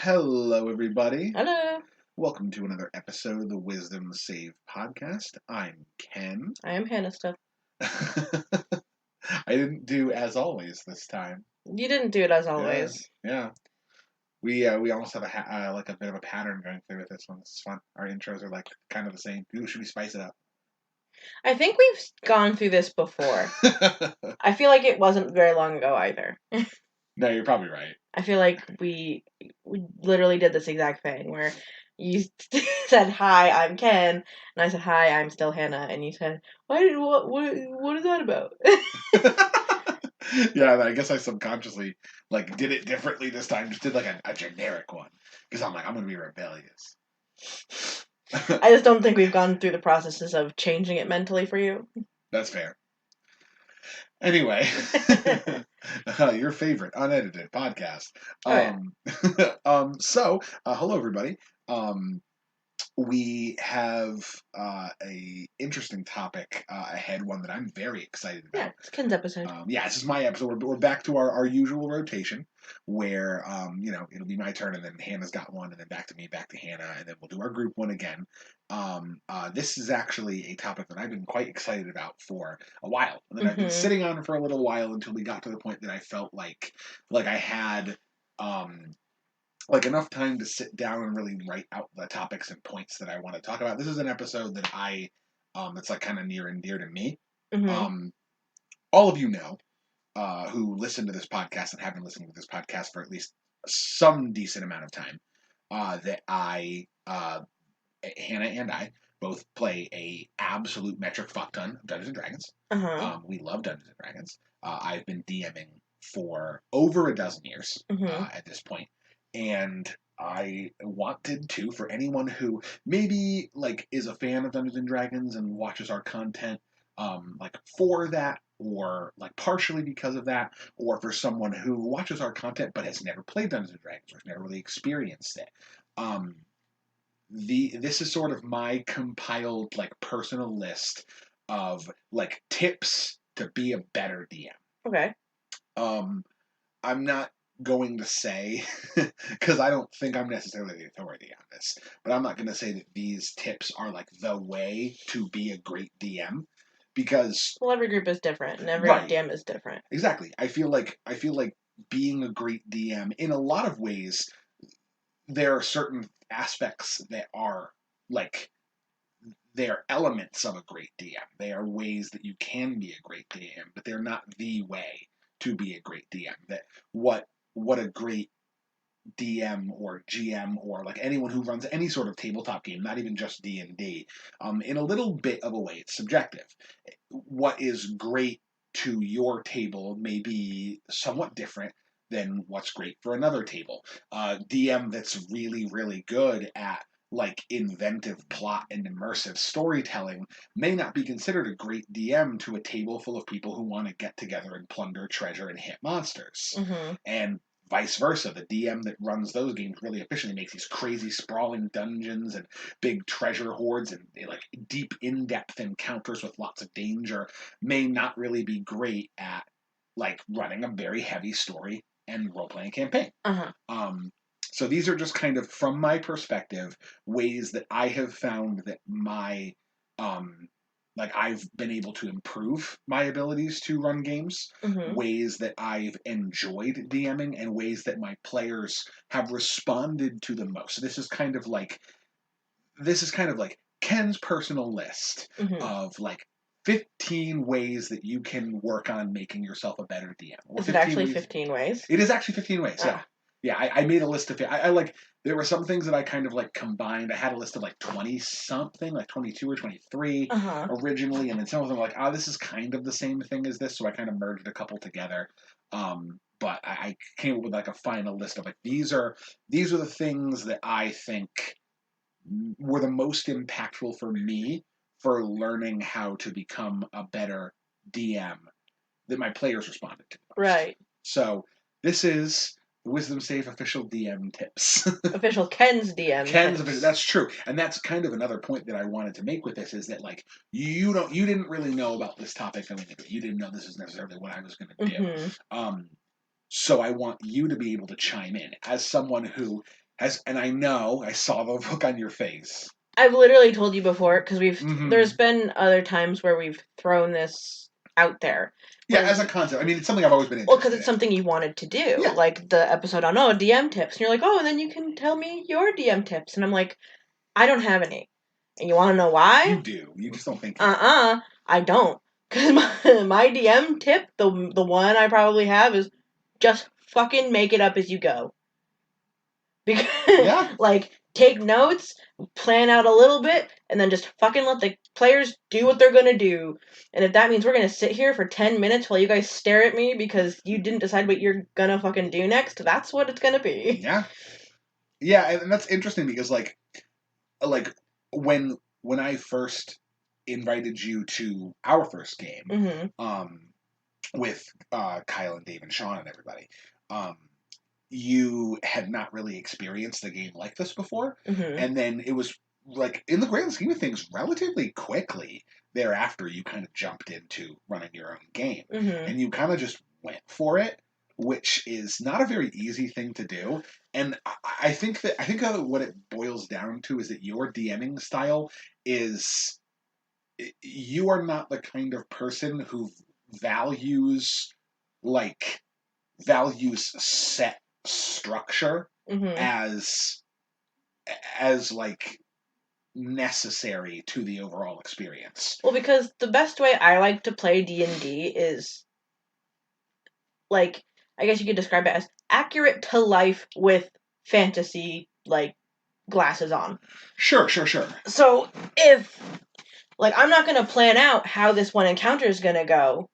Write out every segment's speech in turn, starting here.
Hello, everybody. Hello. Welcome to another episode of the Wisdom Save podcast. I'm Ken. I am Hannah stuff. I didn't do as always this time. You didn't do it as always. Yeah. We almost have a bit of a pattern going through with this one. This is fun. Our intros are like kind of the same. Should we spice it up? I think we've gone through this before. I feel like it wasn't very long ago either. No, you're probably right. I feel like we literally did this exact thing where you said, "Hi, I'm Ken," and I said, "Hi, I'm still Hannah," and you said, "What is that about?" Yeah, I guess I subconsciously did it differently this time. Just did like a generic one because I'm gonna be rebellious. I just don't think we've gone through the processes of changing it mentally for you. That's fair. Anyway, your favorite unedited podcast. Hello everybody. We have a interesting topic ahead, one that I'm very excited about. Yeah, it's Ken's episode. This is my episode. We're back to our usual rotation where, it'll be my turn and then Hannah's got one and then back to me, back to Hannah, and then we'll do our group one again. This is actually a topic that I've been quite excited about for a while. And then I've been sitting on for a little while until we got to the point that I felt like I had enough time to sit down and really write out the topics and points that I want to talk about. This is an episode that it's like kind of near and dear to me. All of you know, who listen to this podcast and have been listening to this podcast for at least some decent amount of time, that Hannah and I both play a absolute metric fuck ton of Dungeons and Dragons. We love Dungeons and Dragons. I've been DMing for over a dozen years at this point. And I wanted to, for anyone who maybe is a fan of Dungeons and Dragons and watches our content, for that, or partially because of that, or for someone who watches our content but has never played Dungeons and Dragons or has never really experienced it. This is sort of my compiled personal list of tips to be a better DM. Okay. I'm not going to say, because I don't think I'm necessarily the authority on this, but I'm not going to say that these tips are the way to be a great DM, because every group is different and every DM is different. Exactly. I feel like being a great DM, in a lot of ways, there are certain aspects that are they're elements of a great DM. They are ways that you can be a great DM, but they're not the way to be a great DM. That what a great DM or GM or anyone who runs any sort of tabletop game, not even just D&D, in a little bit of a way, it's subjective. What is great to your table may be somewhat different than what's great for another table. DM that's really, really good at inventive plot and immersive storytelling may not be considered a great DM to a table full of people who want to get together and plunder treasure and hit monsters. And vice versa. The DM that runs those games really efficiently makes these crazy sprawling dungeons and big treasure hoards and deep in-depth encounters with lots of danger may not really be great at running a very heavy story and role-playing campaign. So these are just kind of, from my perspective, ways that I have found that my I've been able to improve my abilities to run games, ways that I've enjoyed DMing, and ways that my players have responded to the most. So this is kind of like Ken's personal list of 15 ways that you can work on making yourself a better DM. Is it actually 15 ways? It is actually 15 ways, yeah. Yeah, I made a list of it. There were some things that I kind of combined. I had a list of 20-something, 22 or 23 originally, and then some of them were this is kind of the same thing as this, so I kind of merged a couple together. But I came up with a final list of these are the things that I think were the most impactful for me for learning how to become a better DM that my players responded to. Right. So this is Wisdom Save official DM tips. Official Ken's DM Ken's tips. Official, that's true. And that's kind of another point that I wanted to make with this is that you didn't really know about this topic going into it. You didn't know this is necessarily what I was going to do. So I want you to be able to chime in as someone who And I know, I saw the look on your face. I've literally told you before, because Mm-hmm. there's been other times where we've thrown this out there. Yeah, as a concept. I mean, it's something I've always been interested in. Well, because it's something you wanted to do. Yeah. Like the episode on, DM tips. And you're like, oh, and then you can tell me your DM tips. And I'm like, I don't have any. And you want to know why? You do. You just don't think. I don't. Because my DM tip, the one I probably have, is just fucking make it up as you go. Because, Yeah. like, take notes, plan out a little bit, and then just fucking let the players do what they're gonna do. And if that means we're gonna sit here for 10 minutes while you guys stare at me because you didn't decide what you're gonna fucking do next, that's what it's gonna be. Yeah. Yeah, and that's interesting because, like when I first invited you to our first game, Mm-hmm. With Kyle and Dave and Sean and everybody, you had not really experienced a game like this before, Mm-hmm. and then it was like, in the grand scheme of things, relatively quickly thereafter, you kind of jumped into running your own game, Mm-hmm. and you kind of just went for it, which is not a very easy thing to do. And I think what it boils down to is that your DMing style is, you are not the kind of person who values like values set structure Mm-hmm. as like necessary to the overall experience. Well, because the best way I like to play D&D is, like, I guess you could describe it as accurate to life with fantasy, like, glasses on. Sure. So, if, like, I'm not going to plan out how this one encounter is going to go,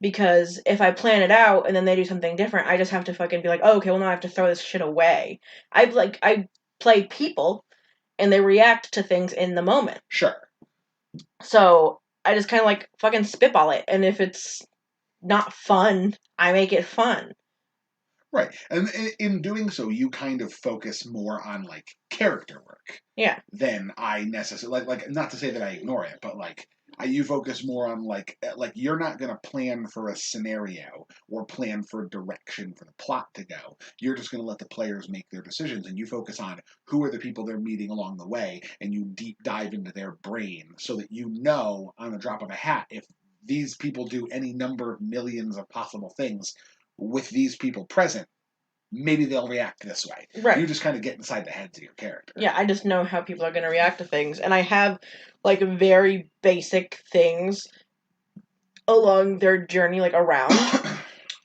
because if I plan it out and then they do something different, I just have to fucking be like, oh, okay, well, now I have to throw this shit away. I play people, and they react to things in the moment. Sure. So, I just kind of, like, fucking spitball it, and if it's not fun, I make it fun. Right. And in doing so, you kind of focus more on like character work. Yeah. Than I necessarily like. Not to say that I ignore it, but like you focus more on like you're not going to plan for a scenario or plan for direction for the plot to go. You're just going to let the players make their decisions, and you focus on who are the people they're meeting along the way, and you deep dive into their brain so that you know on the drop of a hat if these people do any number of millions of possible things with these people present, maybe they'll react this way. Right. You just kind of get inside the heads of your character. Yeah, I just know how people are going to react to things. And I have, like, very basic things along their journey, like, around.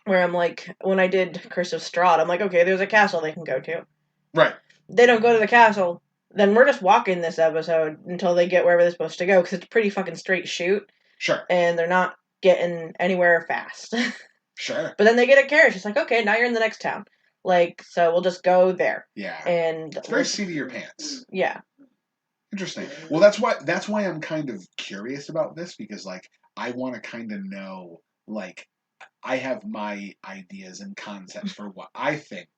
Where I'm like, when I did Curse of Strahd, I'm like, okay, there's a castle they can go to. Right. They don't go to the castle, then we're just walking this episode until they get wherever they're supposed to go, because it's a pretty fucking straight shoot. Sure. And they're not getting anywhere fast. Sure. But then they get a carriage. It's like, okay, now you're in the next town. Like, so we'll just go there. Yeah. And it's very seat of your pants. Yeah. Interesting. Well, that's why I'm kind of curious about this, because like I want to kind of know, like, I have my ideas and concepts for what I think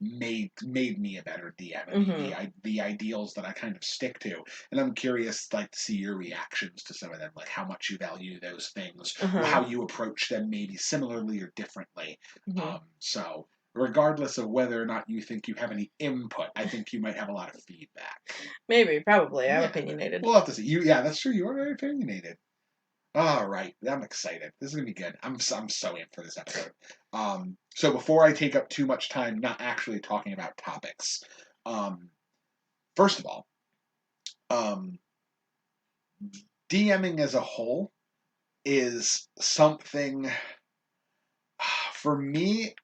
made me a better DM, and the ideals that I kind of stick to, and I'm curious like to see your reactions to some of them, like how much you value those things, how you approach them, maybe similarly or differently. So regardless of whether or not you think you have any input, I think you might have a lot of feedback. Maybe, probably. I'm opinionated. We'll have to see. Yeah, that's true. You are very opinionated. All right, I'm excited. This is gonna be good. I'm so in for this episode. So before I take up too much time, not actually talking about topics, first of all, DMing as a whole is something for me.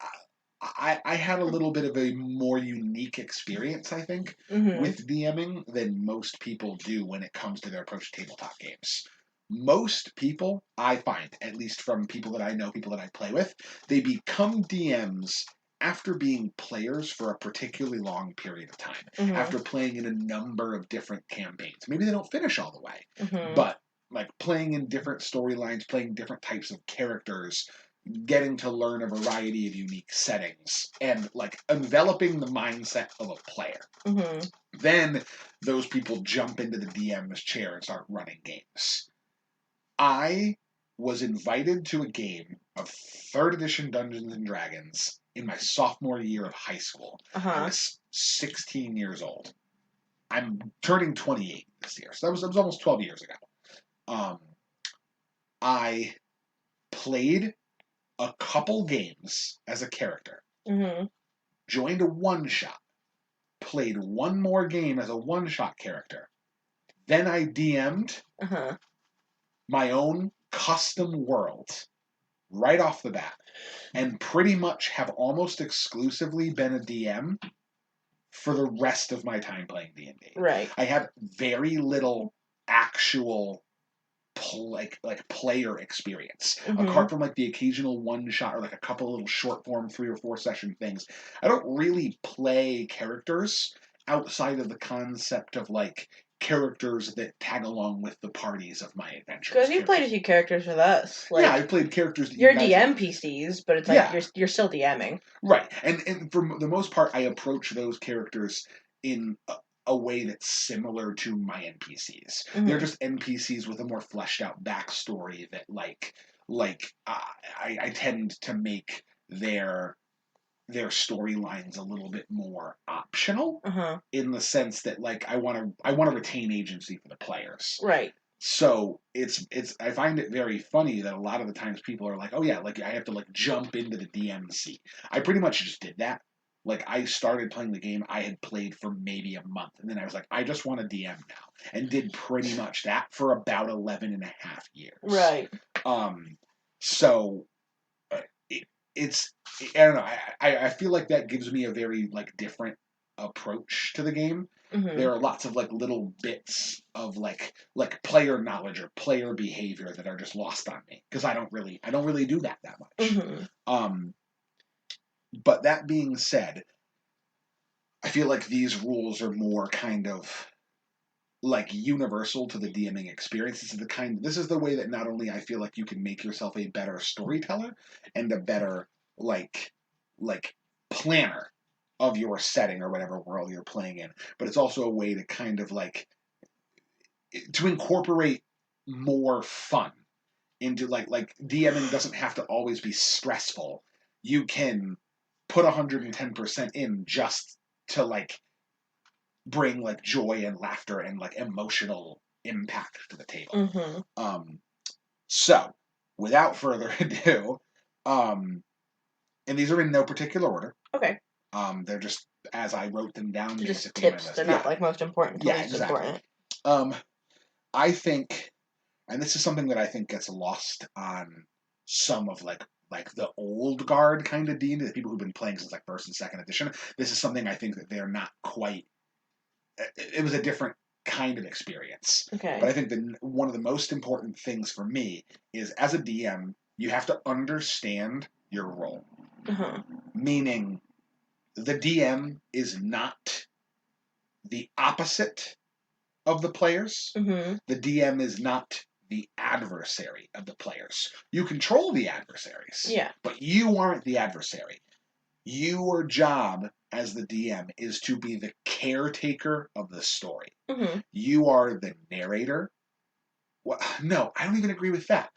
I had a little bit of a more unique experience, I think, with DMing than most people do when it comes to their approach to tabletop games. Most people, I find, at least from people that I know, people that I play with, they become DMs after being players for a particularly long period of time, after playing in a number of different campaigns. Maybe they don't finish all the way, but like playing in different storylines, playing different types of characters, getting to learn a variety of unique settings, and like enveloping the mindset of a player. Then those people jump into the DM's chair and start running games. I was invited to a game of 3rd edition Dungeons and Dragons in my sophomore year of high school. I was 16 years old. I'm turning 28 this year, so that was almost 12 years ago. I played a couple games as a character, joined a one-shot, played one more game as a one-shot character, then I DM'd my own custom world right off the bat, and pretty much have almost exclusively been a DM for the rest of my time playing D&D. Right. I have very little actual player experience. Apart from like the occasional one shot or like a couple of little short form 3 or 4 session things, I don't really play characters outside of the concept of like characters that tag along with the parties of my adventures. Because you played a few characters with us. Like, yeah, I played characters that you're DM PCs, but it's like you're still DMing. Right. And for the most part, I approach those characters in a way that's similar to my NPCs. They're just NPCs with a more fleshed out backstory that I tend to make their storylines a little bit more optional in the sense that like I want to retain agency for the players. Right. So it's I find it very funny that a lot of the times people are like, oh yeah, like I have to like jump into the DM seat. I pretty much just did that. Like I started playing the game, I had played for maybe a month, and then I was like, I just want to DM now, and did pretty much that for about 11 and a half years. Right. So it's I don't know. I feel like that gives me a very like different approach to the game. There are lots of like little bits of like player knowledge or player behavior that are just lost on me because I don't really do that much. But that being said, I feel like these rules are more kind of like universal to the DMing experience. This is the way that not only I feel like you can make yourself a better storyteller and a better like planner of your setting or whatever world you're playing in, but it's also a way to kind of like to incorporate more fun into like DMing doesn't have to always be stressful. You can put 110% in just to like bring like joy and laughter and like emotional impact to the table. So without further ado, and these are in no particular order. Okay. They're just as I wrote them down. They're just tips. They're not like most important. Yeah, exactly. Important. I think, and this is something that I think gets lost on some of like the old guard kind of D&D, the people who've been playing since like first and second edition. This is something I think that they're not quite. It was a different kind of experience. Okay. But I think that one of the most important things for me is as a DM, you have to understand your role. Meaning, the DM is not the opposite of the players. The DM is not the adversary of the players. You control the adversaries. Yeah. But you aren't the adversary. Your job as the DM is to be the caretaker of the story. You are the narrator. Well, no, I don't even agree with that.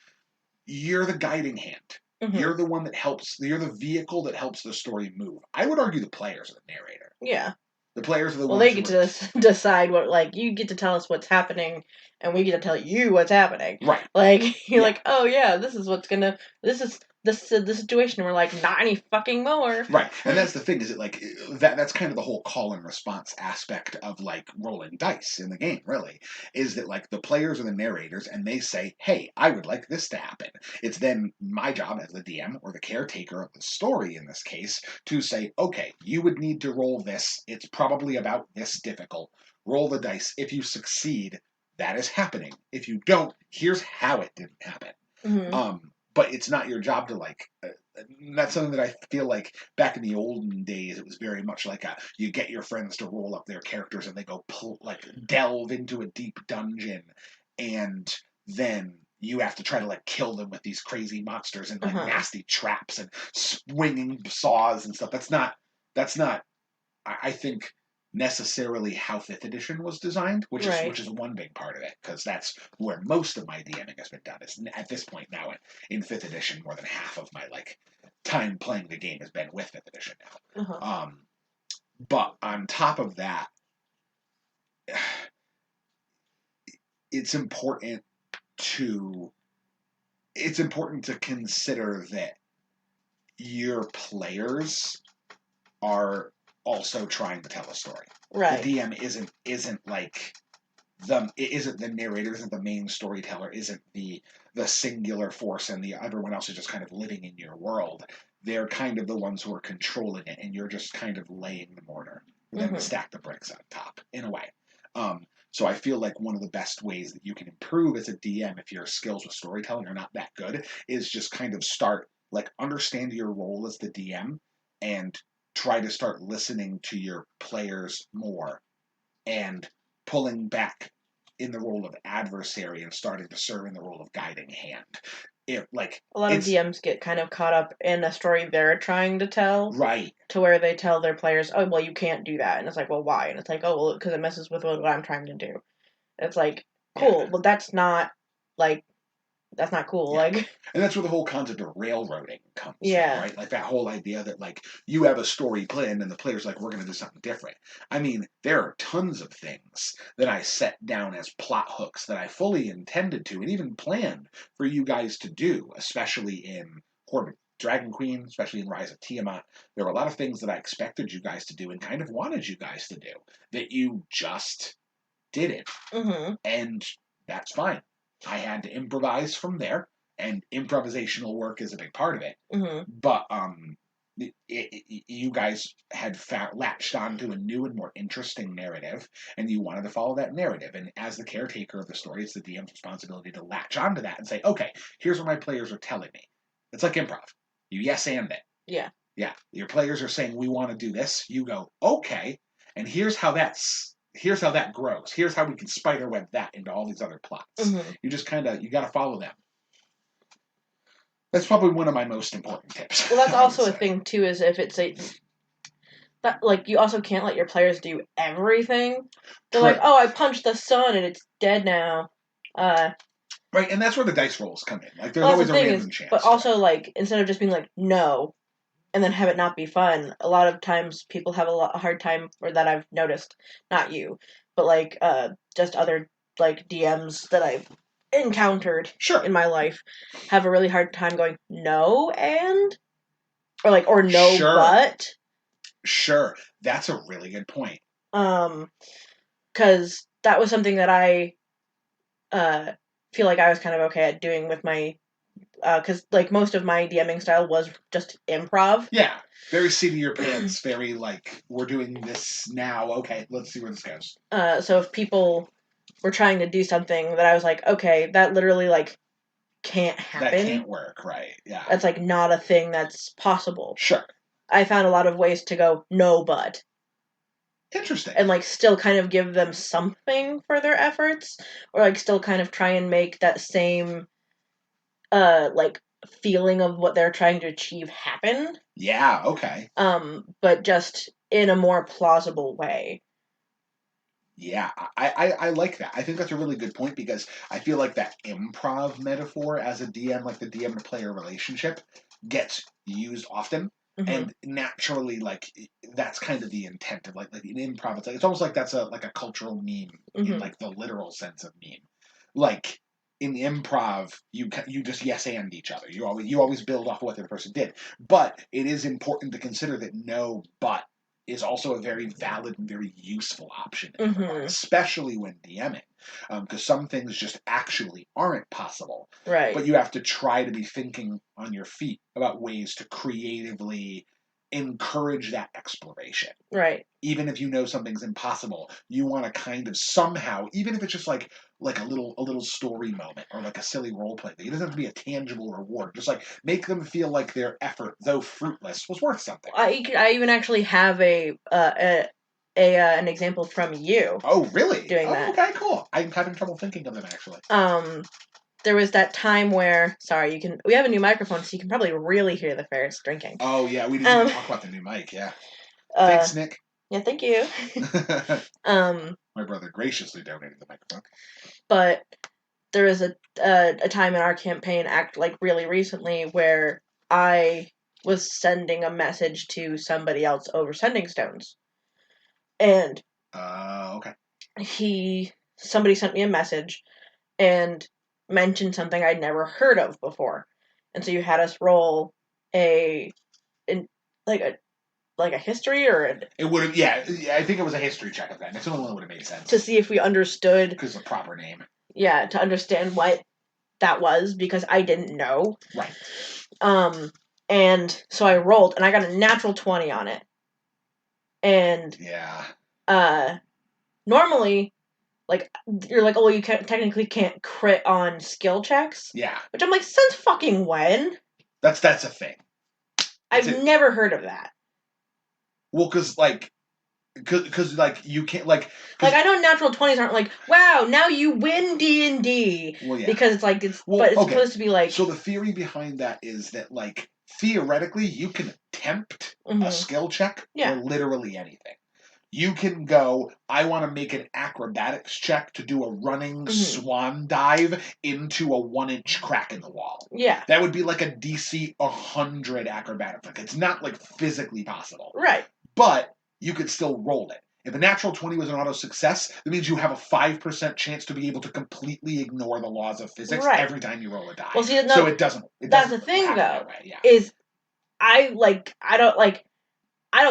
You're the guiding hand. You're the one that helps. You're the vehicle that helps the story move. I would argue the players are the narrator. Yeah. The players are the ones. Well, they get to decide what. Like, you get to tell us what's happening, and we get to tell you what's happening. Right. Like, you're like, oh yeah, this is what's gonna. This is the situation. We're like, not any fucking more. Right, and that's the thing. Is it like that's kind of the whole call and response aspect of like rolling dice in the game. Really, is that like the players are the narrators, and they say, "Hey, I would like this to happen." It's then my job as the DM or the caretaker of the story in this case to say, "Okay, you would need to roll this. It's probably about this difficult. Roll the dice. If you succeed, that is happening. If you don't, here's how it didn't happen." But it's not your job to like. That's something that I feel like back in the olden days, it was very much like you get your friends to roll up their characters and they go delve into a deep dungeon, and then you have to try to like kill them with these crazy monsters and like nasty traps and swinging saws and stuff. That's not. I think necessarily how 5th edition was designed, which is one big part of it, because that's where most of my DMing has been done. Is at this point now in 5th edition, more than half of my like time playing the game has been with 5th edition now. But on top of that, it's important to consider that your players are also trying to tell a story. Right. The DM isn't like it isn't the narrator, isn't the main storyteller, isn't the singular force, and everyone else is just kind of living in your world. They're kind of the ones who are controlling it, and you're just kind of laying the mortar for them to stack the bricks on top, in a way. So I feel like one of the best ways that you can improve as a DM, if your skills with storytelling are not that good, is just kind of start, like, understand your role as the DM and try to start listening to your players more and pulling back in the role of adversary and starting to serve in the role of guiding hand. A lot of DMs get kind of caught up in a story they're trying to tell. Right. To where they tell their players, oh, well, you can't do that. And it's like, well, why? And it's like, oh, well, because it messes with what I'm trying to do. It's like, cool, but that's not, like, that's not cool. Yeah. Like, and that's where the whole concept of railroading comes from, right? Like that whole idea that, like, you have a story planned and the player's like, we're going to do something different. I mean, there are tons of things that I set down as plot hooks that I fully intended to and even planned for you guys to do, especially in Horde of Dragon Queen, especially in Rise of Tiamat. There were a lot of things that I expected you guys to do and kind of wanted you guys to do that you just didn't. mm-hmm. And that's fine. I had to improvise from there, and improvisational work is a big part of it. Mm-hmm. But you guys had latched onto a new and more interesting narrative, and you wanted to follow that narrative. And as the caretaker of the story, it's the DM's responsibility to latch onto that and say, okay, here's what my players are telling me. It's like improv. You yes and it. Yeah. Yeah. Your players are saying, we want to do this. You go, okay, and here's how that grows. Here's how we can spiderweb that into all these other plots. Mm-hmm. You just you got to follow them. That's probably one of my most important tips. Well, that's also a thing too. Is if it's that, like, you also can't let your players do everything. They're like, oh, I punched the sun and it's dead now. Right, and that's where the dice rolls come in. Like, there's always a random chance. But also, like, instead of just being like, no, and then have it not be fun, a lot of times people have a hard time, or that I've noticed, not you, but, like, just other, like, DMs that I've encountered in my life have a really hard time going, no, and? Or no, but? Sure, that's a really good point. Because that was something that I feel like I was kind of okay at doing with my, because, like, most of my DMing style was just improv. Yeah, very seat of your pants, very, like, we're doing this now, okay, let's see where this goes. So if people were trying to do something that I was like, okay, that literally, like, can't happen. That can't work, right, yeah. That's, like, not a thing that's possible. Sure. I found a lot of ways to go, no, but. Interesting. And, like, still kind of give them something for their efforts, or, like, still kind of try and make that same, like, feeling of what they're trying to achieve happen. Yeah, okay. But just in a more plausible way. Yeah, I like that. I think that's a really good point, because I feel like that improv metaphor as a DM, like the DM to player relationship, gets used often. Mm-hmm. And naturally, like, that's kind of the intent of, like in improv. It's almost like that's a cultural meme, mm-hmm. in, like, the literal sense of meme. Like, in improv, you just yes and each other. You always build off of what the other person did. But it is important to consider that no but is also a very valid and very useful option, mm-hmm. especially when DMing, because some things just actually aren't possible. Right. But you have to try to be thinking on your feet about ways to creatively encourage that exploration. Right. Even if you know something's impossible, you want to kind of somehow, even if it's just like a little story moment, or like a silly role play thing. It doesn't have to be a tangible reward. Just, like, make them feel like their effort, though fruitless, was worth something. I even actually have an example from you. Oh, really? Doing that. Okay, cool. I'm having trouble thinking of them, actually. There was that time where, we have a new microphone, so you can probably really hear the ferrets drinking. Oh, yeah, we didn't even talk about the new mic, yeah. Thanks, Nick. Yeah, thank you. My brother graciously donated the microphone. But there was a time in our campaign, like, really recently, where I was sending a message to somebody else over sending stones. And Okay. somebody sent me a message and mentioned something I'd never heard of before. And so you had us roll a like a history It would have, yeah. I think it was a history check of that. That's the only one that would have made sense to see if we understood, because the proper name. Yeah, to understand what that was because I didn't know. Right. And so I rolled and I got a natural 20 on it. And yeah. Normally, like, you're like, oh, you technically can't crit on skill checks. Yeah. Which I'm like, since fucking when? That's a thing. I've never heard of that. Well, because you can't I know natural 20s aren't like, wow, now you win D&D. Well, yeah. Because but it's supposed to be like. So the theory behind that is that theoretically you can attempt a skill check for literally anything. You can go, I want to make an acrobatics check to do a running swan dive into a 1-inch crack in the wall. Yeah. That would be like a DC 100 acrobatics. It's not physically possible. Right. But you could still roll it. If a natural 20 was an auto success, that means you have a 5% chance to be able to completely ignore the laws of physics every time you roll a die. Well, see, so it doesn't. That's the thing, though. That way, yeah. Is I don't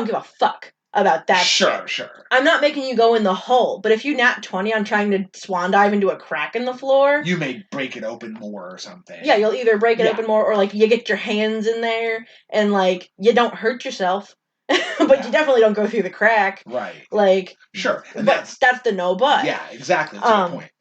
give a fuck about that. Sure. I'm not making you go in the hole, but if you nat 20 on trying to swan dive into a crack in the floor, you may break it open more or something. Yeah, you'll either break it open more, or you get your hands in there and you don't hurt yourself. But you definitely don't go through the crack. Right. Sure. And that's the no but. Yeah, exactly. That's a good point.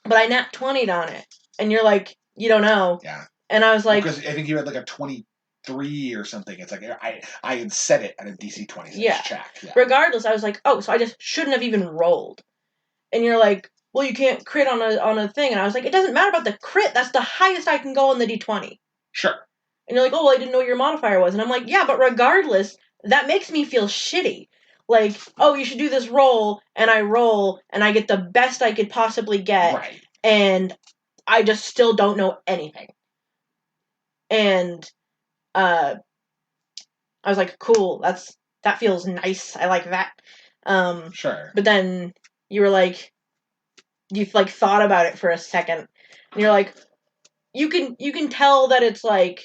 But I nat 20'd on it. And you're like, you don't know. Yeah. And I was like, because I think you had a 23 or something. It's I had set it at a DC 26 check. Yeah. Regardless, I was like, oh, so I just shouldn't have even rolled. And you're like, well, you can't crit on a thing. And I was like, it doesn't matter about the crit. That's the highest I can go on the D20. Sure. And you're like, oh, well, I didn't know what your modifier was. And I'm like, yeah, but regardless, that makes me feel shitty. Oh, you should do this roll, and I roll, and I get the best I could possibly get. Right. And I just still don't know anything. And I was like, cool, that feels nice. I like that. Sure. But then you were like, you thought about it for a second, and you're like, you can tell that it's a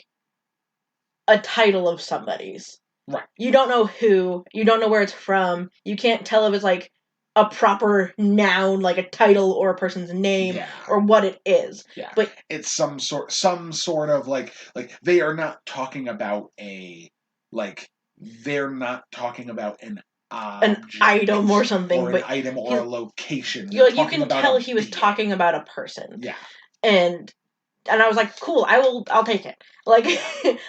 title of somebody's. Right. You don't know who. You don't know where it's from. You can't tell if it's a proper noun, like a title or a person's name, or what it is. Yeah. But it's some sort of they are not talking about they're not talking about an item or something, or an item or a location. You can tell he was talking about a person. Yeah. And I was like, cool, I'll take it.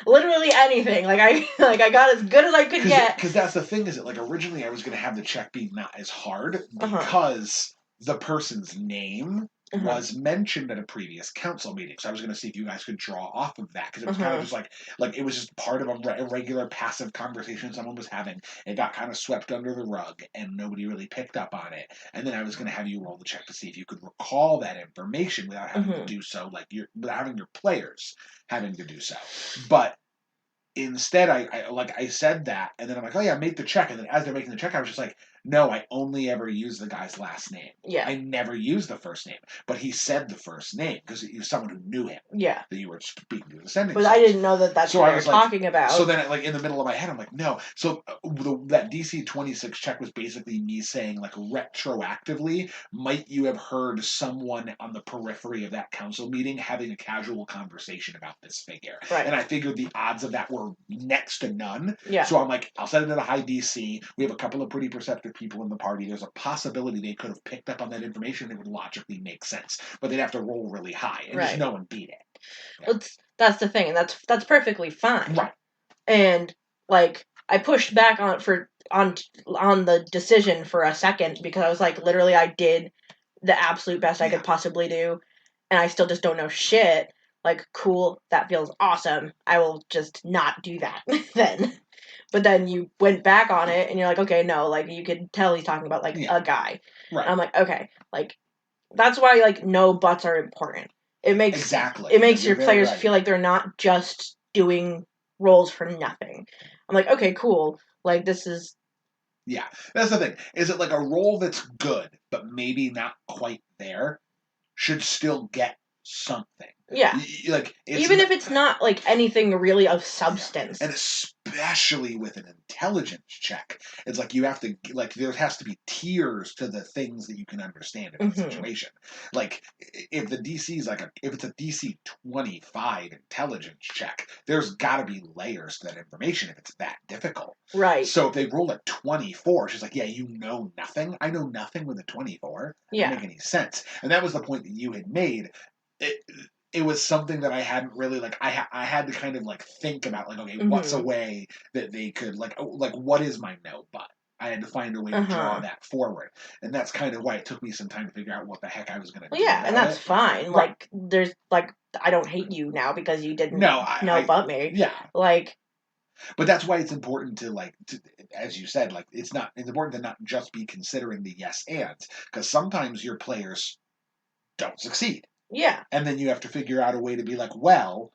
Literally anything. I got as good as I could get. Because that's the thing, is that originally I was going to have the check be not as hard because the person's name was mentioned at a previous council meeting. So I was going to see if you guys could draw off of that, because it was kind of just it was just part of a regular passive conversation someone was having. It got kind of swept under the rug and nobody really picked up on it. And then I was going to have you roll the check to see if you could recall that information without having to do so, without having your players having to do so. But instead, I said that, and then I'm like, oh yeah, make the check. And then as they're making the check, I was just like, no, I only ever use the guy's last name. Yeah. I never use the first name. But he said the first name because he was someone who knew him. Yeah. That you were speaking to the sending. But I didn't know that's what I was talking about. So then, in the middle of my head, I'm like, no. So that DC 26 check was basically me saying, retroactively, might you have heard someone on the periphery of that council meeting having a casual conversation about this figure? Right. And I figured the odds of that were next to none. Yeah. So I'm like, I'll set it at a high DC. We have a couple of pretty perceptive people in the party. There's a possibility they could have picked up on that information. It would logically make sense, but they'd have to roll really high, and just no one beat it. Yeah. Well, that's the thing, and that's perfectly fine. Right. And I pushed back on the decision for a second, because I was like, literally, I did the absolute best I could possibly do, and I still just don't know shit. Cool, that feels awesome. I will just not do that then. But then you went back on it, and you're like, okay, no, you could tell he's talking about, a guy. Right. And I'm like, okay, that's why, no buts are important. It makes your players feel like they're not just doing rolls for nothing. I'm like, okay, cool. This is Yeah, that's the thing. Is it like a role that's good, but maybe not quite there, should still get something. Yeah. Like even if it's not like anything really of yeah. substance. And especially with an intelligence check, it's like you have to like there has to be tiers to the things that you can understand about the situation. Like if the DC is if it's a DC 25 intelligence check, there's got to be layers to that information if it's that difficult. Right. So if they roll a 24, she's like, yeah, you know nothing. I know nothing with a 24. That doesn't make any sense. And that was the point that you had made. It was something that I hadn't really like. I had to kind of like think about like, okay, what's a way that they could like what is my no but? I had to find a way to draw that forward, and that's kind of why it took me some time to figure out what the heck I was going to do. Yeah, and that's fine. Right. Like, there's like, I don't hate you now because you didn't know but me. Yeah, like. But that's why it's important to as you said, like it's important to not just be considering the yes ands, because sometimes your players don't succeed. Yeah. And then you have to figure out a way to be like, well,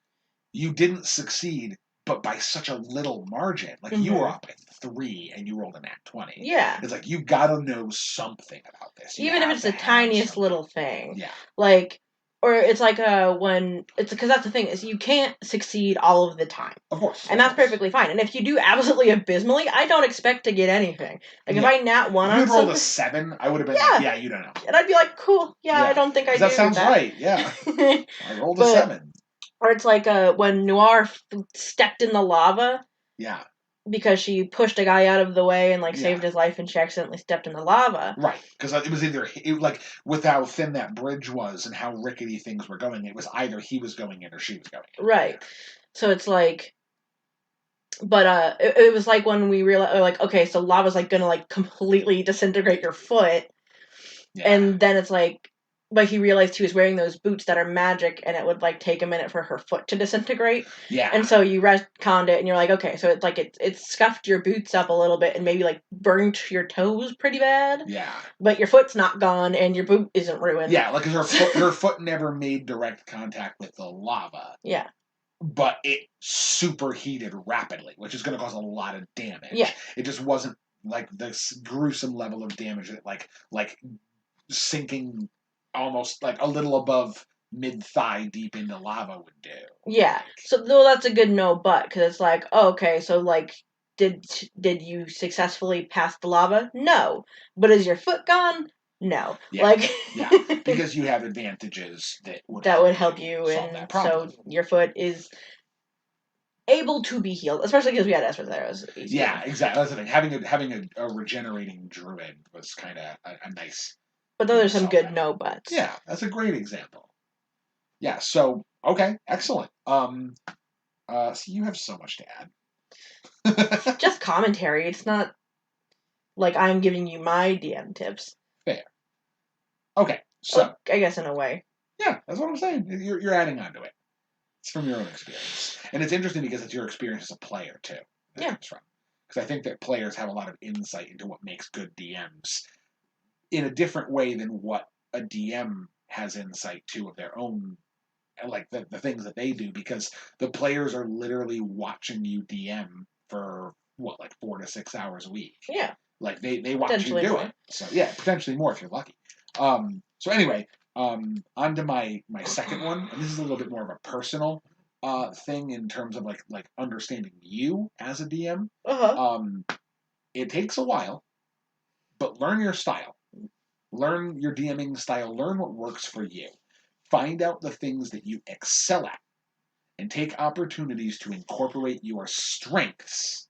you didn't succeed, but by such a little margin. Like you were up by 3 and you rolled a nat 20. Yeah. It's like you gotta know something about this. Even if it's the tiniest little thing. Yeah. Like, or it's like when it's because that's the thing is you can't succeed all of the time. Of course. And that's perfectly fine. And if you do absolutely abysmally, I don't expect to get anything. Like if I nat 1 on something, rolled a 7, I would have been like, yeah, you don't know. And I'd be like, cool, I don't think I do. That sounds right. Yeah. I rolled a 7. Or it's like when Noir stepped in the lava. Yeah. Because she pushed a guy out of the way and saved his life, and she accidentally stepped in the lava. Right, because it was either with how thin that bridge was and how rickety things were going, it was either he was going in or she was going in. Right, so it's like, but it was like when we realized, okay, so lava's gonna completely disintegrate your foot, and then it's but he realized he was wearing those boots that are magic, and it would take a minute for her foot to disintegrate. Yeah. And so you retconned it, and you're like, okay, so it's scuffed your boots up a little bit, and maybe burnt your toes pretty bad. Yeah. But your foot's not gone, and your boot isn't ruined. Yeah, because her foot never made direct contact with the lava. Yeah. But it superheated rapidly, which is going to cause a lot of damage. Yeah. It just wasn't this gruesome level of damage that like sinking almost a little above mid-thigh deep into lava would do. Yeah. So that's a good no but, because it's okay, so did you successfully pass the lava? No. But is your foot gone? No. Yeah. Yeah. Because you have advantages that would help you, and so your foot is able to be healed, especially because we had Esper's arrows. Yeah, exactly. That's the thing. Having a regenerating druid was kind of a nice. But those are some good no buts. Yeah, that's a great example. Yeah. So okay, excellent. So you have so much to add. Just commentary. It's not like I'm giving you my DM tips. Fair. Okay, so I guess in a way. Yeah, that's what I'm saying. You're adding on to it. It's from your own experience, and it's interesting because it's your experience as a player too. Yeah. Because I think that players have a lot of insight into what makes good DMs in a different way than what a DM has insight to of their own, the things that they do, because the players are literally watching you DM for 4 to 6 hours a week. Yeah. They watch you do it. So yeah, potentially more if you're lucky. So anyway, on to my second one, and this is a little bit more of a personal thing in terms of understanding you as a DM. Uh-huh. It takes a while, but learn your style. Learn your DMing style. Learn what works for you. Find out the things that you excel at, and take opportunities to incorporate your strengths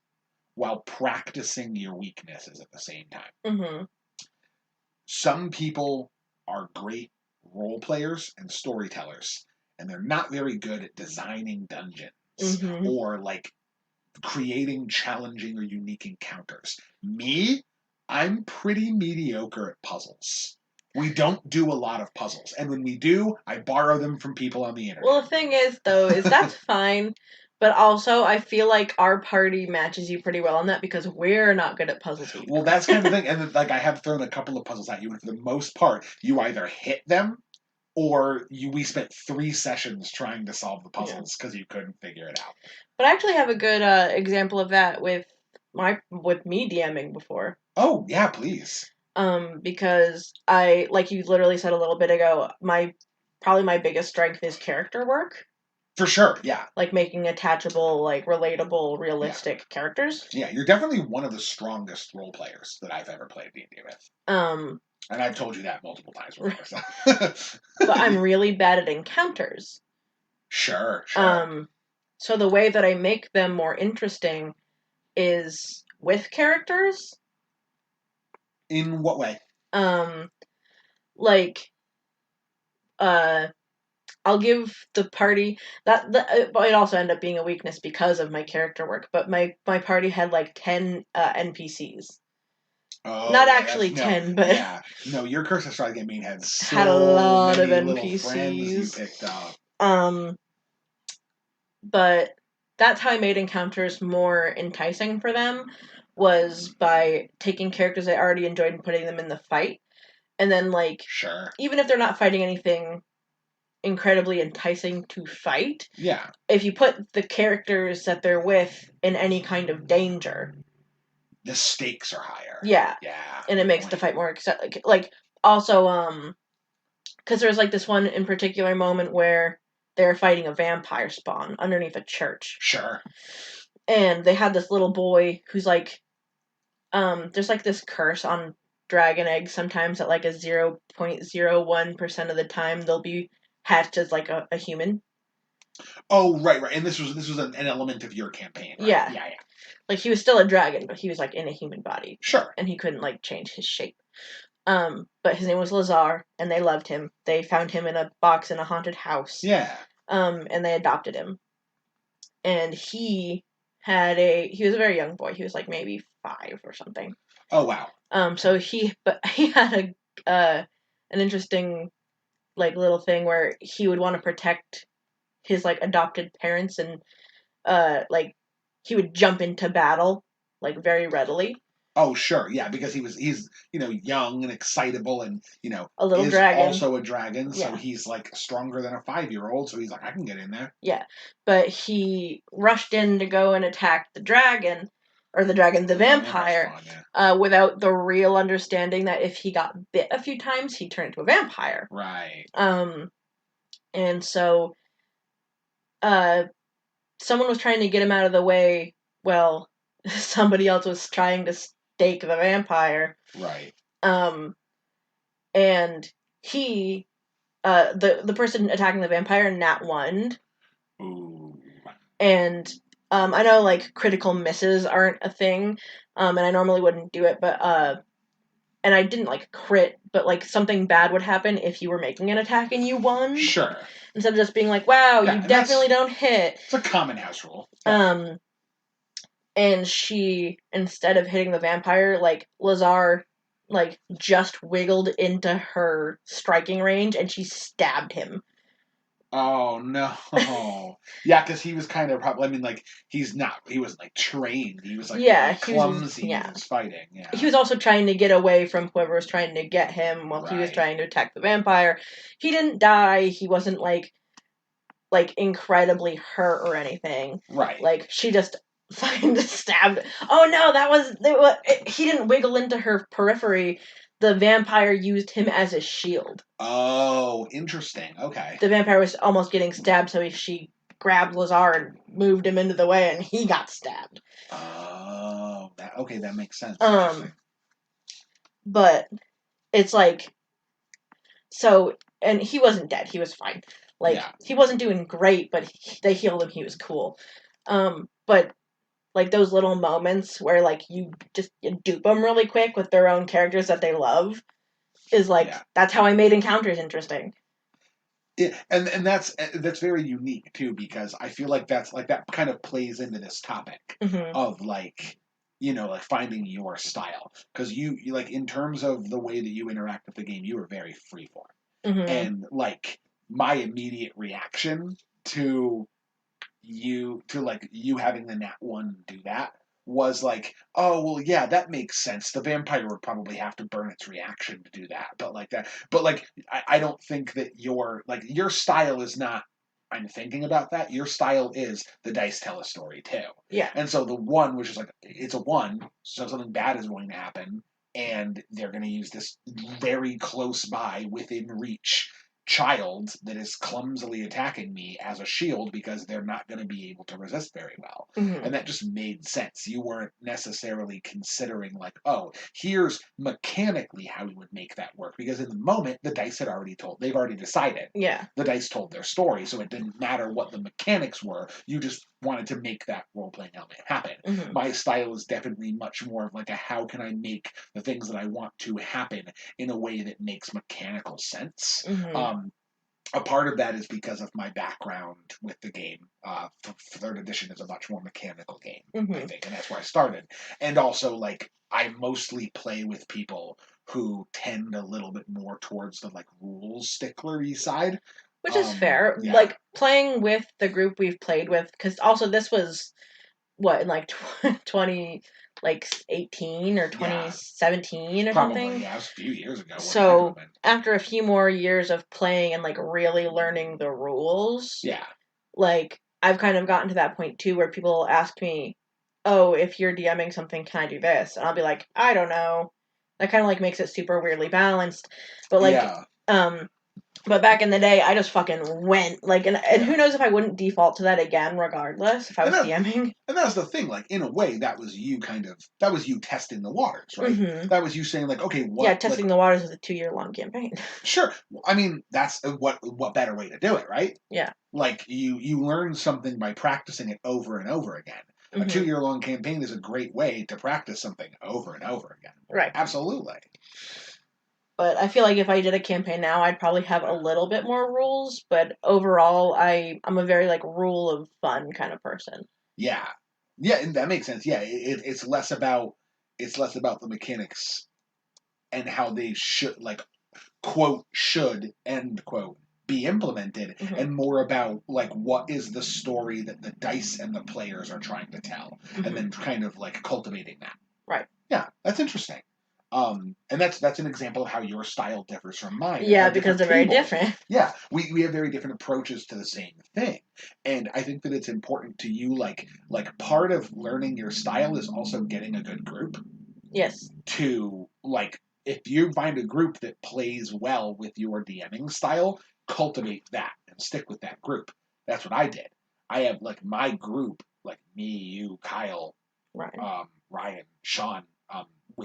while practicing your weaknesses at the same time. Mm-hmm. Some people are great role players and storytellers, and they're not very good at designing dungeons or creating challenging or unique encounters. Me, I'm pretty mediocre at puzzles. We don't do a lot of puzzles, and when we do, I borrow them from people on the internet. Well, the thing is, though, is that's fine, but also I feel like our party matches you pretty well on that because we're not good at puzzles either. Well, that's kind of the thing, and I have thrown a couple of puzzles at you, and for the most part, you either hit them, or we spent 3 sessions trying to solve the puzzles because you couldn't figure it out. But I actually have a good example of that with with me DMing before. Oh, yeah, please. Because I, like you literally said a little bit ago, probably my biggest strength is character work. For sure, yeah. Like making attachable, like relatable, realistic characters. Yeah, you're definitely one of the strongest role players that I've ever played D&D with. And I've told you that multiple times before. So. But I'm really bad at encounters. Sure. So the way that I make them more interesting is with characters. In what way? Like, I'll give the party that it might also end up being a weakness because of my character work. But my party had like 10 NPCs. Oh, Not yeah, actually 10, but no, your Curse of Strahd Gaming had had a lot many of little NPCs. friends you picked up. But that's how I made encounters more enticing for them, was by taking characters I already enjoyed and putting them in the fight. And then, like, sure, even if they're not fighting anything incredibly enticing to fight, yeah, if you put the characters that they're with in any kind of danger, the stakes are higher. Yeah, and it makes the fight more exciting. Like, also, because there's like this one in particular moment where they're fighting a vampire spawn underneath a church. Sure. And they had this little boy who's like, there's like this curse on dragon eggs sometimes that like a 0.01% of the time they'll be hatched as like a human. Oh, right. And this was an element of your campaign, right? Yeah. Yeah. Like, he was still a dragon, but he was like in a human body. Sure. And he couldn't like change his shape. But his name was Lazar, and they loved him. They found him in a box in a haunted house. Yeah. And they adopted him. And he was a very young boy. He was like maybe 5 or something. Oh, wow. So he had an interesting like little thing where he would want to protect his like adopted parents, and like he would jump into battle like very readily. Oh, sure, yeah, because he's young and excitable, and A little is dragon. also a dragon, so Yeah. he's like stronger than a 5-year-old. So he's like, I can get in there. Yeah, but he rushed in to go and attack the dragon, or the vampire, without the real understanding that if he got bit a few times, he'd turn into a vampire. Right. And so, someone was trying to get him out of the way. Well, somebody else was trying to stake the vampire. Right. And he, the person attacking the vampire, nat 1'd. Ooh. And I know like critical misses aren't a thing, and I normally wouldn't do it, but and I didn't like crit, but like something bad would happen if you were making an attack and you won. Sure. Instead of just being like, wow, you definitely don't hit. It's a common house rule. And she, instead of hitting the vampire, like Lazar, like just wiggled into her striking range and she stabbed him. Oh no! Yeah, because he was kind of probably. I mean, like he wasn't like trained. He was like clumsy. He was fighting. Yeah. He was also trying to get away from whoever was trying to get him while he was trying to attack the vampire. He didn't die. He wasn't like incredibly hurt or anything. Right. Like she just fucking stabbed. Oh no, he didn't wiggle into her periphery. The vampire used him as a shield. Oh, interesting. Okay. The vampire was almost getting stabbed, so she grabbed Lazar and moved him into the way, and he got stabbed. Oh, that makes sense. But it's like, so, and he wasn't dead. He was fine. Like, he wasn't doing great, but they healed him. He was cool. But like those little moments where like you dupe them really quick with their own characters that they love is like that's how I made encounters interesting. Yeah, and that's very unique too, because I feel like that kind of plays into this topic of like like finding your style, because you like in terms of the way that you interact with the game, you are very freeform, and like my immediate reaction to you having the nat 1 do that was like, oh well, yeah, that makes sense. The vampire would probably have to burn its reaction to do that, but like I don't think that your style is not I'm thinking about that, your style is the dice tell a story too. Yeah. And so the 1, which is like, it's a 1, so something bad is going to happen, and they're going to use this very close by, within reach child that is clumsily attacking me as a shield because they're not going to be able to resist very well. Mm-hmm. And that just made sense. You weren't necessarily considering like, oh, here's mechanically how we would make that work, because in the moment the dice had already they've already decided. Yeah. The dice told their story, so it didn't matter what the mechanics were. You just wanted to make that role-playing element happen. Mm-hmm. My style is definitely much more of like a, how can I make the things that I want to happen in a way that makes mechanical sense. Mm-hmm. A part of that is because of my background with the game. Third edition is a much more mechanical game, Mm-hmm. I think, and that's where I started. And also, like, I mostly play with people who tend a little bit more towards the like rules sticklery side, which is fair. Yeah. Like playing with the group we've played with, because also this was what in like 20 like 18 or 2017 or Probably, something. yeah, it was a few years ago. So after a few more years of playing and like really learning the rules, yeah, like I've kind of gotten to that point too where people ask me, "Oh, if you're DMing something, can I do this?" And I'll be like, "I don't know." That kind of like makes it super weirdly balanced, but like but back in the day, I just fucking went like, and who knows if I wouldn't default to that again, regardless if I was DMing. And that's the thing, like, in a way, that was you testing the waters, right? Mm-hmm. That was you saying, like, okay, what? Yeah, testing the waters is a 2-year-long campaign. Sure, I mean that's what better way to do it, right? Yeah. Like you learn something by practicing it over and over again. Mm-hmm. A 2-year-long campaign is a great way to practice something over and over again. Right. Absolutely. But I feel like if I did a campaign now, I'd probably have a little bit more rules. But overall, I'm a very like rule of fun kind of person. Yeah, and that makes sense. Yeah, it's less about the mechanics and how they should, like, quote, should, end quote, be implemented, Mm-hmm. and more about like what is the story that the dice and the players are trying to tell, Mm-hmm. and then kind of like cultivating that. Right. Yeah, that's interesting. And that's an example of how your style differs from mine. Yeah, because they're very different. Yeah, we have very different approaches to the same thing, and I think that it's important to you, like part of learning your style is also getting a good group. Yes. To like, if you find a group that plays well with your DMing style, cultivate that and stick with that group. That's what I did. I have like my group, like me, you, Kyle, Ryan, Sean,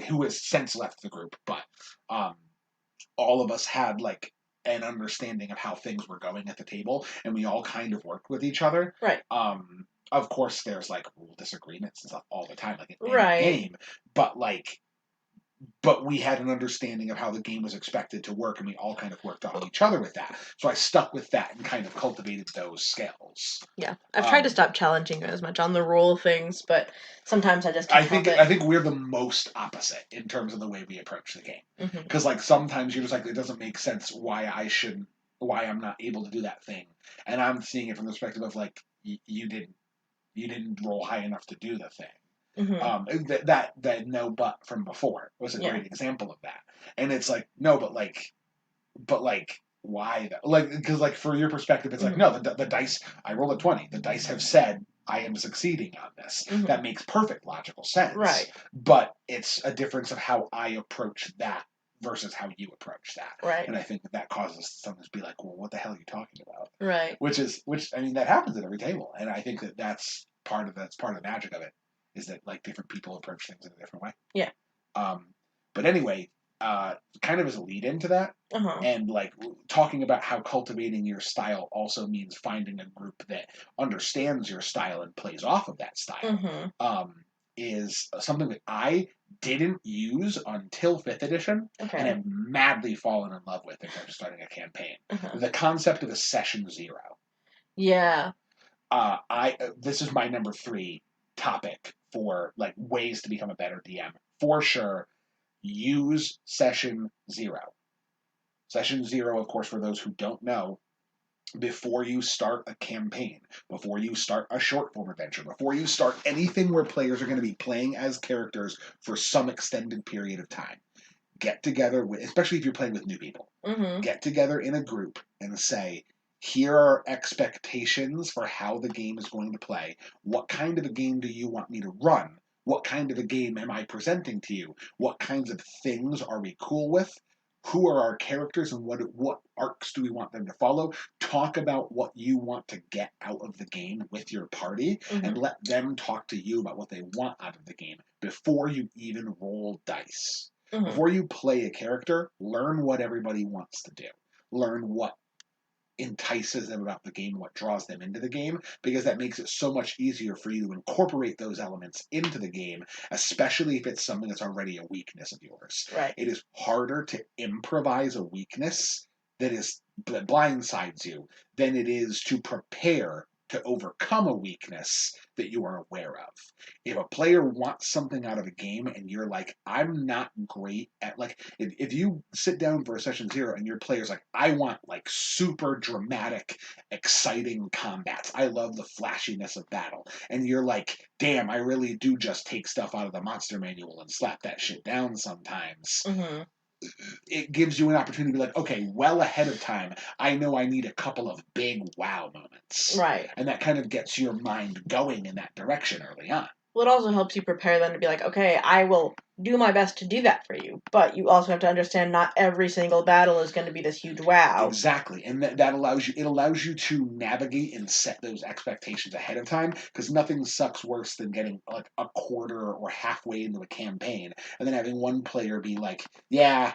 who has since left the group, but all of us had like an understanding of how things were going at the table, and we all kind of worked with each other. Right. Of course, there's like rule disagreements and stuff all the time, like in any game, but we had an understanding of how the game was expected to work, and we all kind of worked on each other with that. So I stuck with that and kind of cultivated those skills. Yeah, I've tried to stop challenging as much on the rule things, but sometimes I just can't help it. I think we're the most opposite in terms of the way we approach the game. Because like sometimes you're just like, it doesn't make sense why I'm not able to do that thing, and I'm seeing it from the perspective of like you didn't roll high enough to do the thing. That no but from before was a great example of that, and it's like no but why though? Like, because like for your perspective it's like no, the dice, I rolled a 20, the dice have said I am succeeding on this. That makes perfect logical sense, right? But it's a difference of how I approach that versus how you approach that, right? And I think that causes someone to be like, well, what the hell are you talking about, right? Which I mean, that happens at every table, and I think that's part of the magic of it, is that like different people approach things in a different way. Yeah. But anyway, kind of as a lead into that, and like talking about how cultivating your style also means finding a group that understands your style and plays off of that style, is something that I didn't use until 5th edition, and have madly fallen in love with in terms of starting a campaign. The concept of a session 0. Yeah. This is my number 3 topic for like ways to become a better DM. For sure, use session 0. Session 0, of course, for those who don't know, before you start a campaign, before you start a short form adventure, before you start anything where players are going to be playing as characters for some extended period of time, get together with, especially if you're playing with new people, get together in a group and say, here are expectations for how the game is going to play. What kind of a game do you want me to run? What kind of a game am I presenting to you? What kinds of things are we cool with? Who are our characters and what arcs do we want them to follow? Talk about what you want to get out of the game with your party and let them talk to you about what they want out of the game before you even roll dice. Before you play a character, learn what everybody wants to do. Learn what entices them about the game, what draws them into the game, because that makes it so much easier for you to incorporate those elements into the game, especially if it's something that's already a weakness of yours. Right. It is harder to improvise a weakness that blindsides you than it is to prepare to overcome a weakness that you are aware of. If a player wants something out of a game and you're like, I'm not great at, like, if you sit down for a session 0 and your player's like, I want like super dramatic, exciting combats. I love the flashiness of battle. And you're like, damn, I really do just take stuff out of the monster manual and slap that shit down sometimes. It gives you an opportunity to be like, okay, well ahead of time, I know I need a couple of big wow moments. Right. And that kind of gets your mind going in that direction early on. Well, it also helps you prepare them to be like, okay, I will do my best to do that for you. But you also have to understand not every single battle is going to be this huge wow. Exactly. And that allows you to navigate and set those expectations ahead of time, because nothing sucks worse than getting like a quarter or halfway into a campaign and then having one player be like, yeah,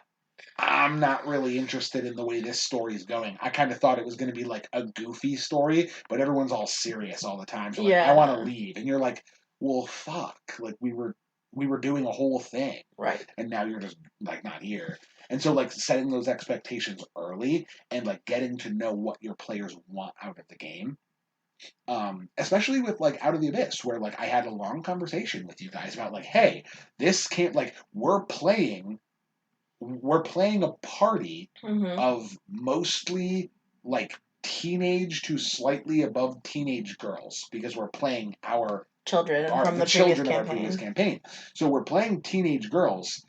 I'm not really interested in the way this story is going. I kind of thought it was going to be like a goofy story, but everyone's all serious all the time. So like, I want to leave. And you're like, well, fuck. Like we were doing a whole thing. Right. And now you're just like not here. And so like setting those expectations early and like getting to know what your players want out of the game. Especially with like Out of the Abyss, where like I had a long conversation with you guys about like, hey, this can't, like, we're playing a party of mostly like teenage to slightly above teenage girls, because we're playing children from the the children previous of our previous campaign. So we're playing teenage girls.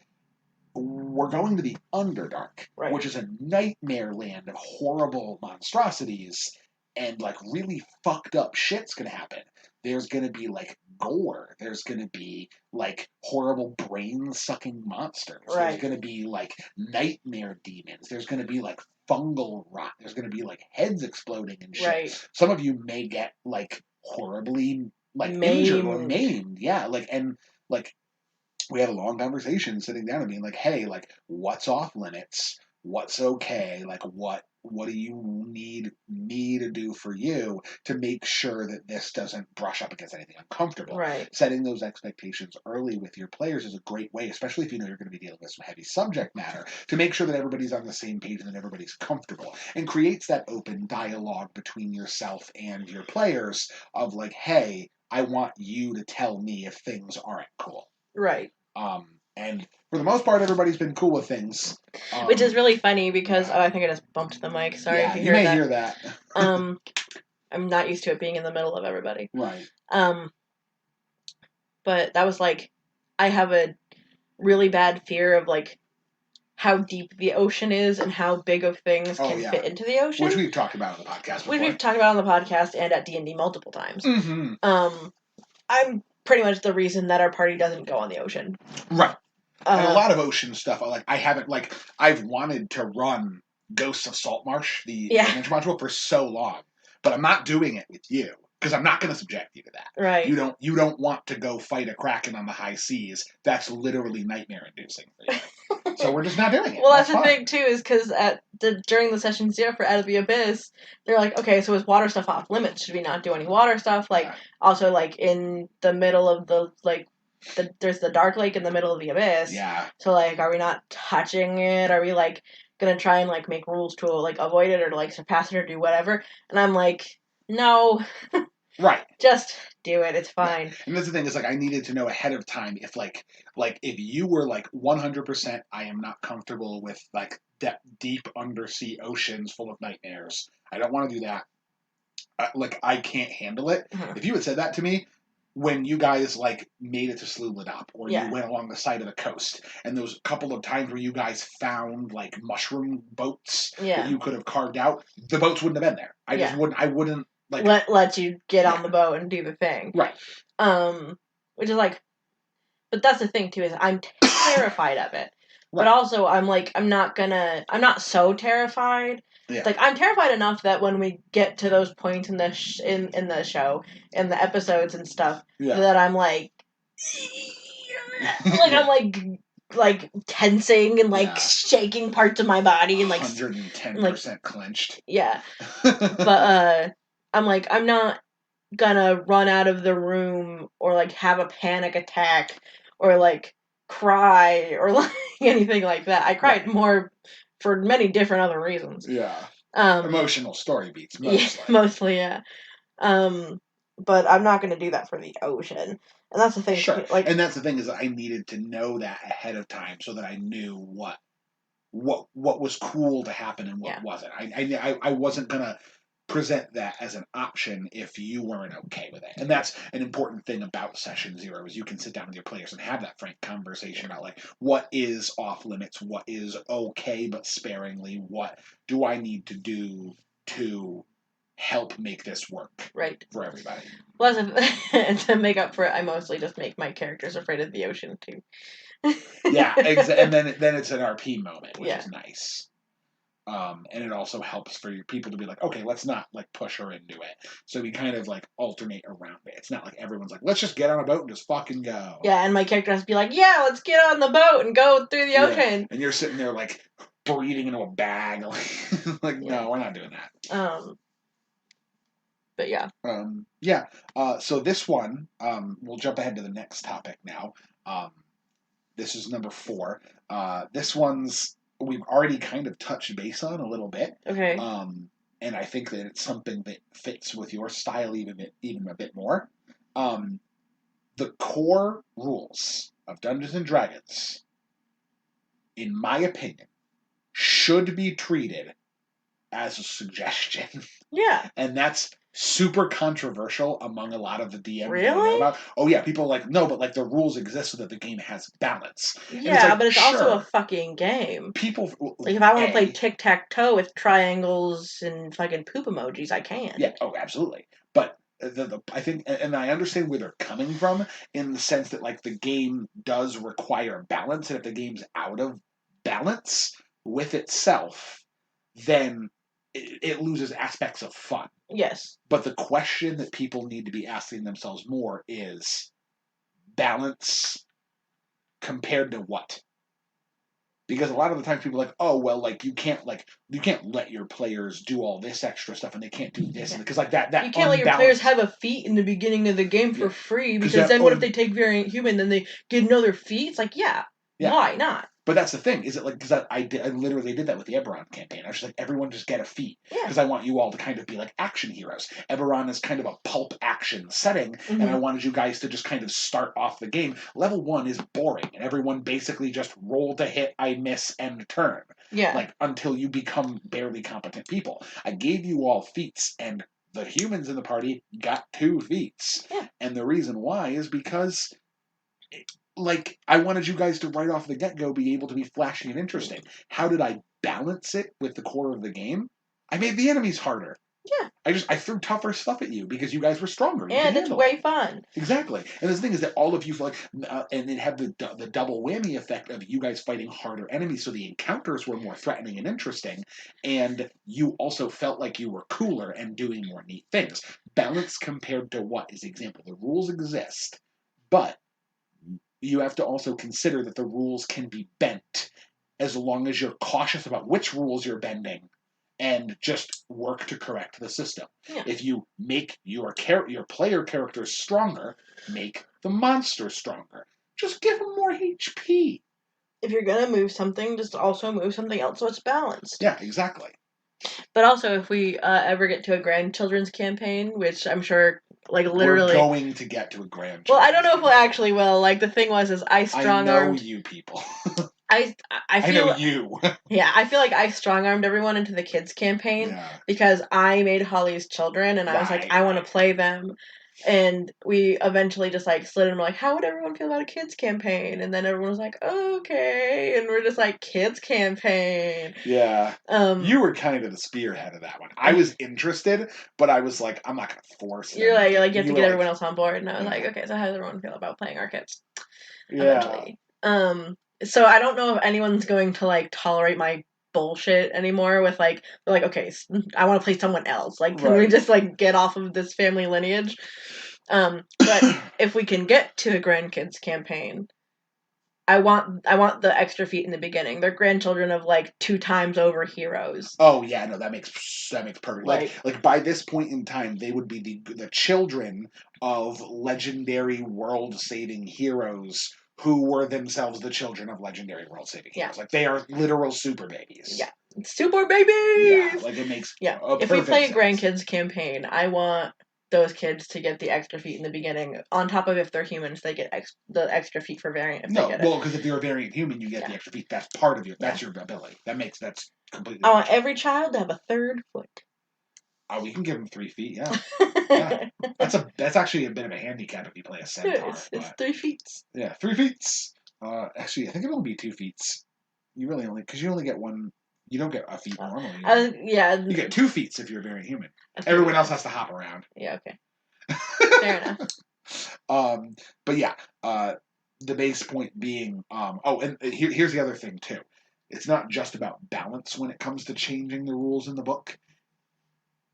We're going to the Underdark, right, which is a nightmare land of horrible monstrosities, and like really fucked up shit's gonna happen. There's gonna be like gore. There's gonna be like horrible brain sucking monsters. Right. There's gonna be like nightmare demons. There's gonna be like fungal rot. There's gonna be like heads exploding and shit. Right. Some of you may get like horribly like injured or maimed. Yeah, like, and like we had a long conversation sitting down and being like, hey, like, what's off limits? What's okay? Like, what do you need me to do for you to make sure that this doesn't brush up against anything uncomfortable? Right. Setting those expectations early with your players is a great way, especially if you know you're going to be dealing with some heavy subject matter, to make sure that everybody's on the same page and that everybody's comfortable, and creates that open dialogue between yourself and your players of like, hey, I want you to tell me if things aren't cool. Right. And for the most part, everybody's been cool with things. Which is really funny because, I think I just bumped the mic. Sorry if you may hear that. I'm not used to it being in the middle of everybody. Right. But that was like, I have a really bad fear of like how deep the ocean is and how big of things can fit into the ocean. Which we've talked about on the podcast before. Which we've talked about on the podcast and at D&D multiple times. Mm-hmm. I'm pretty much the reason that our party doesn't go on the ocean. Right. And a lot of ocean stuff, like, I've wanted to run Ghosts of Saltmarsh, the adventure module, for so long, but I'm not doing it with you, because I'm not going to subject you to that. Right. You don't want to go fight a kraken on the high seas. That's literally nightmare-inducing for you. So we're just not doing it. Well, that's the thing, too, is because during the session 0 for Out of the Abyss, they're like, okay, so is water stuff off limits? Should we not do any water stuff? Like, also, like, in the middle of the, like, there's the Dark Lake in the middle of the Abyss. Yeah. So, like, are we not touching it? Are we, like, gonna try and, like, make rules to, like, avoid it or to, like, surpass it or do whatever? And I'm like, no. Right. Just do it. It's fine. Yeah. And that's the thing, is like, I needed to know ahead of time if like if you were like 100% I am not comfortable with like deep undersea oceans full of nightmares. I don't want to do that. Like, I can't handle it. Mm-hmm. If you had said that to me, when you guys like made it to Sluladop, or Yeah. you went along the side of the coast, and those couple of times where you guys found like mushroom boats Yeah. that you could have carved out, the boats wouldn't have been there. I just Yeah. wouldn't. I wouldn't like let you get Yeah. on the boat and do the thing. right. Which is like, but that's the thing too, is I'm terrified of it. But Right. also, I'm not so terrified. Yeah. Like, I'm terrified enough that when we get to those points in the in the show, in the episodes and stuff, Yeah. that I'm like, like I'm like tensing and like Yeah. shaking parts of my body and like 110% clenched. Yeah. But I'm like, I'm not gonna run out of the room or like have a panic attack or like cry or like anything like that. I cried more for many different other reasons. Yeah. Um, Emotional story beats mostly. Yeah, mostly, yeah. But I'm not gonna do that for the ocean. And that's the thing. Sure. Like, and that's the thing, is that I needed to know that ahead of time so that I knew what was cool to happen and what wasn't. I wasn't gonna present that as an option if you weren't okay with it. And that's an important thing about session 0, is you can sit down with your players and have that frank conversation about like what is off limits, what is okay but sparingly, what do I need to do to help make this work right for everybody. Well, and to make up for it, I mostly just make my characters afraid of the ocean too. Yeah, and then it's an RP moment, which is nice. And it also helps for your people to be like, okay, let's not like push her into it. So we kind of like alternate around it. It's not like everyone's like, let's just get on a boat and just fucking go. Yeah, and my character has to be like, yeah, let's get on the boat and go through the ocean. And you're sitting there like breathing into a bag, like no, we're not doing that. But yeah. So this one, we'll jump ahead to the next topic now. This is number 4. This one's we've already kind of touched base on a little bit. Okay. And I think that it's something that fits with your style even a bit more. The core rules of Dungeons and Dragons, in my opinion, should be treated as a suggestion. Yeah. And that's super controversial among a lot of the DMs. Really? About. Oh yeah, people are like, no, but like the rules exist so that the game has balance. Yeah, but it's sure, also a fucking game. People like if I want to play tic-tac-toe with triangles and fucking poop emojis, I can. Yeah, oh, absolutely. But I think, and I understand where they're coming from in the sense that like the game does require balance, and if the game's out of balance with itself, then it loses aspects of fun. Yes. But the question that people need to be asking themselves more is balance compared to what? Because a lot of the times people are like, oh well, like you can't let your players do all this extra stuff and they can't do this, because like that you can't let your players have a feat in the beginning of the game for free, because then what if they take Variant Human, then they get another feat? It's like, yeah. Why not? But that's the thing, is it like, because I literally did that with the Eberron campaign. I was just like, everyone just get a feat, because I want you all to kind of be like action heroes. Eberron is kind of a pulp action setting, and I wanted you guys to just kind of start off the game. Level 1 is boring, and everyone basically just roll to hit, I miss, end turn. Yeah. Like, until you become barely competent people. I gave you all feats, and the humans in the party got 2 feats. Yeah. And the reason why is because like, I wanted you guys to right off the get-go be able to be flashy and interesting. How did I balance it with the core of the game? I made the enemies harder. Yeah. I threw tougher stuff at you because you guys were stronger. And it's way fun. Exactly. And the thing is that all of you, and it had the double whammy effect of you guys fighting harder enemies, so the encounters were more threatening and interesting, and you also felt like you were cooler and doing more neat things. Balance compared to what is the example? The rules exist, but you have to also consider that the rules can be bent as long as you're cautious about which rules you're bending and just work to correct the system. Yeah. If you make your player characters stronger, make the monster stronger. Just give them more HP. If you're going to move something, just also move something else so it's balanced. Yeah, exactly. But also, if we ever get to a grandchildren's campaign, which I'm sure, like, literally... We're going to get to a grandchildren's Well, I don't know if we actually will. Like, the thing was, is I strong-armed... I know you people. I feel... I know you. Yeah, I feel like I strong-armed everyone into the kids' campaign because I made Holly's children, and I was like, I want to play them. And we eventually just like slid in. We're like, how would everyone feel about a kids campaign? And then everyone was like, oh, okay. And we're just like, kids campaign. Yeah. You were kind of the spearhead of that one. I was interested, but I was like, I'm not gonna force them. You're like, you have to get like, everyone else on board. And I was like, okay, so how does everyone feel about playing our kids? Eventually. So I don't know if anyone's going to like tolerate my bullshit anymore with like, they're like, okay, I want to play someone else. Like, can we just like get off of this family lineage? But if we can get to a grandkids campaign, I want the extra feet in the beginning. They're grandchildren of like 2 times over heroes. Oh yeah, no, that makes perfect. Like by this point in time, they would be the children of legendary world-saving heroes who were themselves the children of legendary world-saving heroes. Like they are literal super babies. Yeah, super babies. Yeah, like it makes if we play a grandkids campaign, I want those kids to get the extra feet in the beginning. On top of if they're humans, they get the extra feet for variant. Because if you're a variant human, you get the extra feet. That's part of that's your ability. That's completely. I want every child to have a 3rd foot. Oh, we can give them 3 feet. Yeah. That's actually a bit of a handicap if you play a centaur. It's 3 feet. Yeah, 3 feet. Actually, I think it'll be 2 feet. You really because you only get one. You don't get a feet normally. You get 2 feet if you're a variant human. Everyone else has to hop around. Yeah. Okay. Fair enough. But yeah. The base point being. And here's the other thing too. It's not just about balance when it comes to changing the rules in the book.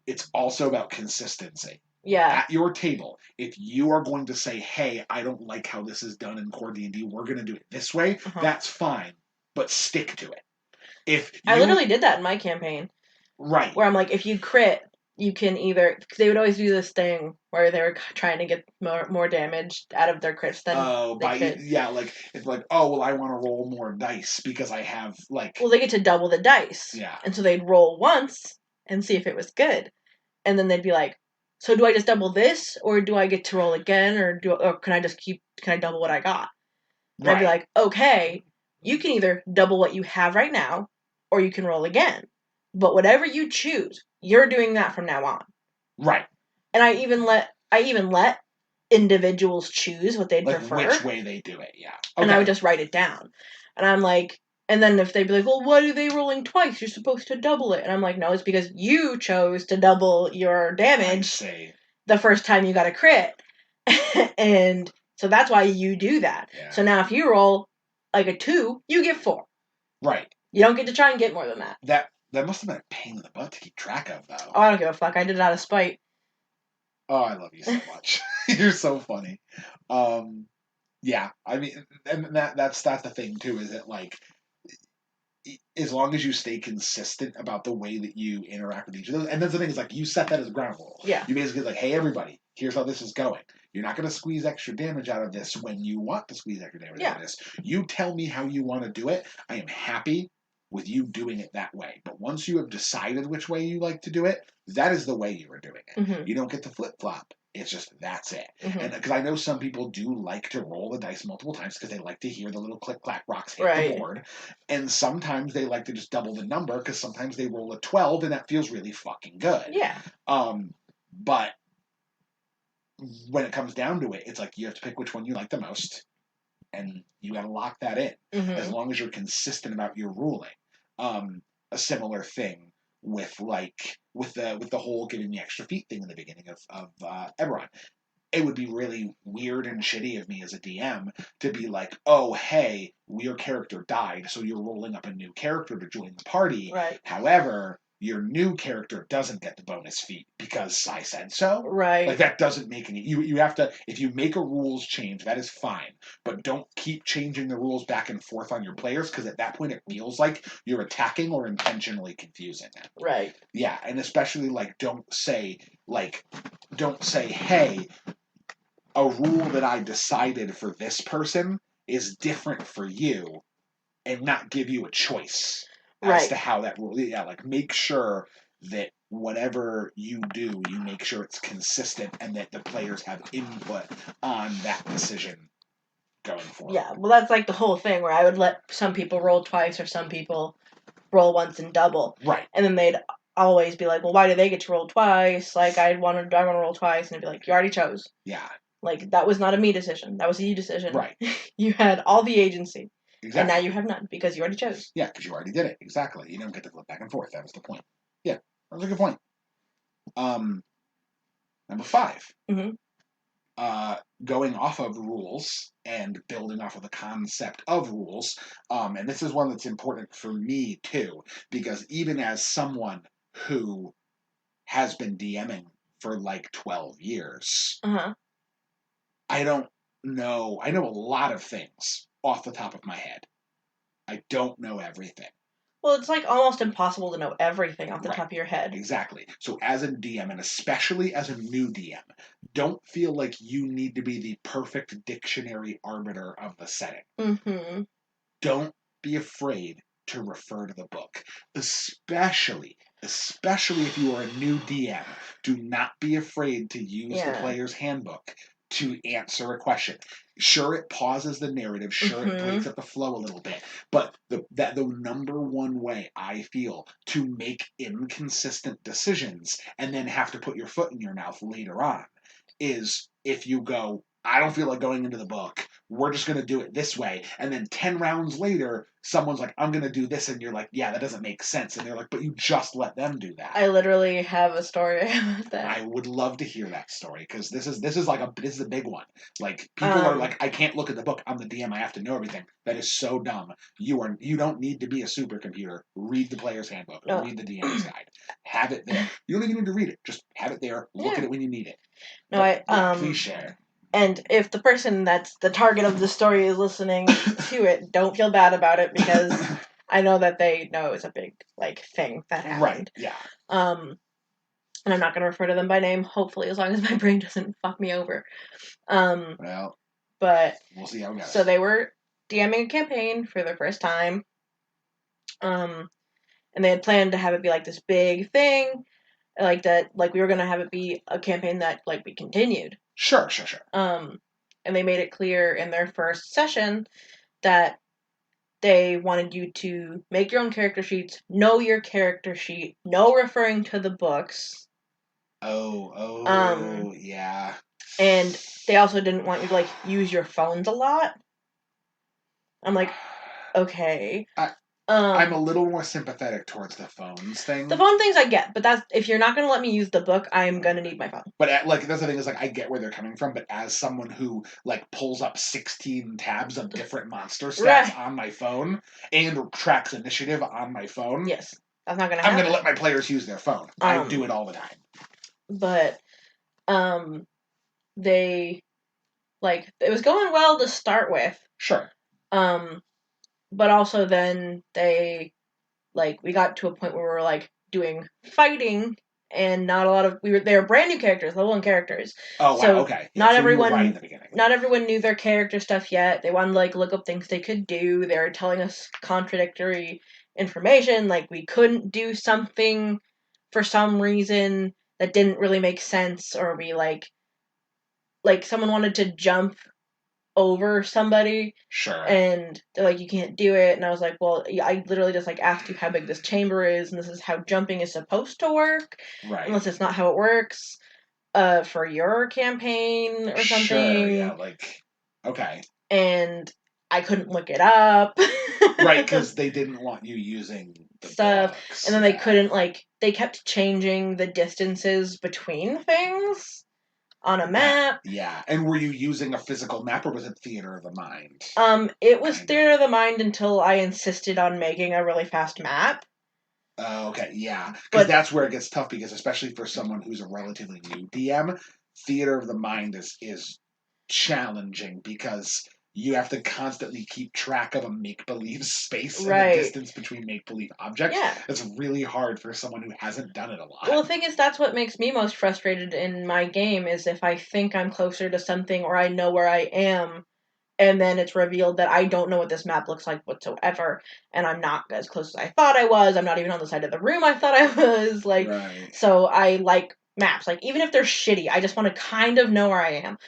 It's also about consistency. Yeah. At your table, if you are going to say, hey, I don't like how this is done in core D&D, we're going to do it this way, that's fine, but stick to it. I literally did that in my campaign. Right. Where I'm like, if you crit, you can either... Because they would always do this thing where they were trying to get more damage out of their crits than they could. Yeah, like, it's like, oh, well, I want to roll more dice because I have, like... Well, they get to double the dice. Yeah. And so they'd roll once and see if it was good. And then they'd be like, so do I just double this, or do I get to roll again, or can I double what I got? And I'd be like, okay, you can either double what you have right now, or you can roll again. But whatever you choose, you're doing that from now on. Right. And I even let individuals choose what they'd prefer. Which way they do it, yeah. Okay. And I would just write it down. And I'm like, and then if they'd be like, well, why are they rolling twice? You're supposed to double it. And I'm like, no, it's because you chose to double your damage the first time you got a crit. And so that's why you do that. Yeah. So now if you roll like a 2, you get 4. Right. You don't get to try and get more than that. That must have been a pain in the butt to keep track of, though. Oh, I don't give a fuck. I did it out of spite. Oh, I love you so much. You're so funny. Yeah, I mean, and that's the thing, too, is that, like, as long as you stay consistent about the way that you interact with each of those, and that's the thing, is like, you set that as a ground rule. Yeah. You basically like, hey, everybody, here's how this is going. You're not going to squeeze extra damage out of this when you want to squeeze extra damage out of this. You tell me how you want to do it. I am happy with you doing it that way. But once you have decided which way you like to do it, that is the way you are doing it. Mm-hmm. You don't get to flip-flop. It's just, that's it. Mm-hmm. And because I know some people do like to roll the dice multiple times because they like to hear the little click-clack rocks hit the board. And sometimes they like to just double the number because sometimes they roll a 12 and that feels really fucking good. Yeah. But when it comes down to it, it's like you have to pick which one you like the most. And you got to lock that in as long as you're consistent about your ruling. A similar thing with the whole giving the extra feet thing in the beginning of Eberron. It would be really weird and shitty of me as a DM to be like, oh, hey, your character died, so you're rolling up a new character to join the party. Right. However, your new character doesn't get the bonus feat because I said so. Right. Like, that doesn't make any... You have to... If you make a rules change, that is fine. But don't keep changing the rules back and forth on your players, because at that point it feels like you're attacking or intentionally confusing them. Right. Yeah, and especially, like, don't say, hey, a rule that I decided for this person is different for you, and not give you a choice as to how that rule... Yeah, like, make sure that whatever you do, you make sure it's consistent and that the players have input on that decision going forward. Yeah, well, that's like the whole thing where I would let some people roll twice or some people roll once and double. Right. And then they'd always be like, well, why do they get to roll twice? Like, I want to roll twice, and I'd be like, you already chose. Yeah. Like, that was not a me decision. That was a you decision. Right. You had all the agency. Exactly. And now you have none, because you already chose. Yeah, because you already did it. Exactly. You don't get to flip back and forth. That was the point. Yeah, that was a good point. Number 5. Mm-hmm. Going off of rules and building off of the concept of rules. And this is one that's important for me, too, because even as someone who has been DMing for like 12 years, I don't know. I know a lot of things off the top of my head. I don't know everything. Well, it's like almost impossible to know everything off the top of your head. Exactly. So as a DM, and especially as a new DM, don't feel like you need to be the perfect dictionary arbiter of the setting. Mm-hmm. Don't be afraid to refer to the book. Especially if you are a new DM, do not be afraid to use the player's handbook to answer a question. Sure, it pauses the narrative. Sure, it breaks up the flow a little bit. But the number one way I feel to make inconsistent decisions and then have to put your foot in your mouth later on is if you go, I don't feel like going into the book. We're just going to do it this way. And then 10 rounds later, someone's like, I'm going to do this. And you're like, yeah, that doesn't make sense. And they're like, but you just let them do that. I literally have a story about that. I would love to hear that story because this is a big one. Like, people are like, I can't look at the book. I'm the DM. I have to know everything. That is so dumb. You don't need to be a supercomputer. Read the player's handbook. No. Read the DM's guide. Have it there. You don't even need to read it. Just have it there. Look at it when you need it. No, please share. And if the person that's the target of the story is listening to it, don't feel bad about it because I know that they know it's a big thing that happened. Right. Yeah. And I'm not going to refer to them by name, hopefully, as long as my brain doesn't fuck me over. Well, but we'll see how it goes. So they were DMing a campaign for their first time. And they had planned to have it be like this big thing, like that, like we were going to have it be a campaign that like we continued. Sure. And they made it clear in their first session that they wanted you to make your own character sheets, know your character sheet, no referring to the books. Yeah. And they also didn't want you to use your phones a lot. I'm like, okay. I'm a little more sympathetic towards the phones thing. The phone things I get, but that's if you're not going to let me use the book, I'm going to need my phone. But that's the thing is I get where they're coming from, but as someone who pulls up 16 tabs of different monster stats on my phone and tracks initiative on my phone, yes, that's not going to happen. I'm going to let my players use their phone. I do it all the time. But they it was going well to start with. Sure. But also then they we got to a point where we were doing fighting and not a lot of they were brand new characters, level 1 characters. Oh wow, so okay. Yeah, not everyone knew their character stuff yet. They wanted to look up things they could do. They were telling us contradictory information, we couldn't do something for some reason that didn't really make sense, or we someone wanted to jump over somebody. Sure. And they're like, you can't do it. And I was like, well, I literally just asked you how big this chamber is, and this is how jumping is supposed to work. Right. Unless it's not how it works for your campaign or something. Sure, yeah, okay. And I couldn't look it up. Right, because they didn't want you using the stuff. books. And then they couldn't, they kept changing the distances between things on a map. Yeah. And were you using a physical map, or was it Theater of the Mind? It was Theater of the Mind until I insisted on making a really fast map. Okay, yeah. Because that's where it gets tough, because especially for someone who's a relatively new DM, Theater of the Mind is challenging, because you have to constantly keep track of a make-believe space and the distance between make-believe objects. Yeah. It's really hard for someone who hasn't done it a lot. Well, the thing is, that's what makes me most frustrated in my game, is if I think I'm closer to something, or I know where I am, and then it's revealed that I don't know what this map looks like whatsoever, and I'm not as close as I thought I was. I'm not even on the side of the room I thought I was. So I like maps. Even if they're shitty, I just want to kind of know where I am.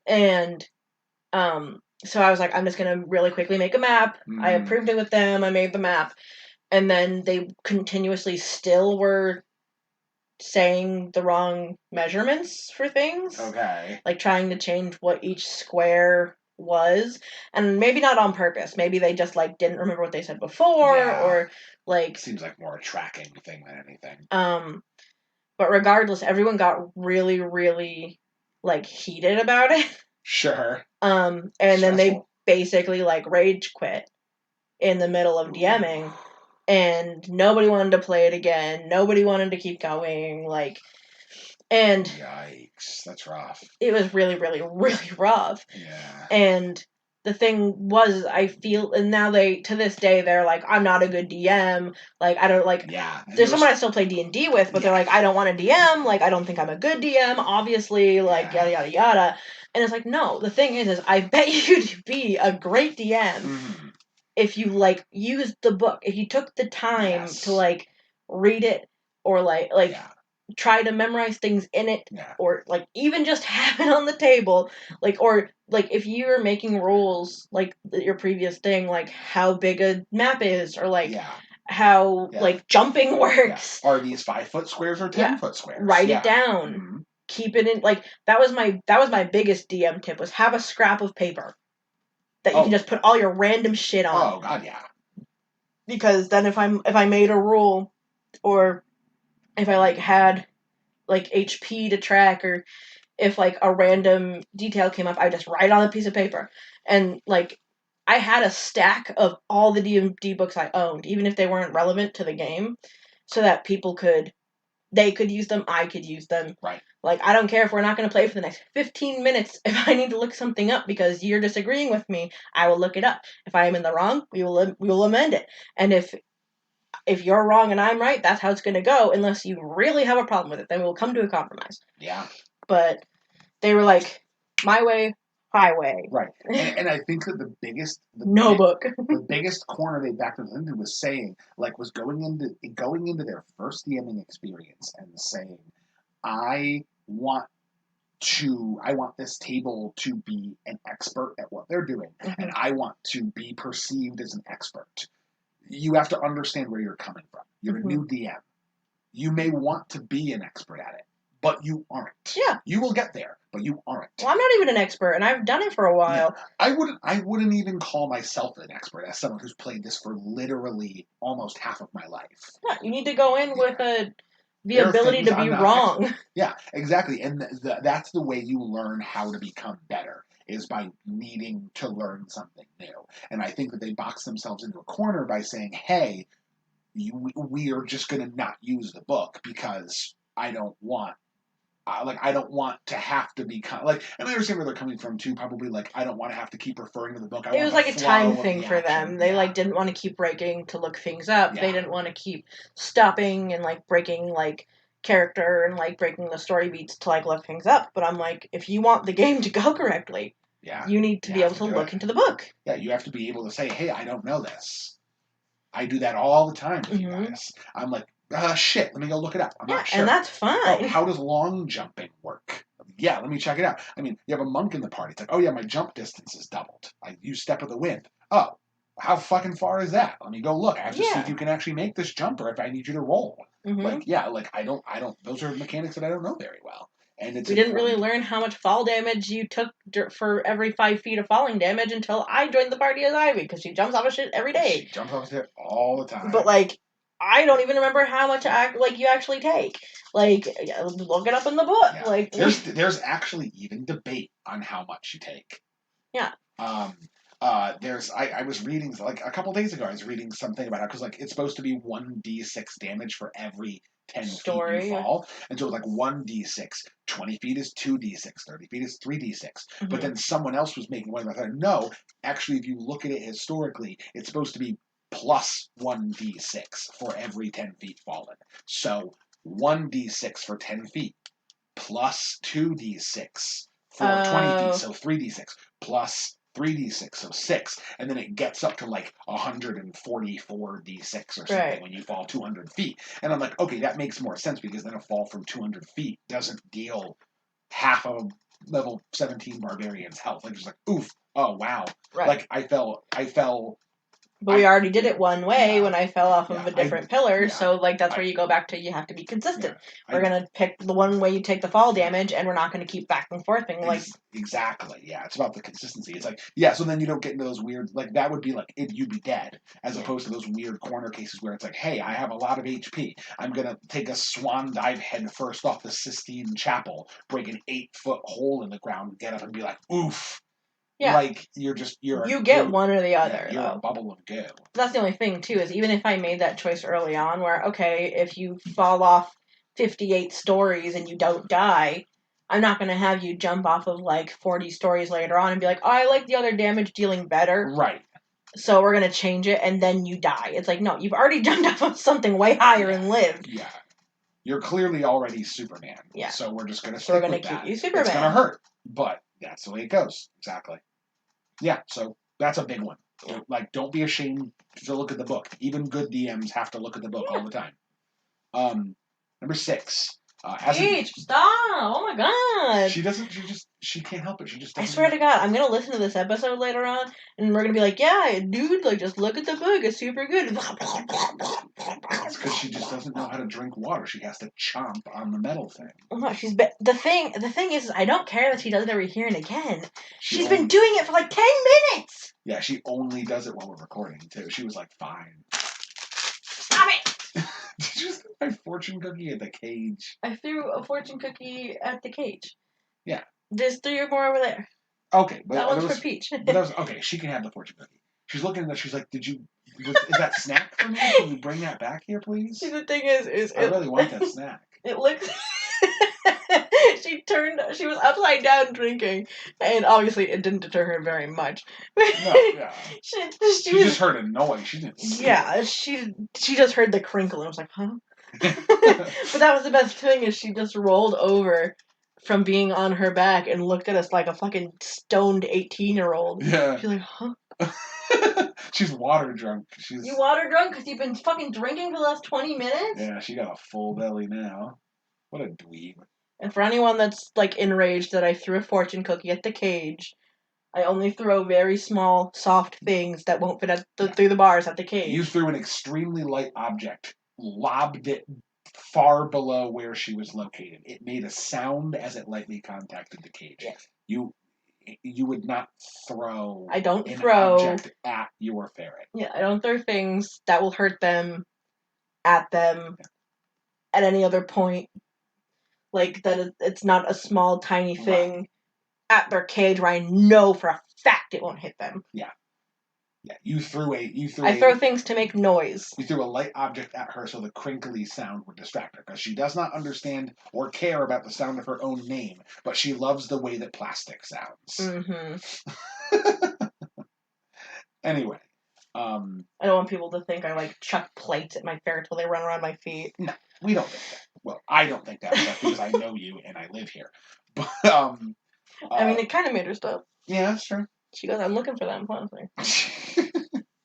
And so I was like, I'm just going to really quickly make a map. I approved it with them. I made the map. And then they continuously still were saying the wrong measurements for things. Okay. Like trying to change what each square was, and maybe not on purpose. Maybe they just like didn't remember what they said before, or like seems like more a tracking thing than anything. But regardless, everyone got really, really like heated about it. Sure. And then they basically like rage quit in the middle of DMing, and nobody wanted to play it again. Nobody wanted to keep going. Like, and yikes, that's rough. It was really, really, really rough. Yeah. And the thing was, I feel, and now to this day, they're like, I'm not a good DM. Like, I don't like. Yeah. There's someone I still play D&D with, but they're like, I don't want to DM. Like, I don't think I'm a good DM. Obviously, like yada yada yada. And it's like, no. The thing is I bet you to be a great DM if you like used the book, if you took the time to like read it, or like try to memorize things in it, or like even just have it on the table, like, or like if you're making rules, like your previous thing, like how big a map is, or like how like jumping works. Are these 5-foot squares or 10-foot squares? Write it down. Keep it in, like, that was my biggest DM tip, was have a scrap of paper that you can just put all your random shit on. Oh god, yeah. Because then if I made a rule, or if I like had like HP to track, or if like a random detail came up, I just write on a piece of paper. And like I had a stack of all the D&D books I owned, even if they weren't relevant to the game, so that people could use them, I could use them. Right. Like, I don't care if we're not going to play for the next 15 minutes. If I need to look something up because you're disagreeing with me, I will look it up. If I am in the wrong, we will amend it. And if you're wrong and I'm right, that's how it's going to go, unless you really have a problem with it. Then we'll come to a compromise. Yeah. But they were like, my way, highway. Right. And I think that the biggest the biggest corner they backed us into was saying, like, was going into their first DMing experience and saying, I want this table to be an expert at what they're doing, and I want to be perceived as an expert. You have to understand where you're coming from. You're a new DM. You may want to be an expert at it, but you aren't. Yeah. You will get there, but you aren't. Well, I'm not even an expert, and I've done it for a while. Yeah. I wouldn't even call myself an expert, as someone who's played this for literally almost half of my life. Yeah, you need to go in with the ability to be wrong. Yeah, exactly. And that's the way you learn how to become better, is by needing to learn something new. And I think that they box themselves into a corner by saying, hey, we are just going to not use the book because I don't want to have to become like, and I understand where they're coming from too. Probably like, I don't want to have to keep referring to the book. It was like a time thing for them. They like didn't want to keep breaking to look things up. They didn't want to keep stopping and like breaking like character and like breaking the story beats to like look things up. But I'm like, if you want the game to go correctly, you need to be able to look into the book. Yeah, you have to be able to say, hey, I don't know this. I do that all the time with you guys. I'm like, shit, let me go look it up. I'm not sure. And that's fine. Oh, how does long jumping work? Yeah, let me check it out. I mean, you have a monk in the party. It's like, oh yeah, my jump distance is doubled. I use Step of the Wind. Oh, how fucking far is that? Let me go look. I have to see if you can actually make this jump, or if I need you to roll. Like, I don't, those are mechanics that I don't know very well. And we didn't really learn how much fall damage you took for every 5 feet of falling damage until I joined the party as Ivy, because she jumps off of shit every day. She jumps off of shit all the time. But like, I don't even remember how much you actually take. Like, look it up in the book. Yeah. Like, there's actually even debate on how much you take. Yeah. I was reading, like, a couple days ago, I was reading something about it, because like it's supposed to be 1d6 damage for every 10 feet you fall. And so it was like 1d6, 20 feet is 2d6, 30 feet is 3d6. But then someone else was making one, and I thought, no, actually, if you look at it historically, it's supposed to be plus 1d6 for every 10 feet fallen. So 1d6 for 10 feet, plus 2d6 for 20 feet, so 3d6, plus 3d6, so 6, and then it gets up to like 144d6 or something when you fall 200 feet. And I'm like, okay, that makes more sense, because then a fall from 200 feet doesn't deal half of level 17 barbarian's health. Like, just like, oof, oh wow. Like, I fell But we already did it one way when I fell off of a different pillar, so, like, that's where you go back to, you have to be consistent. We're gonna pick the one way you take the fall damage, and we're not gonna keep back and forthing, like... Exactly, yeah, it's about the consistency. It's like, so then you don't get into those weird, like, that would be like, if you'd be dead, as opposed to those weird corner cases where it's like, hey, I have a lot of HP, I'm gonna take a swan dive head first off the Sistine Chapel, break an 8-foot hole in the ground, get up and be like, oof. Yeah. Like, you get one or the other. You're a bubble of goo. That's the only thing, too, is even if I made that choice early on, where, okay, if you fall off 58 stories and you don't die, I'm not going to have you jump off of, like, 40 stories later on and be like, oh, I like the other damage dealing better. Right. So we're going to change it, and then you die. It's like, no, you've already jumped off of something way higher and lived. Yeah. You're clearly already Superman. Yeah. So we're just going to stick with that. Keep you Superman. It's going to hurt, but that's the way it goes. Exactly. Yeah, so that's a big one. Like, don't be ashamed to look at the book. Even good DMs have to look at the book all the time. Number 6. Peach, stop! Oh my god! She can't help it. She just I swear to God, I'm gonna listen to this episode later on, and we're gonna be like, yeah, dude, like, just look at the book. It's super good. It's because she just doesn't know how to drink water. She has to chomp on the metal thing. Oh, no, the thing is, I don't care that she does it every here and again. She's been doing it for like 10 minutes! Yeah, she only does it while we're recording, too. She was like, fine. Stop it! Did you throw my fortune cookie at the cage? I threw a fortune cookie at the cage. Yeah. There's 3 more over there. Okay. But that one's for Peach. Okay, she can have the fortune cookie. She's looking at that, she's like, is that snack for me? Can you bring that back here, please? See, the thing is I really want that snack. It looks... She was upside down drinking, and obviously it didn't deter her very much. No, yeah. she just heard a noise. She didn't see it. She just heard the crinkle and was like, huh? But that was the best thing, is she just rolled over from being on her back and looked at us like a fucking stoned 18-year-old. Yeah. She's like, huh? She's water drunk. You water drunk because you've been fucking drinking for the last 20 minutes? Yeah, she got a full belly now. What a dweeb. And for anyone that's, like, enraged that I threw a fortune cookie at the cage, I only throw very small, soft things that won't fit through the bars at the cage. You threw an extremely light object, lobbed it far below where she was located. It made a sound as it lightly contacted the cage. Yes. You would not throw an object at your ferret. Yeah, I don't throw things that will hurt them at them at any other point. Like, that it's not a small, tiny thing at their cage where I know for a fact it won't hit them. Yeah. Yeah, I throw things to make noise. You threw a light object at her so the crinkly sound would distract her, because she does not understand or care about the sound of her own name, but she loves the way that plastic sounds. Mm-hmm. Anyway. I don't want people to think I, like, chuck plates at my ferrets while they run around my feet. No, we don't think that. Well, I don't think that stuff because I know you and I live here. But, I mean, it kind of made her stop. Yeah, that's true. She goes, I'm looking for them, honestly.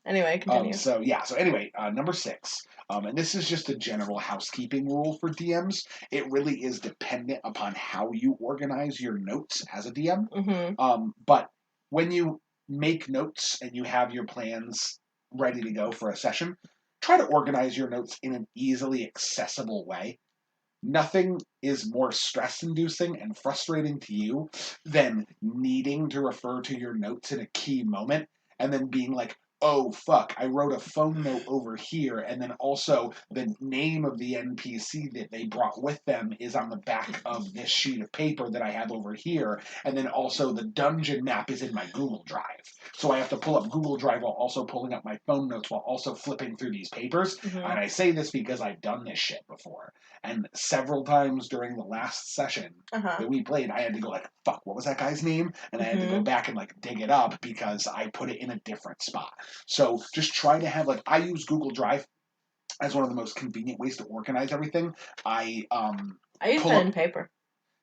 Anyway, continue. So anyway, number 6. And this is just a general housekeeping rule for DMs. It really is dependent upon how you organize your notes as a DM. Mm-hmm. But when you make notes and you have your plans ready to go for a session, try to organize your notes in an easily accessible way. Nothing is more stress-inducing and frustrating to you than needing to refer to your notes in a key moment and then being like, oh, fuck, I wrote a phone note over here, and then also the name of the NPC that they brought with them is on the back of this sheet of paper that I have over here, and then also the dungeon map is in my Google Drive. So I have to pull up Google Drive while also pulling up my phone notes while also flipping through these papers. Mm-hmm. And I say this because I've done this shit before. And several times during the last session that we played, I had to go like, fuck, what was that guy's name? And I had to go back and like dig it up because I put it in a different spot. So just try to have, like, I use Google Drive as one of the most convenient ways to organize everything. I use pen and paper.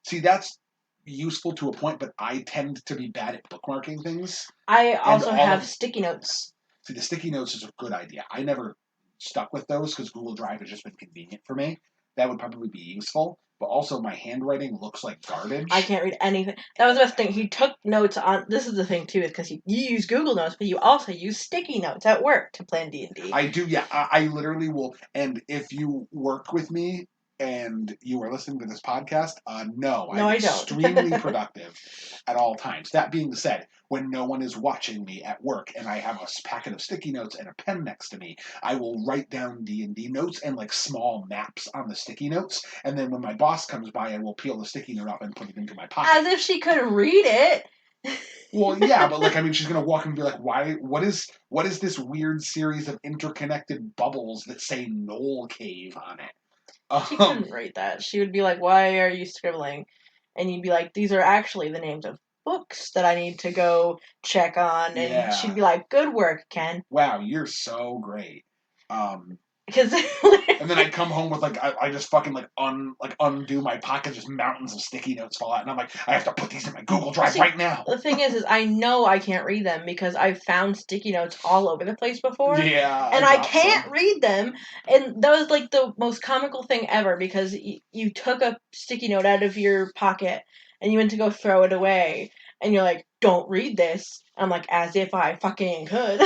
See, that's useful to a point, but I tend to be bad at bookmarking things. I also have sticky notes. See, the sticky notes is a good idea. I never stuck with those because Google Drive has just been convenient for me. That would probably be useful. but also my handwriting looks like garbage. I can't read anything. That was the best thing. He took notes on. This is the thing too, is because you use Google Notes, but you also use sticky notes at work to plan D&D. I do, yeah. I literally will. And if you work with me and you are listening to this podcast, no, I'm I don't. extremely productive at all times. That being said, when no one is watching me at work and I have a packet of sticky notes and a pen next to me, I will write down D&D notes and like small maps on the sticky notes. And then when my boss comes by, I will peel the sticky note off and put it into my pocket. As if she could read it. Well, yeah, but like, I mean, she's gonna walk and be like, "Why? What is this weird series of interconnected bubbles that say Knoll Cave on it?" She couldn't read that. She would be like, "Why are you scribbling?" And you'd be like, "These are actually the names of books that I need to go check on." And Yeah. she'd be like, "Good work, Ken." Wow, you're so great. Because and then I come home with like I just fucking undo my pocket, just mountains of sticky notes fall out, and I'm like, I have to put these in my Google Drive right now. The thing is I know I can't read them because I've found sticky notes all over the place before. Yeah, and I can't read them. And that was like the most comical thing ever, because you took a sticky note out of your pocket and you went to go throw it away, and you're like, "Don't read this." I'm like, as if I fucking could.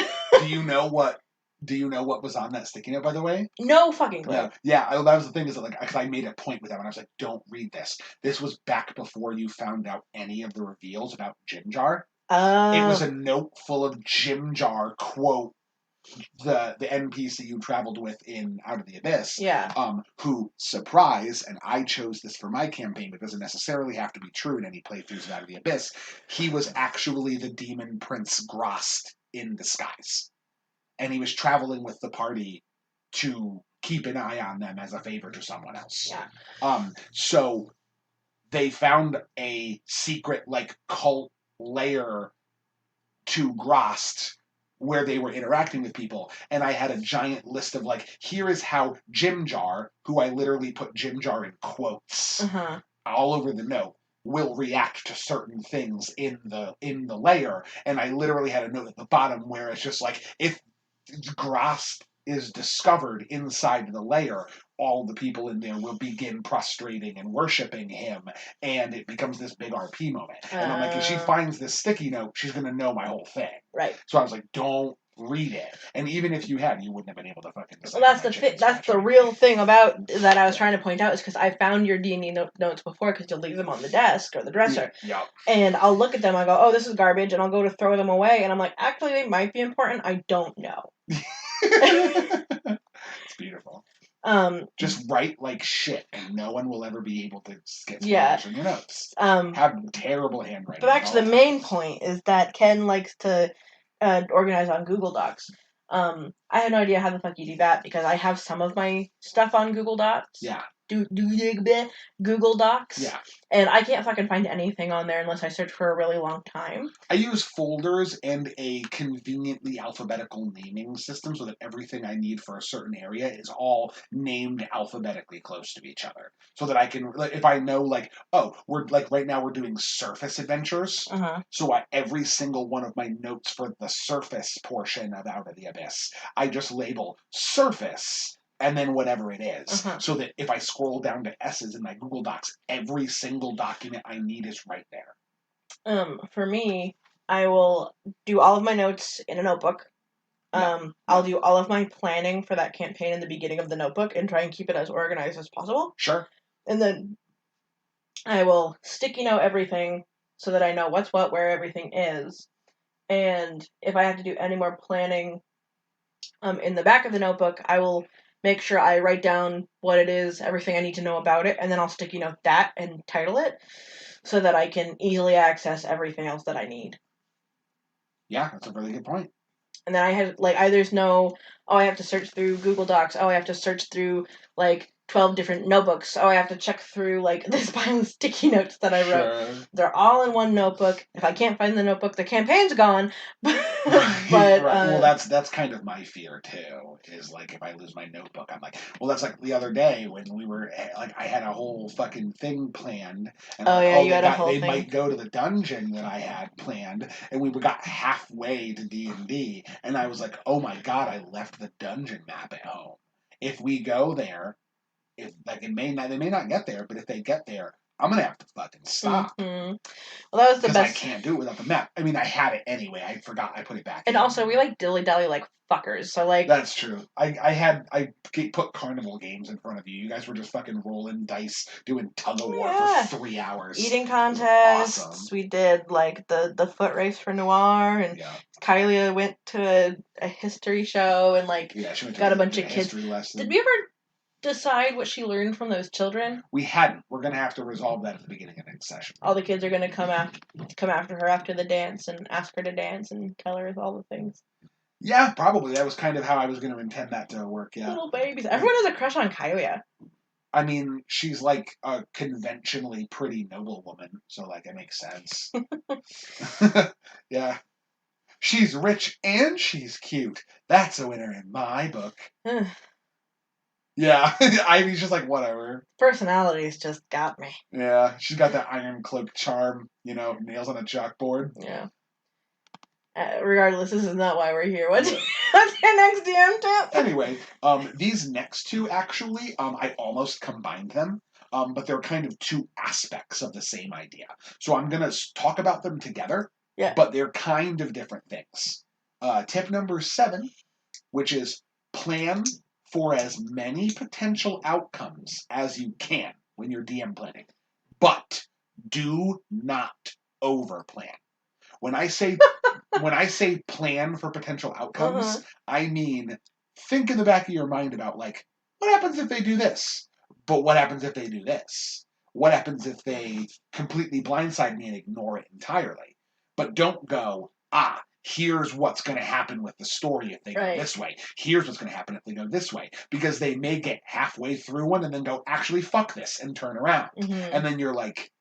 Do you know what was on that sticky note, by the way? No fucking clue. No. Yeah, that was the thing, is that like, cause I made a point with them, and I was like, "Don't read this." This was back before you found out any of the reveals about Jim Jar. It was a note full of Jim Jar quote the NPC you traveled with in Out of the Abyss. Yeah. Who, surprise, and I chose this for my campaign, but doesn't necessarily have to be true in any playthroughs of Out of the Abyss. He was actually the demon prince Grost in disguise. And he was traveling with the party to keep an eye on them as a favor to someone else. Yeah. So they found a secret, like, cult lair to Grost where they were interacting with people, and I had a giant list of like, here is how Jim Jar, who I literally put Jim Jar in quotes all over the note, will react to certain things in the layer. And I literally had a note at the bottom where it's just like, if Grost is discovered inside the layer, all the people in there will begin prostrating and worshiping him, and it becomes this big RP moment. And I'm like, if she finds this sticky note, she's going to know my whole thing. Right. So I was like, don't read it. And even if you had, you wouldn't have been able to fucking decide. Well, that's the real thing about that I was trying to point out, is because I found your D&D notes before, because you'll leave them on the desk or the dresser. Yeah. And I'll look at them, I go, "Oh, this is garbage," and I'll go to throw them away, and I'm like, actually, they might be important, I don't know. It's beautiful. Just write like shit, and no one will ever be able to get spoilers in your notes. Have terrible handwriting. But actually, the main point is that Ken likes to organize on Google Docs. I have no idea how the fuck you do that, because I have some of my stuff on Google Docs. Yeah. Google Docs. Yeah. And I can't fucking find anything on there unless I search for a really long time. I use folders and a conveniently alphabetical naming system so that everything I need for a certain area is all named alphabetically close to each other. So that I can, like, if I know, like, oh, we're, like, right now we're doing surface adventures. So every single one of my notes for the surface portion of Out of the Abyss, I just label surface, and then whatever it is, so that if I scroll down to S's in my Google Docs, every single document I need is right there. For me, I will do all of my notes in a notebook. I'll do all of my planning for that campaign in the beginning of the notebook and try and keep it as organized as possible. Sure. And then I will sticky note everything so that I know what's what, where everything is. And if I have to do any more planning in the back of the notebook, I will make sure I write down what it is, everything I need to know about it, and then I'll sticky note that and title it so that I can easily access everything else that I need. Yeah, that's a really good point. And then I have, like, there's no, I have to search through Google Docs, I have to search through, like, 12 different notebooks, I have to check through, like, this pile of sticky notes that I wrote. Sure. They're all in one notebook. If I can't find the notebook, the campaign's gone. But right. Well, that's kind of my fear too. Is like, if I lose my notebook, I'm like, well, that's like the other day when we were like, I had a whole fucking thing planned. And they might go to the dungeon that I had planned, and we got halfway to D&D, and I was like, oh my god, I left the dungeon map at home. If we go there, if like they may not get there, but if they get there, I'm gonna have to fucking stop. Mm-hmm. Well, that was the Because best. I can't do it without the map. I mean, I had it anyway. I forgot I put it back And in. also, we like dilly-dally like fuckers, so like... That's true. I put carnival games in front of you. You guys were just fucking rolling dice, doing tug-of-war for 3 hours. Eating contests. Awesome. We did like the foot race for Noir, and Kylie went to a history show and like she went to got a bunch of kids. History lesson. Did we ever decide what she learned from those children? We hadn't. We're gonna have to resolve that at the beginning of next session. All the kids are gonna come after her after the dance and ask her to dance and tell her all the things. Yeah, probably. That was kind of how I was going to intend that to work, yeah. Little babies. Everyone has a crush on Kylie. I mean, she's like a conventionally pretty noble woman, so like it makes sense. Yeah. She's rich and she's cute. That's a winner in my book. Yeah, Ivy's just like, whatever. Personality's just got me. Yeah, she's got that iron cloak charm, nails on a chalkboard. Yeah. Regardless, this is not why we're here. What's your next DM tip? Anyway, these next two, actually, I almost combined them, but they're kind of two aspects of the same idea. So I'm going to talk about them together, but they're kind of different things. Tip number 7, which is plan for as many potential outcomes as you can when you're DM planning, but do not overplan. When I say plan for potential outcomes, I mean think in the back of your mind about like, what happens if they do this? But what happens if they do this? What happens if they completely blindside me and ignore it entirely? But don't go, here's what's going to happen with the story if they go this way. Here's what's going to happen if they go this way. Because they may get halfway through one and then go, actually, fuck this, and turn around. And then you're like,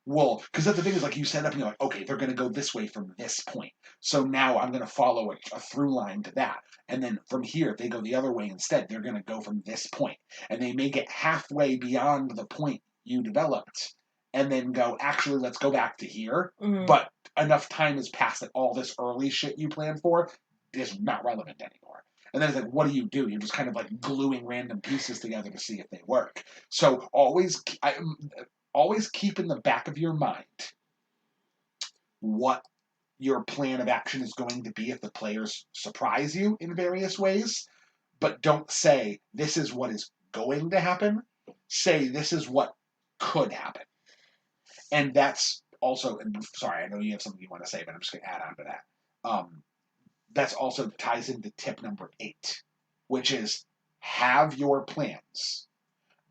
well, because that's the thing is like you set up and you're like, okay, they're going to go this way from this point. So now I'm going to follow a through line to that. And then from here, if they go the other way instead, they're going to go from this point. And they may get halfway beyond the point you developed and then go, actually, let's go back to here. But enough time has passed that all this early shit you planned for is not relevant anymore. And then it's like, what do? You're just kind of like gluing random pieces together to see if they work. So always keep in the back of your mind what your plan of action is going to be if the players surprise you in various ways. But don't say, this is what is going to happen. Say, this is what could happen. And that's also, sorry, I know you have something you want to say, but I'm just going to add on to that. That's also ties into tip number 8, which is have your plans,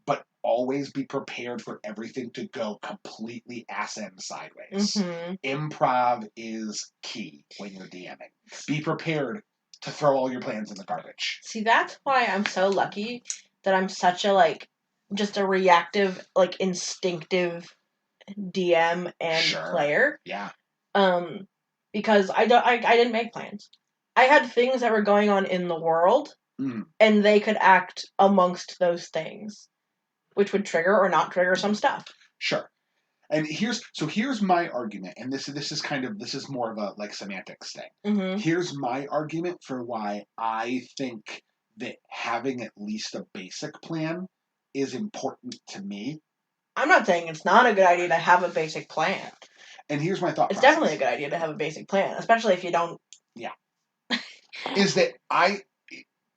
but always be prepared for everything to go completely ass-end sideways. Improv is key when you're DMing. Be prepared to throw all your plans in the garbage. See, that's why I'm so lucky that I'm such a, just a reactive, instinctive DM and player. Yeah. Because I didn't make plans. I had things that were going on in the world, and they could act amongst those things, which would trigger or not trigger some stuff. Sure. And here's my argument, and this is more of a semantics thing. Here's my argument for why I think that having at least a basic plan is important to me. I'm not saying it's not a good idea to have a basic plan. And here's my thought process. It's definitely a good idea to have a basic plan, especially if you don't... Yeah. Is that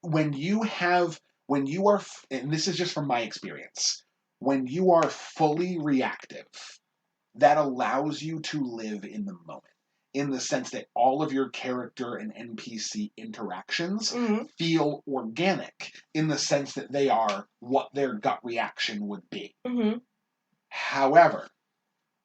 when you are, and this is just from my experience, when you are fully reactive, that allows you to live in the moment, in the sense that all of your character and NPC interactions feel organic, in the sense that they are what their gut reaction would be. However,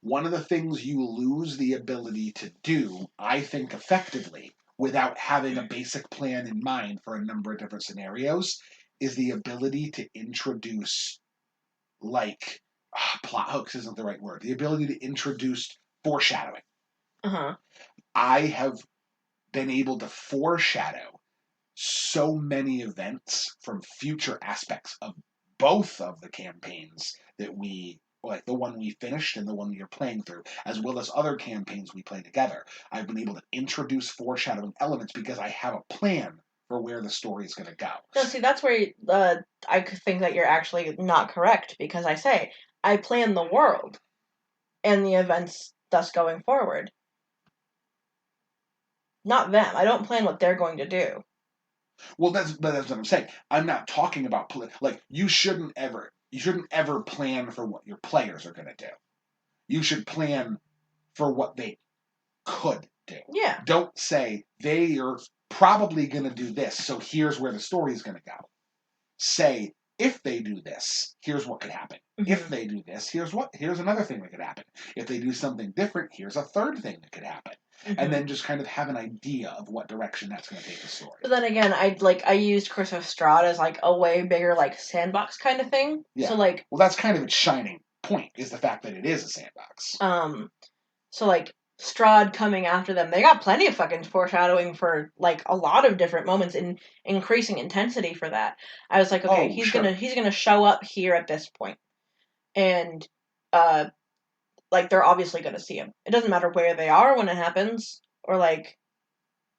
one of the things you lose the ability to do, I think, effectively, without having a basic plan in mind for a number of different scenarios, is the ability to introduce, plot hooks isn't the right word, the ability to introduce foreshadowing. I have been able to foreshadow so many events from future aspects of both of the campaigns that the one we finished and the one you're playing through, as well as other campaigns we play together. I've been able to introduce foreshadowing elements because I have a plan for where the story is going to go. No, see, that's where I think that you're actually not correct, because I say, I plan the world and the events thus going forward. Not them. I don't plan what they're going to do. Well, that's what I'm saying. I'm not talking about like you shouldn't ever plan for what your players are going to do. You should plan for what they could do. Yeah. Don't say they are probably going to do this, so here's where the story is going to go. Say, if they do this, here's what could happen. Mm-hmm. If they do this, here's another thing that could happen. If they do something different, here's a third thing that could happen. Mm-hmm. And then just kind of have an idea of what direction that's going to take the story. But then again, I used Curse of Strahd as like a way bigger like sandbox kind of thing. Yeah. So like, well, that's kind of its shining point, is the fact that it is a sandbox. So like Strahd coming after them, they got plenty of fucking foreshadowing for like a lot of different moments in increasing intensity for that. I was like, okay, he's gonna show up here at this point, and like they're obviously gonna see him. It doesn't matter where they are when it happens, or like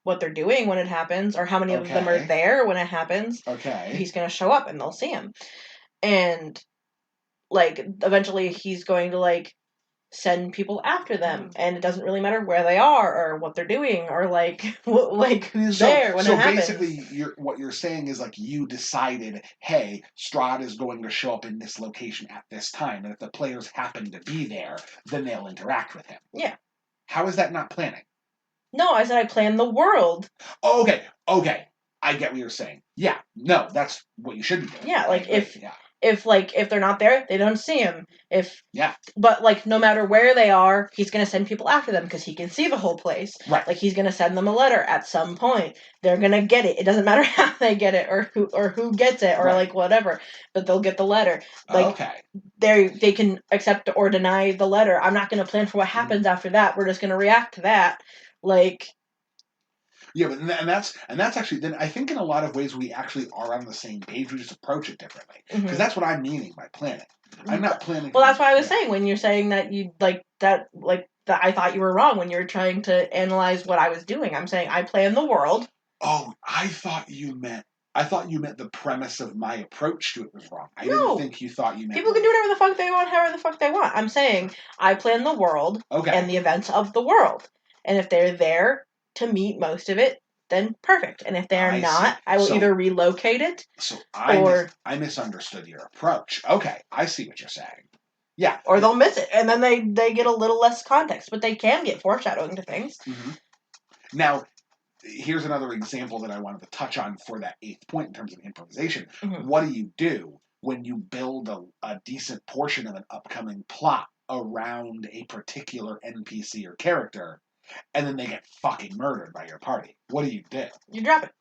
what they're doing when it happens, or how many of them are there when it happens. Okay. He's gonna show up and they'll see him. And like eventually he's going to like send people after them, and it doesn't really matter where they are or what they're doing or like who's there when it happens. So basically, what you're saying is like you decided, hey, Strahd is going to show up in this location at this time, and if the players happen to be there, then they'll interact with him. Yeah. How is that not planning? No, I said I planned the world. Oh, okay. I get what you're saying. Yeah, no, that's what you should be doing. Yeah, like if they're not there, they don't see him. But like no matter where they are, he's gonna send people after them because he can see the whole place. Right. Like he's gonna send them a letter at some point. They're gonna get it. It doesn't matter how they get it or who gets it or like whatever, but they'll get the letter. Like they can accept or deny the letter. I'm not gonna plan for what happens after that. We're just gonna react to that. Like. Yeah, but and that's actually, then I think in a lot of ways we actually are on the same page. We just approach it differently, because that's what I'm meaning by planning. I'm not planning. Well, that's why I was saying when you're saying that you that I thought you were wrong when you were trying to analyze what I was doing. I'm saying I plan the world. Oh, I thought you meant the premise of my approach to it was wrong. I didn't think you thought you meant... People can do whatever the fuck they want, however the fuck they want. I'm saying I plan the world and the events of the world. And if they're there to meet most of it, then perfect. And if they're not, I will either relocate it I misunderstood your approach. Okay, I see what you're saying. Yeah. Or they'll miss it, and then they get a little less context, but they can get foreshadowing to things. Mm-hmm. Now, here's another example that I wanted to touch on for that 8th point in terms of improvisation. Mm-hmm. What do you do when you build a decent portion of an upcoming plot around a particular NPC or character, and then they get fucking murdered by your party? What do? You drop it.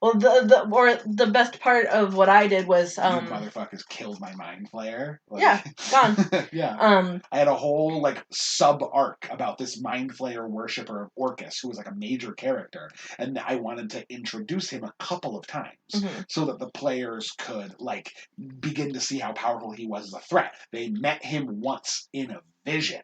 Well, the best part of what I did was you motherfuckers killed my mind flayer. Gone. Yeah. I had a whole like sub arc about this mind flayer worshiper of Orcus, who was like a major character, and I wanted to introduce him a couple of times so that the players could like begin to see how powerful he was as a threat. They met him once in a vision.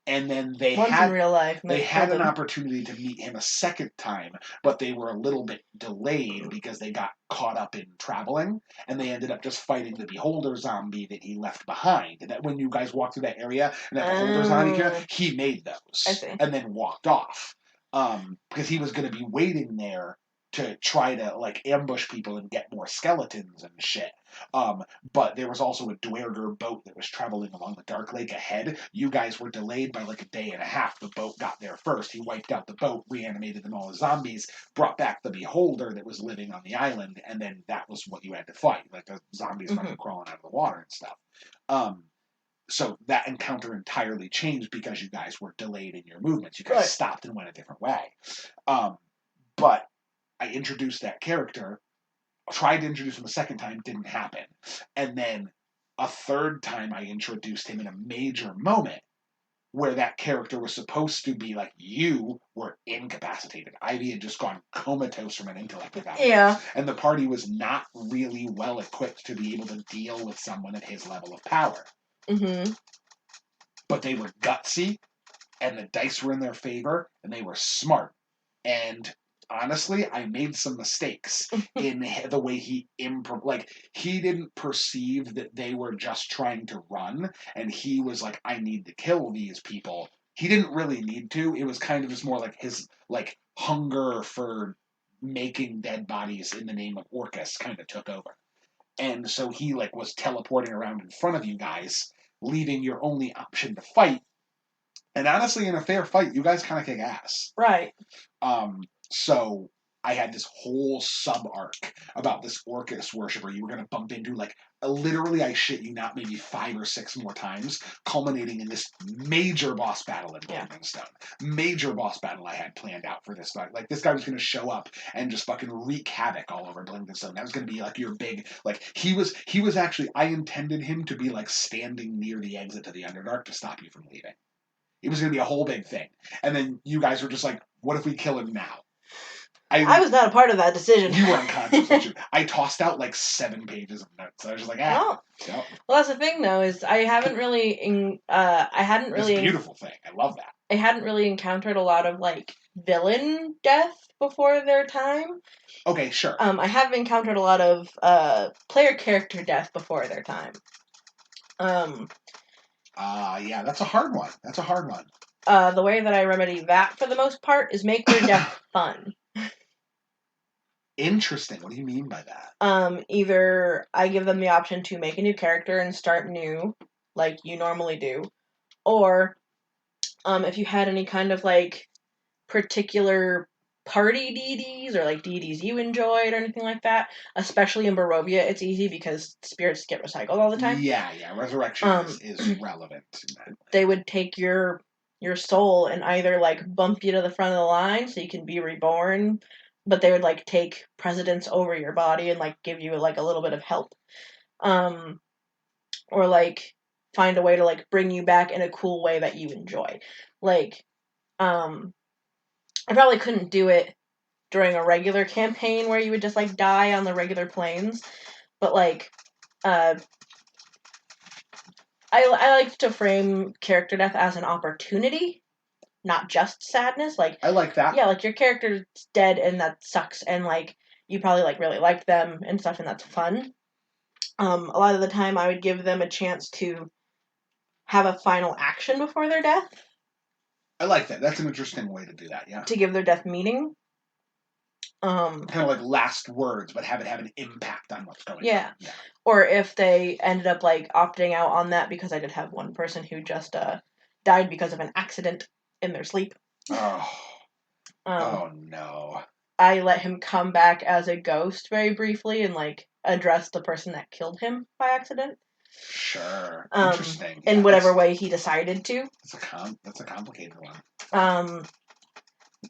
And then they had in real life, they had an opportunity to meet him a second time, but they were a little bit delayed because they got caught up in traveling, and they ended up just fighting the Beholder zombie that he left behind. And that when you guys walked through that area, and that Beholder zombie, he made those and then walked off because he was going to be waiting there to try to like ambush people and get more skeletons and shit. But there was also a Dwerger boat that was traveling along the Dark Lake ahead. You guys were delayed by like a day and a half. The boat got there first. He wiped out the boat, reanimated them all as zombies, brought back the Beholder that was living on the island, and then that was what you had to fight. Like the zombies fucking crawling out of the water and stuff. So that encounter entirely changed because you guys were delayed in your movements. You guys stopped and went a different way. But I introduced that character, tried to introduce him a second time, didn't happen. And then a third time I introduced him in a major moment where that character was supposed to be like, you were incapacitated. Ivy had just gone comatose from an intellect event. Yeah. And the party was not really well equipped to be able to deal with someone at his level of power. Mm-hmm. But they were gutsy, and the dice were in their favor, and they were smart. And honestly, I made some mistakes in the way he like he didn't perceive that they were just trying to run, and he was like, I need to kill these people. He didn't really need to. It was kind of just more like his like hunger for making dead bodies in the name of Orcus kind of took over. And so he like was teleporting around in front of you guys, leaving your only option to fight. And honestly, in a fair fight, you guys kind of kick ass. Right. So I had this whole sub arc about this Orcus worshiper you were going to bump into, like, literally, I shit you not, maybe 5 or 6 more times, culminating in this major boss battle in Blazing Stone. Major boss battle I had planned out for this guy. Like, this guy was going to show up and just fucking wreak havoc all over Blazing Stone. That was going to be, like, your big, like, he was actually, I intended him to be, like, standing near the exit to the Underdark to stop you from leaving. It was going to be a whole big thing. And then you guys were just like, what if we kill him now? I was not a part of that decision. You were unconscious. I tossed out like 7 pages of notes. I was just like, Well, no. Well, that's the thing, though, is I hadn't really, It's a beautiful thing. I love that. I hadn't really encountered a lot of like villain death before their time. Okay, sure. I have encountered a lot of player character death before their time. Yeah, that's a hard one. The way that I remedy that for the most part is make their death fun. Interesting. What do you mean by that? Either I give them the option to make a new character and start new, like you normally do, or if you had any kind of like particular party deities or like deities you enjoyed or anything like that, especially in Barovia, it's easy because spirits get recycled all the time. Yeah, resurrection is relevant in that way. They would take your soul and either like bump you to the front of the line so you can be reborn, but they would like take precedence over your body and like give you like a little bit of help, or like find a way to like bring you back in a cool way that you enjoy. Like I probably couldn't do it during a regular campaign where you would just like die on the regular planes, but like I like to frame character death as an opportunity, not just sadness. Like, I like that. Yeah, like your character's dead and that sucks, and like you probably like really liked them and stuff, and that's fun. A lot of the time I would give them a chance to have a final action before their death. I like that. That's an interesting way to do that, yeah. To give their death meaning. Kind of like last words, but have it have an impact on what's going on. Yeah. Or if they ended up like opting out on that, because I did have one person who just died because of an accident in their sleep. Oh. Oh no. I let him come back as a ghost very briefly and like address the person that killed him by accident. Sure. Interesting. In whatever way he decided to. That's a complicated one.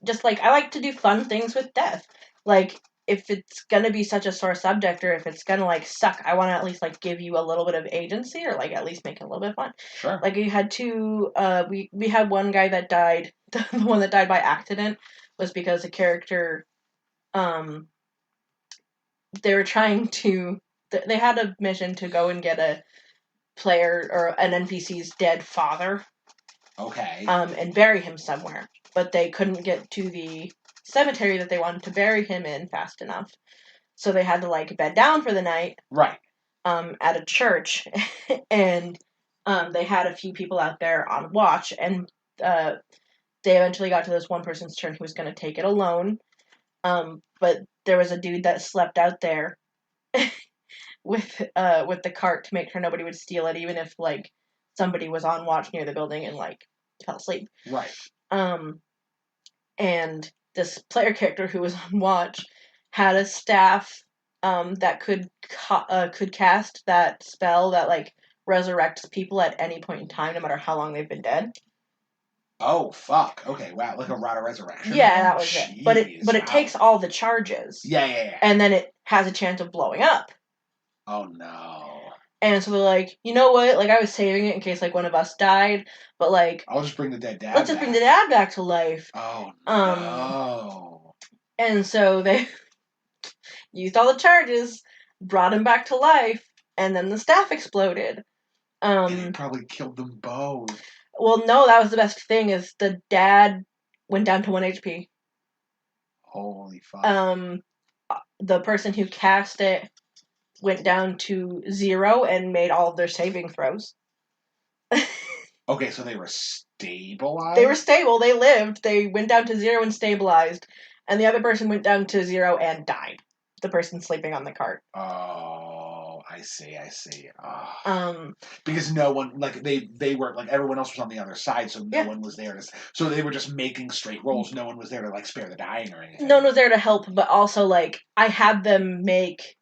Just like I like to do fun things with death. Like if it's gonna be such a sore subject, or if it's gonna like suck, I want to at least like give you a little bit of agency, or like at least make it a little bit fun. Sure. Like we had two. We had one guy that died. The one that died by accident was because the character. They were trying to. They had a mission to go and get a player or an NPC's dead father. Okay. And bury him somewhere, but they couldn't get to the cemetery that they wanted to bury him in fast enough, so they had to like bed down for the night. Right. At a church, and they had a few people out there on watch, and they eventually got to this one person's turn who was going to take it alone. But there was a dude that slept out there with the cart to make sure nobody would steal it, even if like somebody was on watch near the building and like fell asleep. Right. And this player character who was on watch had a staff that could cast that spell that like resurrects people at any point in time, no matter how long they've been dead. Oh fuck! Okay, wow, like a rod of resurrection. Yeah, that was it. But it takes all the charges. Yeah. And then it has a chance of blowing up. Oh no. And so they're like, you know what? Like I was saving it in case like one of us died, but like I'll just bring the dead dad. Let's just bring the dad back to life. Oh no. And so they used all the charges, brought him back to life, and then the staff exploded. And it probably killed them both. Well, no, that was the best thing, is the dad went down to 1 HP. Holy fuck. The person who cast it went down to 0 and made all of their saving throws. Okay, so they were stabilized? They were stable. They lived. They went down to 0 and stabilized. And the other person went down to 0 and died. The person sleeping on the cart. Oh, I see. Oh. Because no one, like, they were, like, everyone else was on the other side, so no one was there to, so they were just making straight rolls. No one was there to, like, spare the dying or anything. No one was there to help, but also, like, I had them make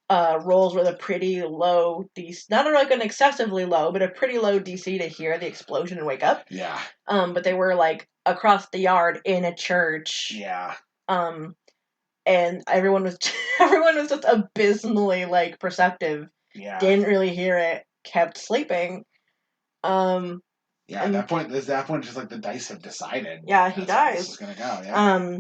rolls with a pretty low DC, not like an excessively low, but a pretty low DC to hear the explosion and wake up. Yeah. But they were, like, across the yard in a church. Yeah. And everyone was just abysmally, like, perceptive. Yeah. Didn't really hear it. Kept sleeping. Yeah, at that point, just like the dice have decided. Yeah, he dies. This is gonna go. Yeah.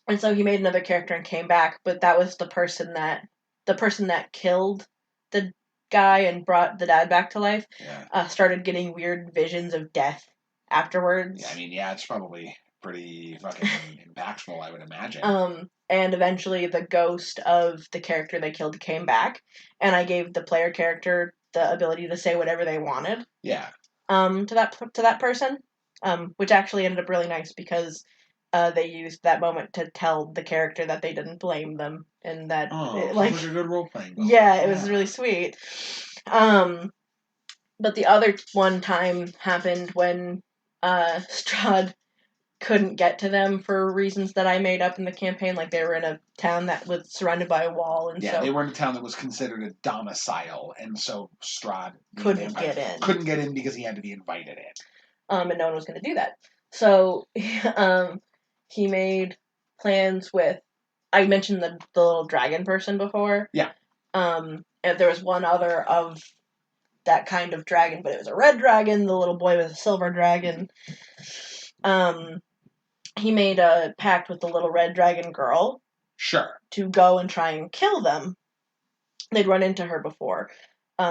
And so he made another character and came back, but that was the person that killed the guy and brought the dad back to life. Yeah. Started getting weird visions of death afterwards. Yeah, I mean, yeah, it's probably pretty fucking impactful, I would imagine. And eventually the ghost of the character they killed came back, and I gave the player character the ability to say whatever they wanted. Yeah. To that person, which actually ended up really nice because they used that moment to tell the character that they didn't blame them and that it was a good role playing. Yeah, it was really sweet. But the other one time happened when Strahd couldn't get to them for reasons that I made up in the campaign. Like, they were in a town that was surrounded by a wall, and they were in a town that was considered a domicile, and so Strahd couldn't get in. Couldn't get in because he had to be invited in. And no one was going to do that. So, he made plans with. I mentioned the little dragon person before. Yeah. And there was one other of that kind of dragon, but it was a red dragon. The little boy was a silver dragon. He made a pact with the little red dragon girl. Sure. To go and try and kill them. They'd run into her before.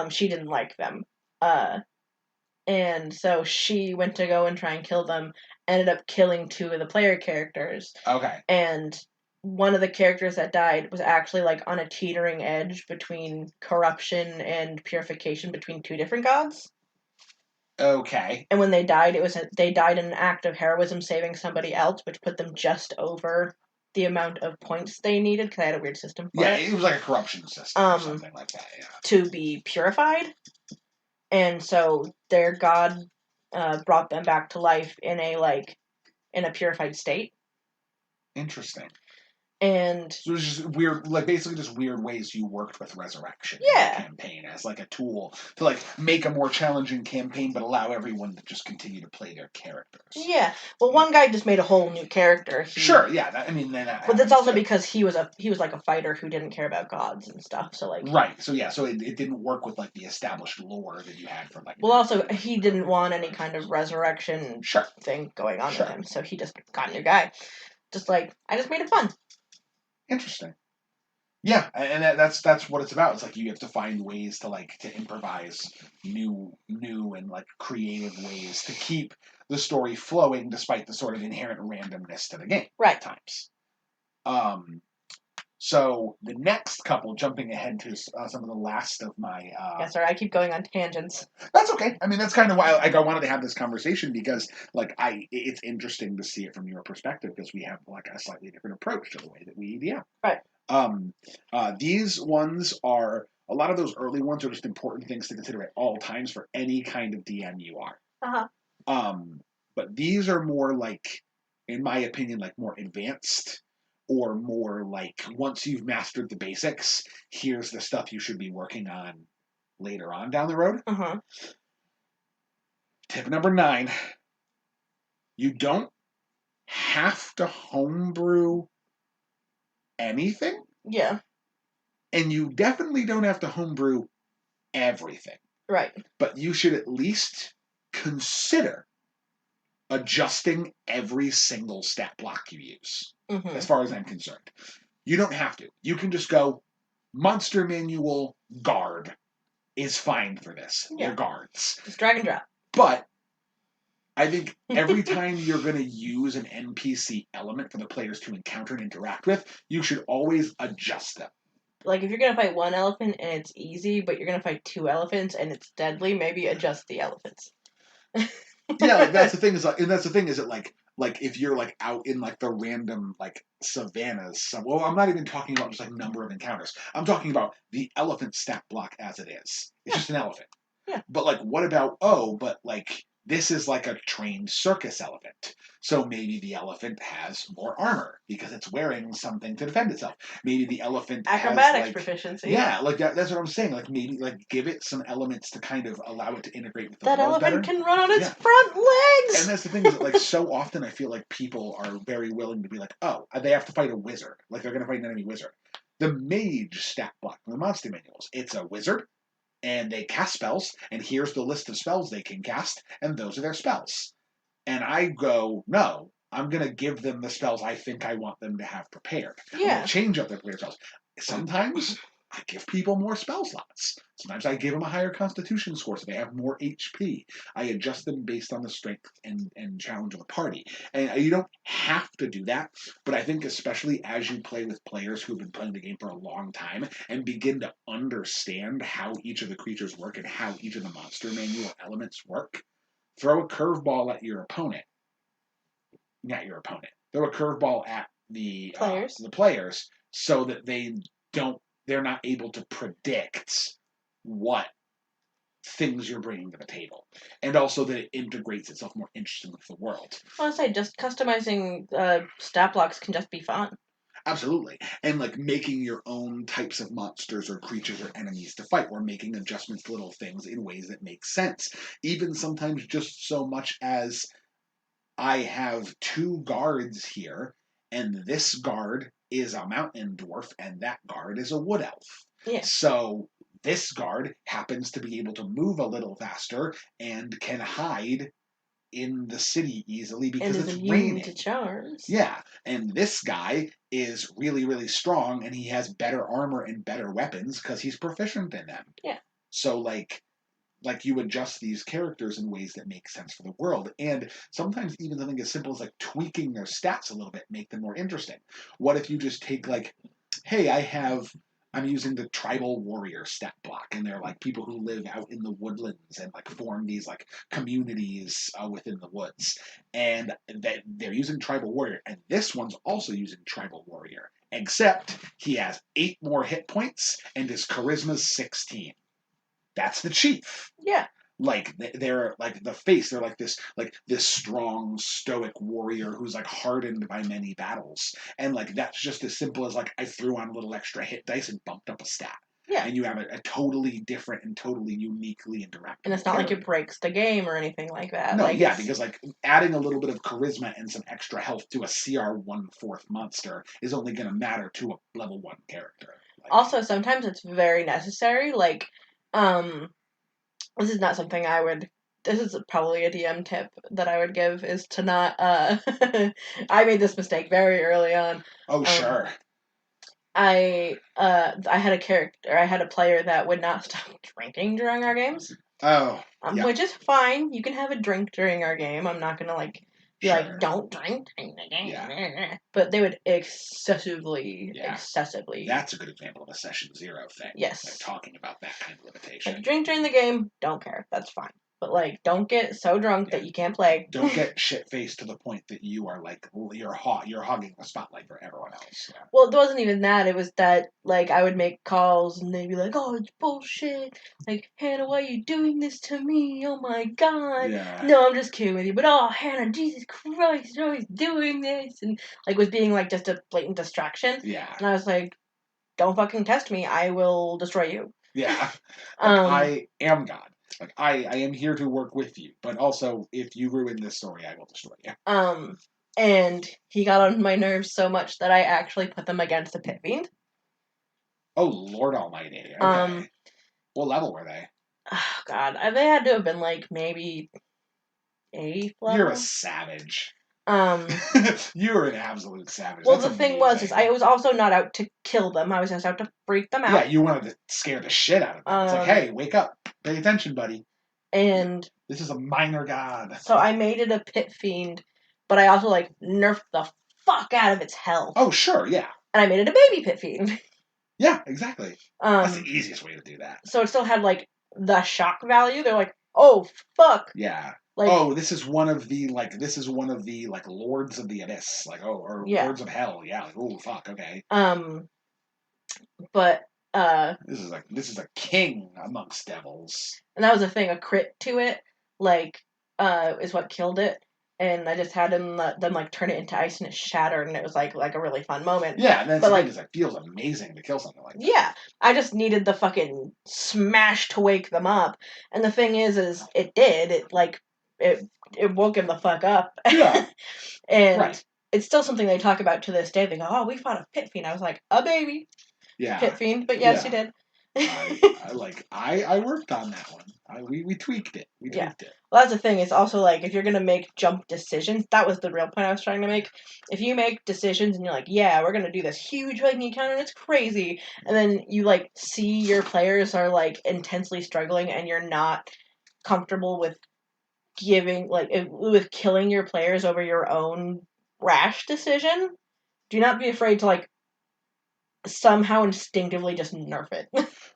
She didn't like them. And so she went to go and try and kill them. Ended up killing 2 of the player characters. Okay. And one of the characters that died was actually, like, on a teetering edge between corruption and purification between 2 different gods. Okay. And when they died, they died in an act of heroism saving somebody else, which put them just over the amount of points they needed, because I had a weird system for it. Yeah, it was like a corruption system or something like that, yeah. To be purified. And so their god brought them back to life in a purified state. Interesting. And so it was just weird, like, basically just weird ways you worked with resurrection in the campaign as, like, a tool to, like, make a more challenging campaign but allow everyone to just continue to play their characters. Yeah. Well, one guy just made a whole new character. Sure, yeah. But that's also because he was like a fighter who didn't care about gods and stuff, so, like... Right, so yeah, so it didn't work with, like, the established lore that you had for, like... Well, also, he didn't want any kind of resurrection thing going on with him, so he just got a new guy. Just like, I just made it fun. Interesting. Yeah, and that's what it's about. It's like you have to find ways to improvise new and, like, creative ways to keep the story flowing despite the sort of inherent randomness to the game at times. So the next couple, jumping ahead to some of the last of my... Yeah, sorry, I keep going on tangents. That's okay. I mean, that's kind of why I wanted to have this conversation, because, like, it's interesting to see it from your perspective, because we have, like, a slightly different approach to the way that we DM. Right. These ones are... A lot of those early ones are just important things to consider at all times for any kind of DM you are. Uh-huh. But these are more, like, in my opinion, like, more advanced... or more like, once you've mastered the basics, here's the stuff you should be working on later on down the road. Uh-huh. Tip number 9. You don't have to homebrew anything. Yeah. And you definitely don't have to homebrew everything. Right. But you should at least consider adjusting every single stat block you use, as far as I'm concerned. You don't have to. You can just go, Monster Manual Guard is fine for this. Yeah. They're guards. Just drag and drop. But I think every time you're going to use an NPC element for the players to encounter and interact with, you should always adjust them. Like, if you're gonna fight one elephant and it's easy, but you're gonna fight two elephants and it's deadly, maybe adjust the elephants. Yeah, like that's the thing is like, and that's the thing is that like if you're like out in like the random like savannas, well, I'm not even talking about just like number of encounters. I'm talking about the elephant stat block as it is. It's just an elephant. Yeah. But like, what about but like this is like a trained circus elephant. So maybe the elephant has more armor because it's wearing something to defend itself. Maybe the elephant Acrobatics has proficiency. yeah, like that's what I'm saying. Like maybe like give it some elements to kind of allow it to integrate with the that world elephant better. can run on its front legs. And that's the thing is that, like, so often I feel like people are very willing to be like, oh, they have to fight a wizard. Like, they're going to fight an enemy wizard. The mage stat block from the monster manuals, it's a wizard, and they cast spells, and here's the list of spells they can cast, and those are their spells. And I go, no, I'm going to give them the spells I think I want them to have prepared. I'm going to change up their prepared spells. Sometimes I give people more spell slots. Sometimes I give them a higher constitution score so they have more HP. I adjust them based on the strength and challenge of the party. And you don't have to do that, but I think especially as you play with players who've been playing the game for a long time and begin to understand how each of the creatures work and how each of the monster manual elements work, throw a curveball at your opponent. Not your opponent. Throw a curveball at the players so that they're not able to predict what things you're bringing to the table, and also that it integrates itself more interestingly with the world. I want to say, just customizing stat blocks can just be fun. Absolutely. And like making your own types of monsters or creatures or enemies to fight, or making adjustments to little things in ways that make sense. Even sometimes just so much as I have two guards here, and this guard is a mountain dwarf, and that guard is a wood elf. Yeah. So this guard happens to be able to move a little faster and can hide in the city easily because it's raining. To charms. Yeah, and this guy is really, really strong, and he has better armor and better weapons because he's proficient in them. Yeah. So like you adjust these characters in ways that make sense for the world, and sometimes even something as simple as like tweaking their stats a little bit make them more interesting. What if you just take like, hey, I'm using the tribal warrior stat block, and they're like people who live out in the woodlands and like form these like communities within the woods, and they're using tribal warrior, and this one's also using tribal warrior, except he has 8 more hit points and his charisma's 16. That's the chief. Yeah. Like they're like the face. They're like this strong stoic warrior who's like hardened by many battles, and like that's just as simple as like I threw on a little extra hit dice and bumped up a stat. Yeah. And you have a totally different and totally uniquely interactive. And it's not like it breaks the game or anything like that. No, yeah, because like adding a little bit of charisma and some extra health to a CR 1/4 monster is only going to matter to a level 1 character. Like, also, sometimes it's very necessary. Like, this is not something I would. This is probably a DM tip that I would give is to not. I made this mistake very early on. Oh sure. I had a character. I had a player that would not stop drinking during our games. Oh. Yeah. Which is fine. You can have a drink during our game. I'm not gonna like be like, don't drink during the game. Yeah. But they would excessively. That's a good example of a session 0 thing. Yes. They're talking about that kind of limitation. Like, drink during the game, don't care. That's fine. But like, don't get so drunk that you can't play. Don't get shit-faced to the point that you are like you're hogging the spotlight for everyone else. Yeah. Well, it wasn't even that. It was that like I would make calls and they'd be like, "Oh, it's bullshit." Like, Hannah, why are you doing this to me? Oh my god. Yeah. No, I'm just kidding with you. But oh, Hannah, Jesus Christ, you're always doing this, and like was being like just a blatant distraction. Yeah. And I was like, "Don't fucking test me. I will destroy you." Yeah. I am God. Like, I am here to work with you, but also, if you ruin this story, I will destroy you. And he got on my nerves so much that I actually put them against the Pit Fiend. Oh, Lord Almighty. Okay. What level were they? Oh, God. They had to have been, like, maybe 8th level. You're a savage. You're an absolute savage. Well, the thing was, I was also not out to kill them. I was just out to freak them out. Yeah, you wanted to scare the shit out of them. It's like, hey, wake up. Pay attention, buddy. And this is a minor god. So I made it a pit fiend, but I also like nerfed the fuck out of its health. Oh, sure, yeah. And I made it a baby pit fiend. Yeah, exactly. That's the easiest way to do that. So it still had like the shock value. They're like, oh fuck. Yeah. Like, this is one of the lords of the abyss, lords of hell. Yeah, like, oh fuck, okay. But this is a king amongst devils. And that was the thing, a crit to it, is what killed it. And I just had them like turn it into ice and it shattered, and it was like a really fun moment. Yeah, and then the thing is, it feels amazing to kill something like that. Yeah, I just needed the fucking smash to wake them up, and the thing is it did. It woke him the fuck up. Yeah, and it's still something they talk about to this day. They go, "Oh, we fought a pit fiend." I was like, "A baby." Yeah. Pit fiend, but yes, you did. I worked on that one. We tweaked it. We tweaked it. Well, that's the thing. It's also like if you're gonna make jump decisions, that was the real point I was trying to make. If you make decisions and you're like, yeah, we're gonna do this huge Viking encounter and it's crazy, and then you like see your players are like intensely struggling and you're not comfortable with with killing your players over your own rash decision, do not be afraid to like somehow instinctively just nerf it.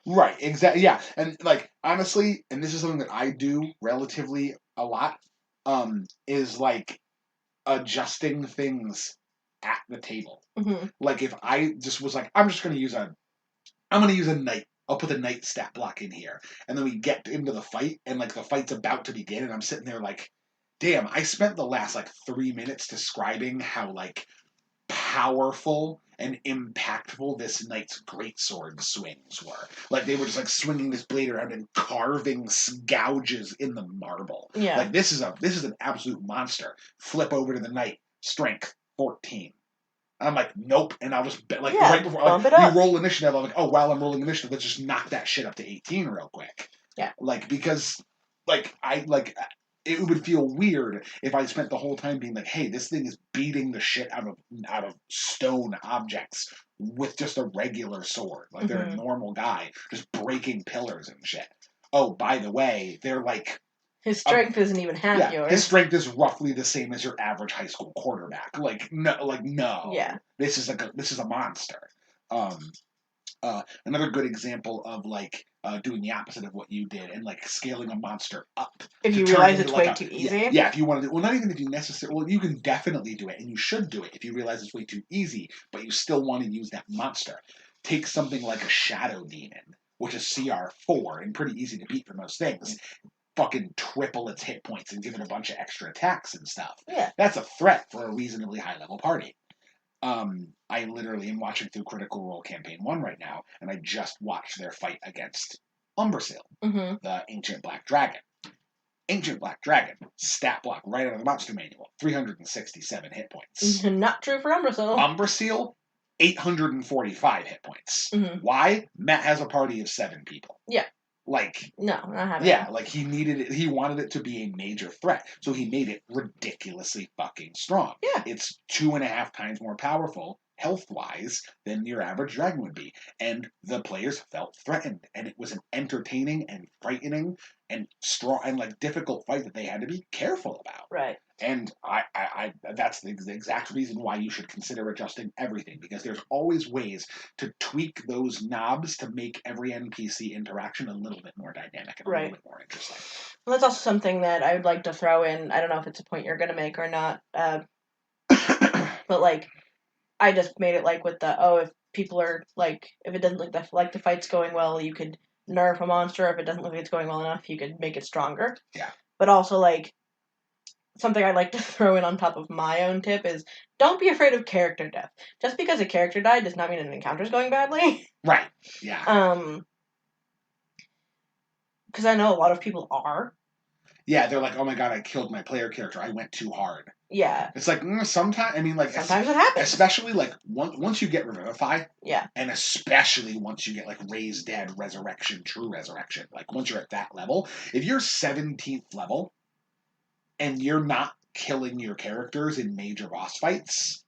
Right, exactly. Yeah, and like honestly, and this is something that I do relatively a lot, is like adjusting things at the table. Mm-hmm. Like if I just was like, I'm gonna use a knight. I'll put the knight stat block in here, and then we get into the fight, and like the fight's about to begin, and I'm sitting there like, damn, I spent the last like 3 minutes describing how like powerful and impactful this knight's greatsword swings were. Like they were just like swinging this blade around and carving gouges in the marble. Yeah. Like this is an absolute monster. Flip over to the knight, strength 14. I'm like, nope, and I'll just right before you roll initiative. I'm like, oh, while I'm rolling initiative, let's just knock that shit up to 18 real quick. Yeah. Like because it would feel weird if I spent the whole time being like, hey, this thing is beating the shit out of stone objects with just a regular sword. Like they're a normal guy just breaking pillars and shit. Oh, by the way, they're like his strength isn't even half yours. His strength is roughly the same as your average high school quarterback. No. Yeah. This is a monster. Another good example of doing the opposite of what you did and like scaling a monster up. If you realize it's way too easy. Yeah, if you want to do well, not even if you necessarily. Well, you can definitely do it, and you should do it if you realize it's way too easy, but you still want to use that monster. Take something like a Shadow Demon, which is CR4 and pretty easy to beat for most things. Fucking triple its hit points and give it a bunch of extra attacks and stuff. Yeah. That's a threat for a reasonably high level party. I literally am watching through Critical Role Campaign 1 right now, and I just watched their fight against Umbrasyl, the Ancient Black Dragon. Ancient Black Dragon, stat block right out of the monster manual, 367 hit points. Not true for Umbrasyl. Umbrasyl, 845 hit points. Mm-hmm. Why? Matt has a party of 7 people. Yeah. No, not having it. Like he needed it. He wanted it to be a major threat, so he made it ridiculously fucking strong. Yeah, it's 2.5 times more powerful health-wise than your average dragon would be, and the players felt threatened, and it was an entertaining and frightening and strong and like difficult fight that they had to be careful about. Right. And I that's the exact reason why you should consider adjusting everything, because there's always ways to tweak those knobs to make every NPC interaction a little bit more dynamic and a little bit more interesting. Well, that's also something that I would like to throw in. I don't know if it's a point you're going to make or not, but like, I just made it like with if people are like, if it doesn't look like the fight's going well, you could nerf a monster. If it doesn't look like it's going well enough, you could make it stronger. Yeah. But also like, something I'd like to throw in on top of my own tip is don't be afraid of character death. Just because a character died does not mean an encounter's going badly. Right. Yeah. Because I know a lot of people are. Yeah, they're like, oh my god, I killed my player character. I went too hard. Yeah. It's like, sometimes, I mean, like... Sometimes it happens. Especially, like, once you get Revivify... Yeah. And especially once you get, like, Raised Dead, Resurrection, True Resurrection. Like, once you're at that level, if you're 17th level... and you're not killing your characters in major boss fights,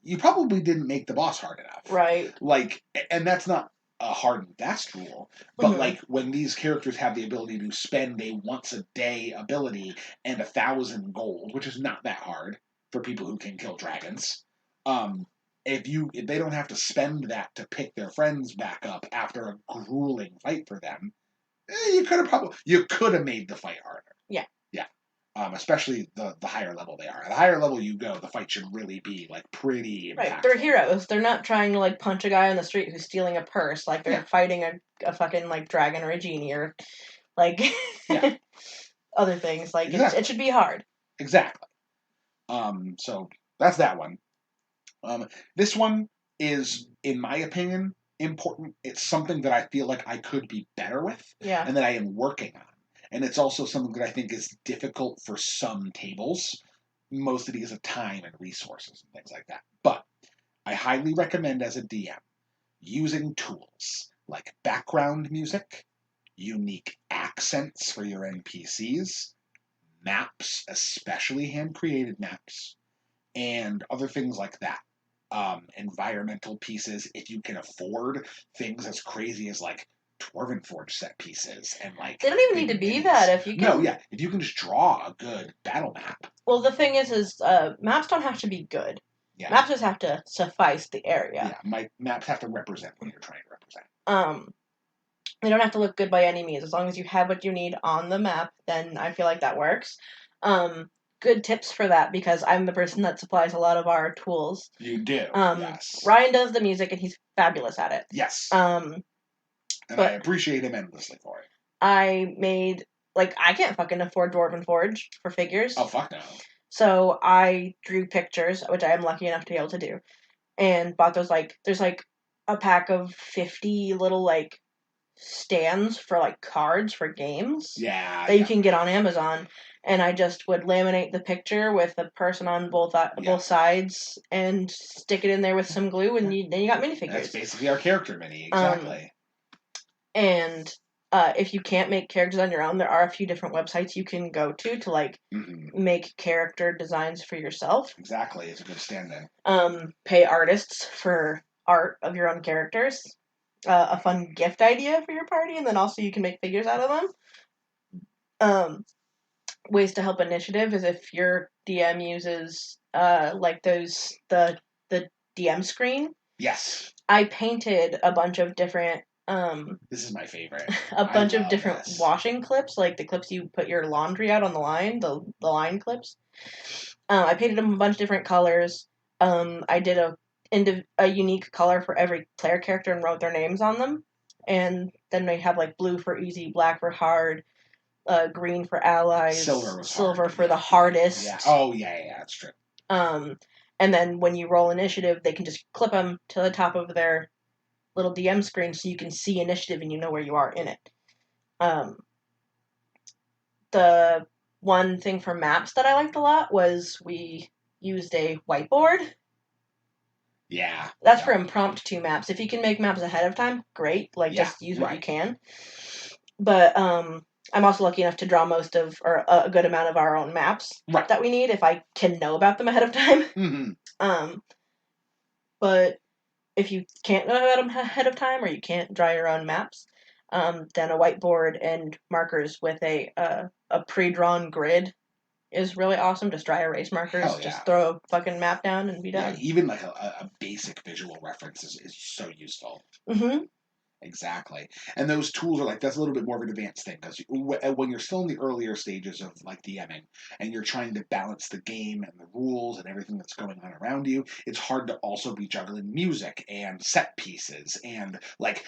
you probably didn't make the boss hard enough. Right. Like, and that's not a hard and fast rule. But Mhm. like when these characters have the ability to spend a once a day ability and 1,000 gold, which is not that hard for people who can kill dragons. If they don't have to spend that to pick their friends back up after a grueling fight for them, you could have made the fight harder. Yeah. Yeah. Especially the higher level they are. The higher level you go, the fight should really be like pretty impactful. Right, they're heroes. They're not trying to like punch a guy on the street who's stealing a purse. Like they're fighting a fucking like dragon or a genie or like other things. Like exactly. it should be hard. Exactly. So that's that one. This one is, in my opinion, important. It's something that I feel like I could be better with, and that I am working on. And it's also something that I think is difficult for some tables, mostly because of time and resources and things like that. But I highly recommend as a DM using tools like background music, unique accents for your NPCs, maps, especially hand-created maps, and other things like that. Environmental pieces, if you can afford things as crazy as like Dwarven Forge set pieces and like they don't even need to be that if you can. No, if you can just draw a good battle map. Well, the thing is maps don't have to be good. Yeah. Maps just have to suffice the area. Yeah, maps have to represent what you're trying to represent. They don't have to look good by any means. As long as you have what you need on the map, then I feel like that works. Good tips for that, because I'm the person that supplies a lot of our tools. You do, yes. Ryan does the music, and he's fabulous at it. Yes. And I appreciate him endlessly for it. I made, like, I can't fucking afford Dwarven Forge for figures. Oh, fuck no. So I drew pictures, which I am lucky enough to be able to do, and bought those, like, there's, like, a pack of 50 little, like, stands for like cards for games that you can get on Amazon, and I just would laminate the picture with the person on both sides and stick it in there with some glue, and then you got minifigures. That's basically our character mini, exactly. And if you can't make characters on your own, there are a few different websites you can go to like make character designs for yourself. Exactly, it's a good stand-in. Pay artists for art of your own characters. A fun gift idea for your party, and then also you can make figures out of them. Ways to help initiative is if your DM uses like the DM screen. Yes. I painted a bunch of different this is my favorite. A bunch of different washing clips, like the clips you put your laundry out on the line, the line clips. I painted them a bunch of different colors. I did a unique color for every player character and wrote their names on them. And then they have like blue for easy, black for hard, green for allies, silver for the hardest. Yeah. Oh, yeah, that's true. And then when you roll initiative, they can just clip them to the top of their little DM screen so you can see initiative and you know where you are in it. The one thing for maps that I liked a lot was we used a whiteboard. Yeah. That's for impromptu maps. If you can make maps ahead of time, great. Like, just use what you can. But I'm also lucky enough to draw most of, or a good amount of our own maps that we need if I can know about them ahead of time. Mm-hmm. But if you can't know about them ahead of time, or you can't draw your own maps, then a whiteboard and markers with a pre-drawn grid is really awesome. Just dry erase markers. Just throw a fucking map down and be done. Yeah, even like a basic visual reference is so useful. Mm-hmm. Exactly. And those tools are like, that's a little bit more of an advanced thing, because when you're still in the earlier stages of like DMing and you're trying to balance the game and the rules and everything that's going on around you, it's hard to also be juggling music and set pieces and like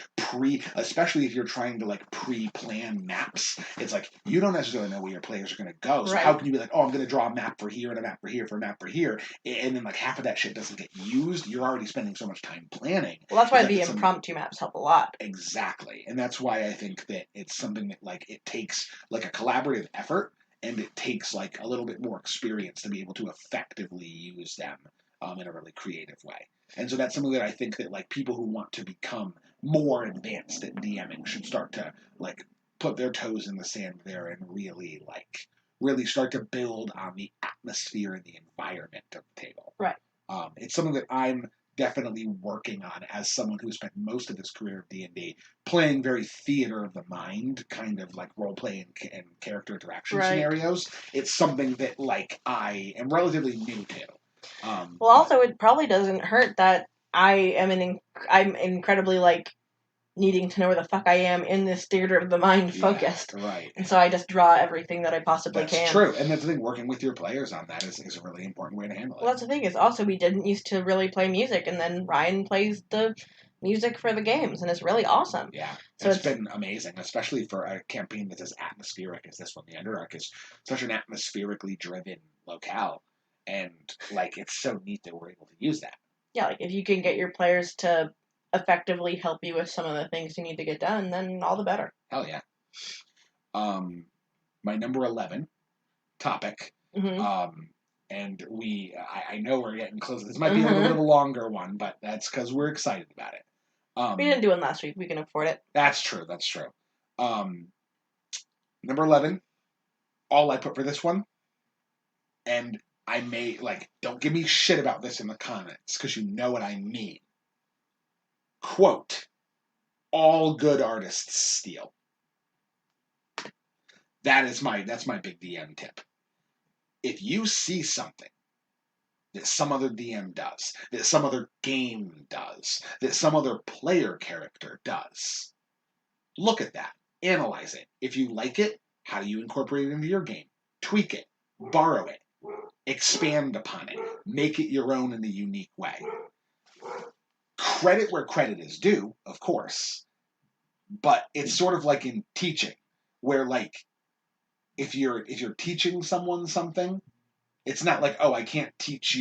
especially if you're trying to like pre-plan maps. It's like, you don't necessarily know where your players are going to go. So how can you be like, oh, I'm going to draw a map for here and a map for here for a map for here, and then like half of that shit doesn't get used. You're already spending so much time planning. Well, that's why the impromptu maps help a lot. Exactly. And that's why I think that it's something that like it takes like a collaborative effort, and it takes like a little bit more experience to be able to effectively use them in a really creative way. And so that's something that I think that like people who want to become more advanced at DMing should start to like put their toes in the sand there and really start to build on the atmosphere and the environment of the table. Right. It's something that I'm definitely working on as someone who spent most of his career of D&D playing very theater of the mind, kind of like role-playing and character interaction scenarios. It's something that, like, I am relatively new to. Well, also, it probably doesn't hurt that I'm incredibly, like, needing to know where the fuck I am in this theater of the mind focused. Right. And so I just draw everything that I possibly can. That's true. And that's the thing, working with your players on that is a really important way to handle it. Well, that's the thing, is also we didn't used to really play music, and then Ryan plays the music for the games, and it's really awesome. Yeah. So it's been amazing, especially for a campaign that's as atmospheric as this one. The Underdark is such an atmospherically driven locale, and, like, it's so neat that we're able to use that. Yeah, like, if you can get your players to effectively help you with some of the things you need to get done, then all the better. Hell yeah. My number 11 topic, and I know we're getting close. This might be a little bit of a longer one, but that's because we're excited about it. We didn't do it last week. We can afford it. That's true. Number 11, all I put for this one, and I may, like, don't give me shit about this in the comments, because you know what I mean. Quote, all good artists steal. That's my big DM tip. If you see something that some other DM does, that some other game does, that some other player character does, look at that. Analyze it. If you like it, how do you incorporate it into your game? Tweak it. Borrow it. Expand upon it. Make it your own in a unique way. Credit where credit is due, of course, but it's sort of like in teaching, where, like, if you're teaching someone something, it's not like, oh, I can't teach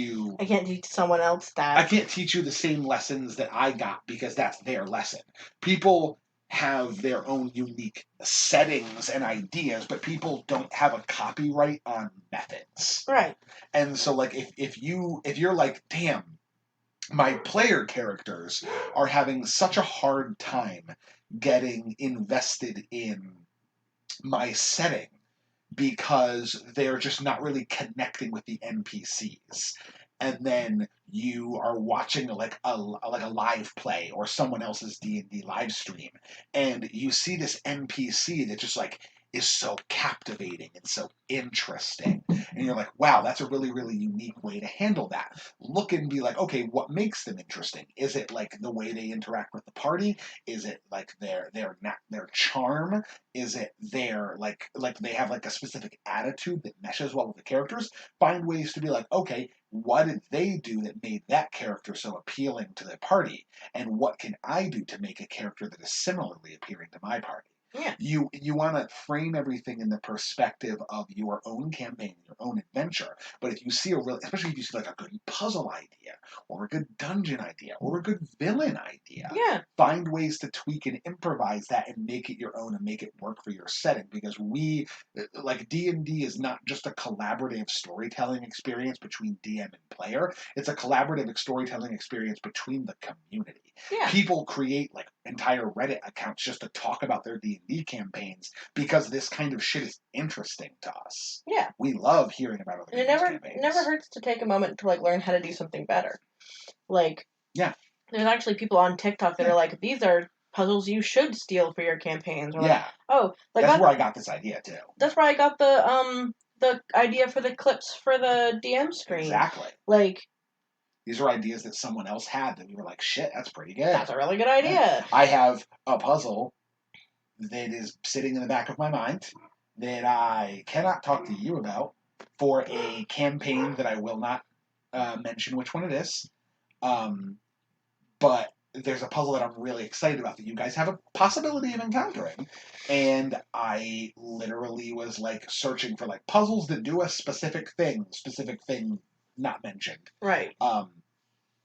someone else that. I can't teach you the same lessons that I got because that's their lesson. People have their own unique settings and ideas, but people don't have a copyright on methods. Right. And so, like, if you're like, damn, my player characters are having such a hard time getting invested in my setting because they're just not really connecting with the NPCs. And then you are watching like a live play or someone else's D&D live stream, and you see this NPC that just, like, is so captivating and so interesting. And you're like, wow, that's a really, really unique way to handle that. Look and be like, okay, what makes them interesting? Is it, like, the way they interact with the party? Is it, like, their charm? Is it their, like they have, like, a specific attitude that meshes well with the characters? Find ways to be like, okay, what did they do that made that character so appealing to the party? And what can I do to make a character that is similarly appealing to my party? Yeah. You want to frame everything in the perspective of your own campaign, your own adventure. But if you see especially if you see, like, a good puzzle idea, or a good dungeon idea, or a good villain idea, find ways to tweak and improvise that and make it your own and make it work for your setting. Because D&D is not just a collaborative storytelling experience between DM and player. It's a collaborative storytelling experience between the community. Yeah. People create, like, entire Reddit accounts just to talk about their D&D campaigns because this kind of shit is interesting to us. Yeah. We love hearing about other people's campaigns. It never hurts to take a moment to, like, learn how to do something better. Like, yeah. There's actually people on TikTok that are like, these are puzzles you should steal for your campaigns. Or yeah. Like, oh, like that's where I got this idea too. That's where I got the idea for the clips for the DM screen. Exactly. Like, these are ideas that someone else had that we were like, shit, that's pretty good. That's a really good idea. Yeah. I have a puzzle that is sitting in the back of my mind that I cannot talk to you about for a campaign that I will not mention which one it is. But there's a puzzle that I'm really excited about that you guys have a possibility of encountering. And I literally was, like, searching for, like, puzzles that do a specific thing not mentioned. Right. On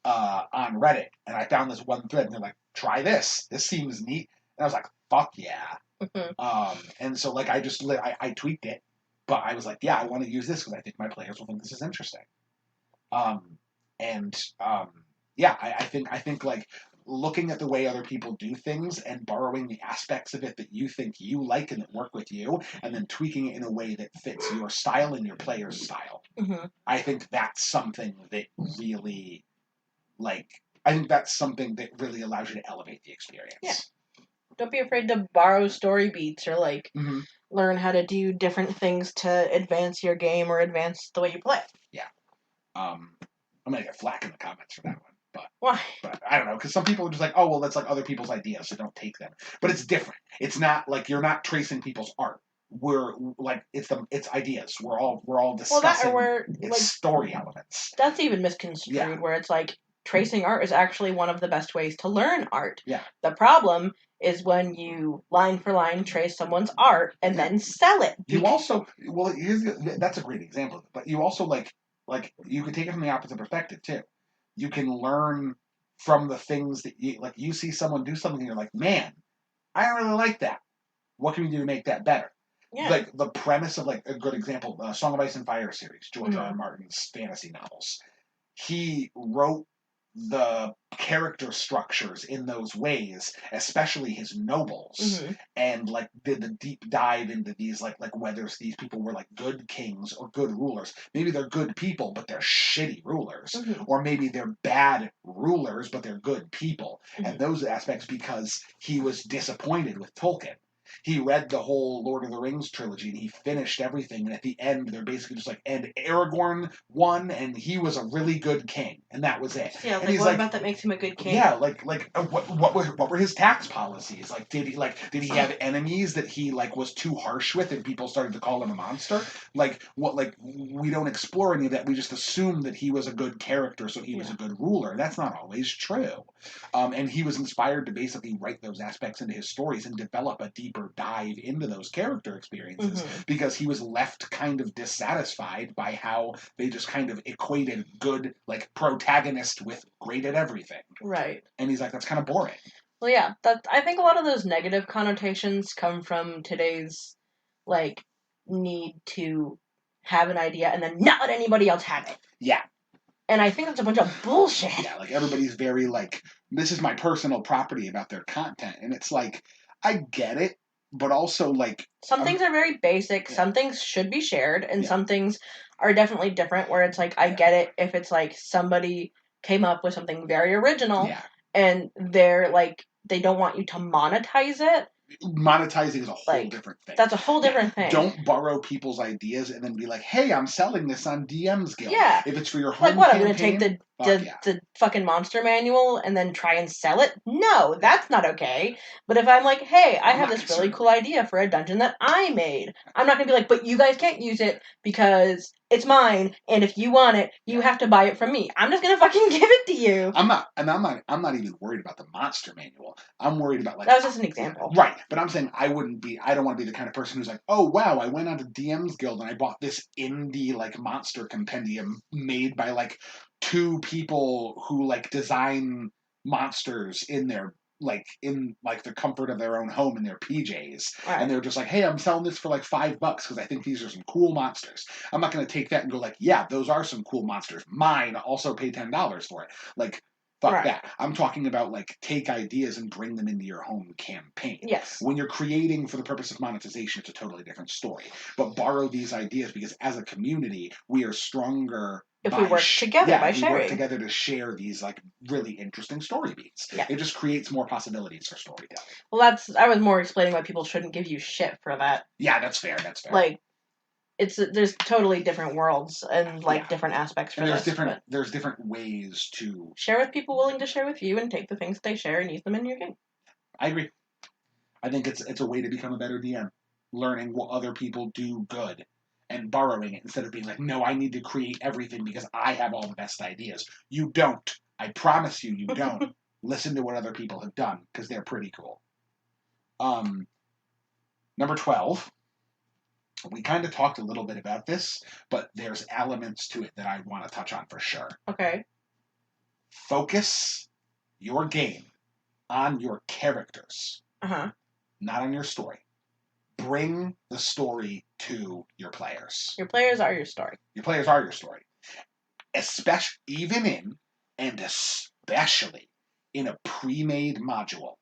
Reddit. And I found this one thread and they're like, try this. This seems neat. And I was like, fuck yeah. Mm-hmm. And so, like, I tweaked it, but I was like, yeah, I want to use this because I think my players will think this is interesting. Yeah, I think like looking at the way other people do things and borrowing the aspects of it that you think you like and that work with you, and then tweaking it in a way that fits your style and your player's style. Mm-hmm. I think that's something that really, like, I think that's something that really allows you to elevate the experience. Yeah. Don't be afraid to borrow story beats or like Mm-hmm. learn how to do different things to advance your game or advance the way you play. Yeah. I'm gonna get flack in the comments for that one, but Why? But I don't know, because some people are just like, oh well, that's like other people's ideas, so don't take them. But it's different. It's not like you're not tracing people's art. We're like it's ideas. We're all discussing story elements. That's even misconstrued, where it's like tracing art is actually one of the best ways to learn art. Yeah. The problem is when you line for line trace someone's art and then sell it. You also that's a great example, but you also like you can take it from the opposite perspective too. You can learn from the things that you see someone do something and you're like, man, I don't really like that. What can we do to make that better? Yeah. Like the premise of like a good example, Song of Ice and Fire series, George R. R. Martin's fantasy novels. He wrote the character structures in those ways, especially his nobles, and like did the deep dive into these like whether these people were like good kings or good rulers. Maybe they're good people, but they're shitty rulers, or maybe they're bad rulers, but they're good people, and those aspects because he was disappointed with Tolkien. He read the whole Lord of the Rings trilogy and he finished everything. And at the end, they're basically just like, and Aragorn won, and he was a really good king, and that was it. Yeah, and like, what about that makes him a good king? Yeah, what were his tax policies? Like, did he have enemies that he like was too harsh with, and people started to call him a monster? Like, what? Like, we don't explore any of that. We just assume that he was a good character, so he was a good ruler. That's not always true. And he was inspired to basically write those aspects into his stories and develop a deeper dive into those character experiences because he was left kind of dissatisfied by how they just kind of equated good like protagonist with great at everything. Right. And he's like, that's kind of boring. Well, yeah, I think a lot of those negative connotations come from today's like need to have an idea and then not let anybody else have it. Yeah. And I think that's a bunch of bullshit. Yeah, like everybody's very like, this is my personal property about their content. And it's like, I get it, but also like... Some things are very basic, some things should be shared, and some things are definitely different where it's like, I get it if it's like somebody came up with something very original and they're like, they don't want you to monetize it. Monetizing is a whole different thing. That's a whole different thing. Don't borrow people's ideas and then be like, hey, I'm selling this on DM's Guild. Yeah. If it's for your home like what, campaign, I'm going to take the fucking monster manual and then try and sell it? No, that's not okay. But if I'm like, hey, I have this really cool idea for a dungeon that I made, I'm not going to be like, but you guys can't use it because it's mine, and if you want it, you have to buy it from me. I'm just going to fucking give it to you. I'm not even worried about the monster manual. I'm worried about like... That was just an example. Right, but I'm saying I don't want to be the kind of person who's like, oh wow, I went onto DM's Guild and I bought this indie like monster compendium made by like two people who like design monsters in their the comfort of their own home in their PJs, and they're just like, hey, I'm selling this for like $5 because I think these are some cool monsters. I'm not going to take that and go like, yeah, those are some cool monsters. Mine, also pay $10 for it. Like, fuck that. I'm talking about like take ideas and bring them into your home campaign. Yes. When you're creating for the purpose of monetization, it's a totally different story. But borrow these ideas because as a community, we are stronger if we work together by sharing. We work together to share these like really interesting story beats. Yeah. It just creates more possibilities for storytelling. Well, I was more explaining why people shouldn't give you shit for that. Yeah, that's fair. Like, there's totally different worlds and like different aspects for this. There's different ways to share with people willing to share with you and take the things that they share and use them in your game. I agree. I think it's a way to become a better DM, learning what other people do good and borrowing it instead of being like, no, I need to create everything because I have all the best ideas. You don't. I promise you, you don't. Listen to what other people have done because they're pretty cool. Number 12. We kind of talked a little bit about this, but there's elements to it that I want to touch on for sure. Okay. Focus your game on your characters, not on your story. Bring the story to your players. Your players are your story. Your players are your story. Especially in a pre-made module.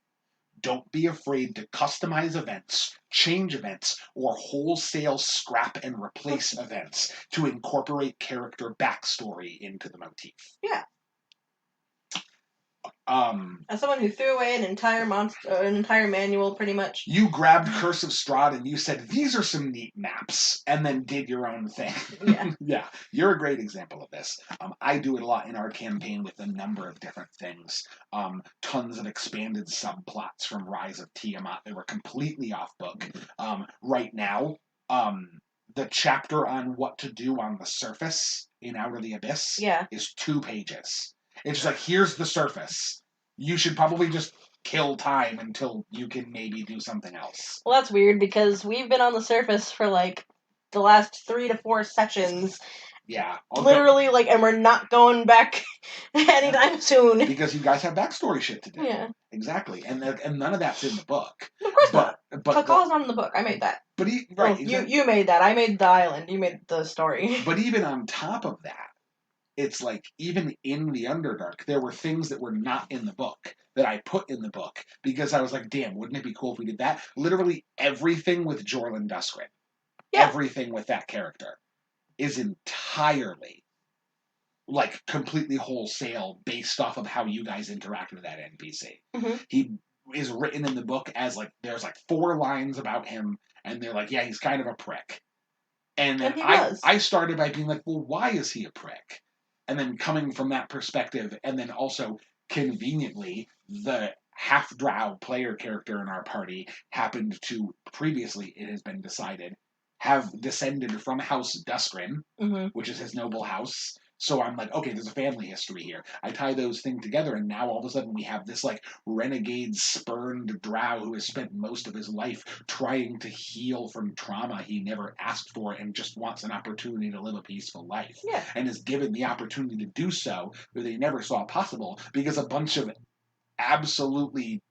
Don't be afraid to customize events, change events, or wholesale scrap and replace events to incorporate character backstory into the motif. Yeah. As someone who threw away an entire manual, pretty much. You grabbed Curse of Strahd and you said, these are some neat maps, and then did your own thing. Yeah. Yeah, you're a great example of this. I do it a lot in our campaign with a number of different things. Tons of expanded subplots from Rise of Tiamat that were completely off book. Right now, the chapter on what to do on the surface in Out of the Abyss is 2 pages. It's just like, here's the surface. You should probably just kill time until you can maybe do something else. Well, that's weird because we've been on the surface for like the last 3 to 4 sessions. Yeah. Literally, and we're not going back anytime soon. Because you guys have backstory shit to do. Yeah. Exactly. And none of that's in the book. Of course not. Kalkal's not in the book. I made that. But right. Exactly. You made that. I made the island. You made the story. But even on top of that, it's like, even in the Underdark, there were things that were not in the book that I put in the book because I was like, damn, wouldn't it be cool if we did that? Literally everything with Jorlin Duskrin, everything with that character is entirely, completely wholesale based off of how you guys interact with that NPC. Mm-hmm. He is written in the book as, there's 4 lines about him, and they're like, yeah, he's kind of a prick. And then I started by being like, well, why is he a prick? And then coming from that perspective, and then also conveniently, the half-drow player character in our party happened to, previously it has been decided, have descended from House Duskrin, which is his noble house. So I'm like, okay, there's a family history here. I tie those things together, and now all of a sudden we have this renegade spurned drow who has spent most of his life trying to heal from trauma he never asked for and just wants an opportunity to live a peaceful life. Yeah. And is given the opportunity to do so that they never saw possible because a bunch of absolutely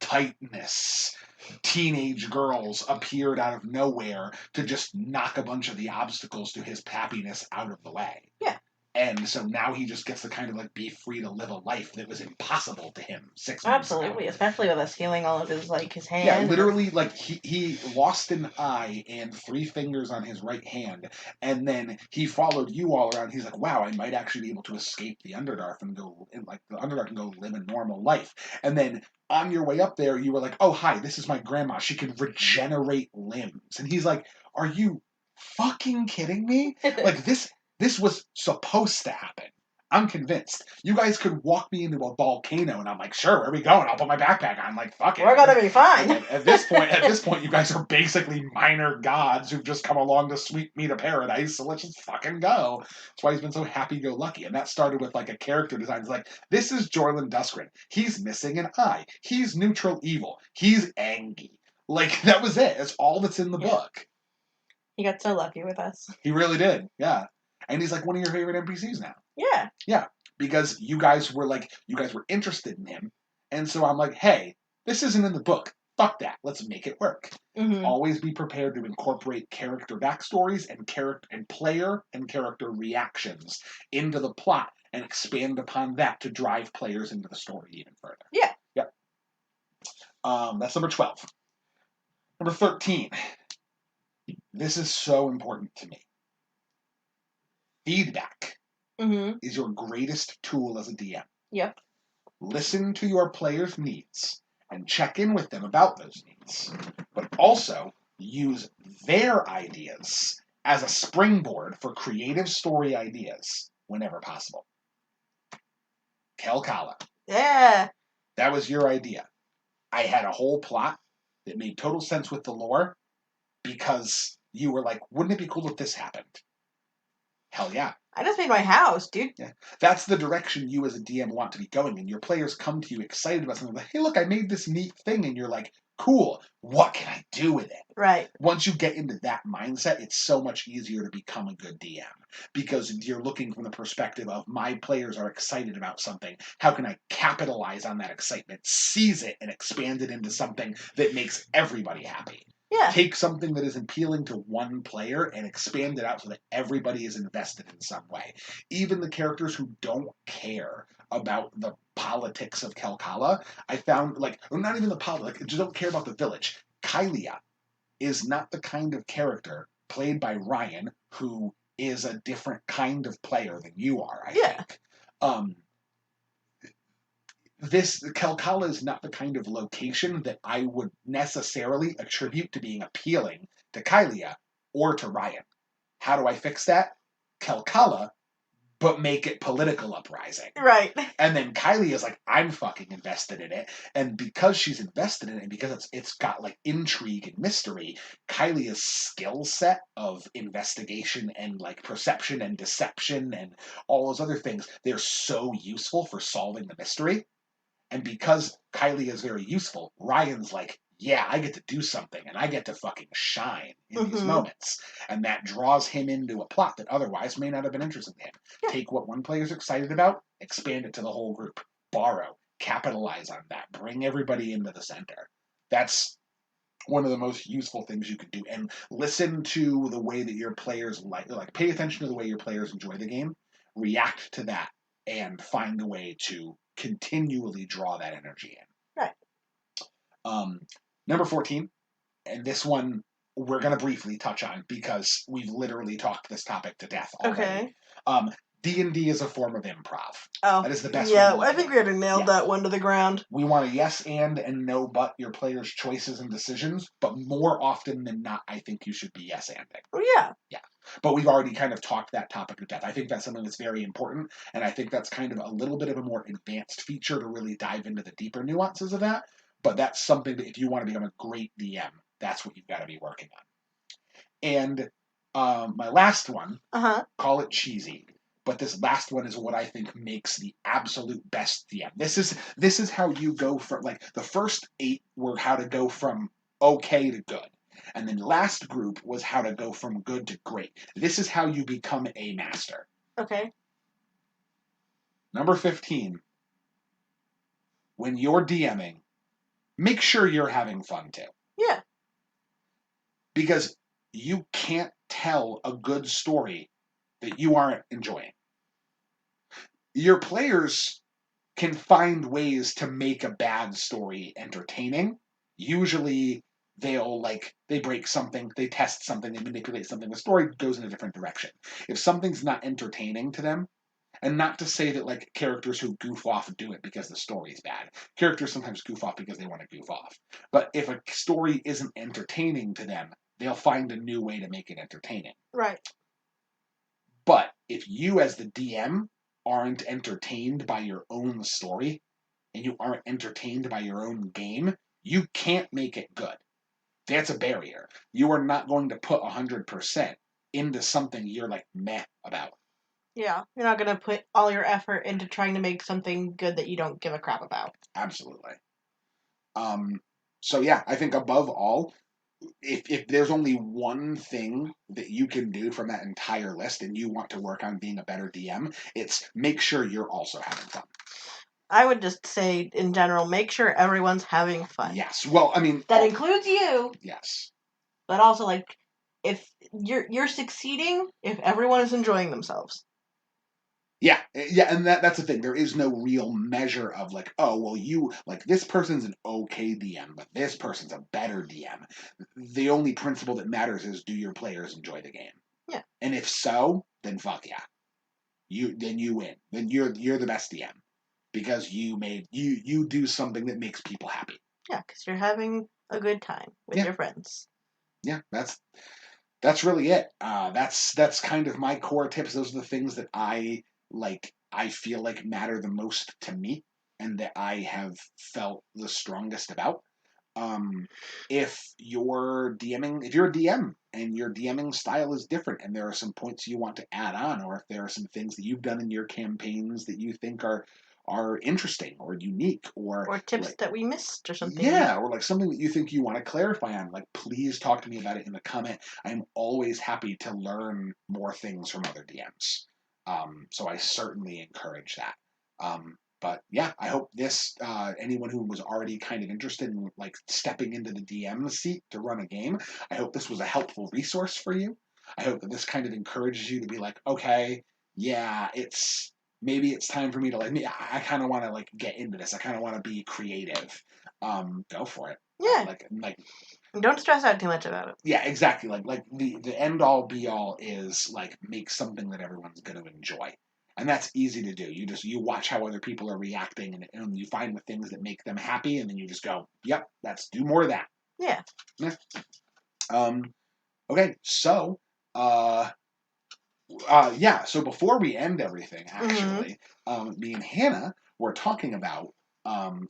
tightness teenage girls appeared out of nowhere to just knock a bunch of the obstacles to his pappiness out of the way. Yeah. And so now he just gets to kind of be free to live a life that was impossible to him 6 months ago. Absolutely, especially with us healing all of his his hand. Yeah, literally he lost an eye and 3 fingers on his right hand, and then he followed you all around. He's like, wow, I might actually be able to escape the Underdark and go live a normal life. And then on your way up there, you were like, oh, hi, this is my grandma. She can regenerate limbs. And he's like, are you fucking kidding me? This was supposed to happen. I'm convinced. You guys could walk me into a volcano, and I'm like, sure, where are we going? I'll put my backpack on. Fuck it. We're gonna be fine. At this point, you guys are basically minor gods who've just come along to sweep me to paradise, so let's just fucking go. That's why he's been so happy-go-lucky. And that started with, a character design. It's this is Jorlin Duskrin. He's missing an eye. He's neutral evil. He's angry. That was it. That's all that's in the book. He got so lucky with us. He really did, yeah. And he's one of your favorite NPCs now. Yeah. Yeah. Because you guys were interested in him. And so I'm like, hey, this isn't in the book. Fuck that. Let's make it work. Mm-hmm. Always be prepared to incorporate character backstories and player and character reactions into the plot and expand upon that to drive players into the story even further. Yeah. Yep. That's number 12. Number 13. This is so important to me. Feedback is your greatest tool as a DM. Yep. Listen to your players' needs and check in with them about those needs, but also use their ideas as a springboard for creative story ideas whenever possible. Kelkala. Yeah. That was your idea. I had a whole plot that made total sense with the lore because you were like, wouldn't it be cool if this happened? Hell yeah. I just made my house, dude. Yeah. That's the direction you as a DM want to be going, and your players come to you excited about something hey, look, I made this neat thing, and you're like, cool, what can I do with it? Right. Once you get into that mindset, it's so much easier to become a good DM, because you're looking from the perspective of my players are excited about something. How can I capitalize on that excitement, seize it, and expand it into something that makes everybody happy? Yeah. Take something that is appealing to one player and expand it out so that everybody is invested in some way. Even the characters who don't care about the politics of Kelkala, I found, not even the politics, just don't care about the village. Kylia is not the kind of character played by Ryan who is a different kind of player than you are, I think. Calcala is not the kind of location that I would necessarily attribute to being appealing to Kylia or to Ryan. How do I fix that? Calcala, but make it political uprising. Right. And then Kylie is like, I'm fucking invested in it. And because she's invested in it, and because it's got like intrigue and mystery, Kylie's skill set of investigation and like perception and deception and all those other things, they're so useful for solving the mystery. And because Kylie is very useful, Ryan's like, yeah, I get to do something and I get to fucking shine in these moments. And that draws him into a plot that otherwise may not have been interesting to him. Yeah. Take what one player's excited about, expand it to the whole group. Borrow, capitalize on that, bring everybody into the center. That's one of the most useful things you could do. And listen to the way that your players like pay attention to the way your players enjoy the game, react to that, and find a way to continually draw that energy in. Right. Number 14, and this one we're going to briefly touch on because we've literally talked this topic to death already. Okay. D&D is a form of improv. Oh, that is the best yeah, way to I think we already nailed that one to the ground. We want a yes and no but your players' choices and decisions, but more often than not, I think you should be yes anding. Oh, yeah. Yeah. But we've already kind of talked that topic to death. I think that's something that's very important, and I think that's kind of a little bit of a more advanced feature to really dive into the deeper nuances of that. But that's something that if you want to become a great DM, that's what you've got to be working on. And my last one, call it cheesy, but this last one is what I think makes the absolute best DM. This is how you go from, like, the first 8 were how to go from okay to good. And then last group was how to go from good to great. This is how you become a master. Okay. Number 15. When you're DMing, make sure you're having fun too. Yeah. Because you can't tell a good story that you aren't enjoying. Your players can find ways to make a bad story entertaining. Usually they break something, they test something, they manipulate something, the story goes in a different direction. If something's not entertaining to them, and not to say that like characters who goof off do it because the story's bad. Characters sometimes goof off because they want to goof off. But if a story isn't entertaining to them, they'll find a new way to make it entertaining. Right. But if you as the DM aren't entertained by your own story, and you aren't entertained by your own game, you can't make it good. That's a barrier. You are not going to put 100% into something you're like meh about. Yeah, you're not going to put all your effort into trying to make something good that you don't give a crap about. Absolutely. So yeah, I think above all, if there's only one thing that you can do from that entire list and you want to work on being a better DM, it's make sure you're also having fun. I would just say, in general, make sure everyone's having fun. Yes. Well, I mean... That includes you. Yes. But also, like, if you're succeeding if everyone is enjoying themselves. Yeah, and that's the thing. There is no real measure of like, oh, well, this person's an okay DM, but this person's a better DM. The only principle that matters is, do your players enjoy the game? Yeah. And if so, then fuck yeah. Then you win. Then you're the best DM because you do something that makes people happy. Yeah, because you're having a good time with your friends. Yeah, that's really it. That's kind of my core tips. Those are the things that I feel like matter the most to me and that I have felt the strongest about. If you're a DM and your DMing style is different and there are some points you want to add on, or if there are some things that you've done in your campaigns that you think are interesting or unique or tips that we missed or something. Yeah, or like something that you think you want to clarify on, like please talk to me about it in the comment. I'm always happy to learn more things from other DMs. So I certainly encourage that. But yeah, I hope this, anyone who was already kind of interested in like stepping into the DM seat to run a game, I hope this was a helpful resource for you. I hope that this kind of encourages you to be like, okay, yeah, maybe it's time for me to I kind of want to like get into this. I kind of want to be creative. Go for it. Yeah. Like don't stress out too much about it. Yeah, exactly. Like the end all be all is like make something that everyone's going to enjoy. And that's easy to do. You watch how other people are reacting, and you find the things that make them happy, and then you just go, "Yep, let's do more of that." Yeah. Yeah. Okay, so yeah. So before we end everything, actually, me and Hannah were talking about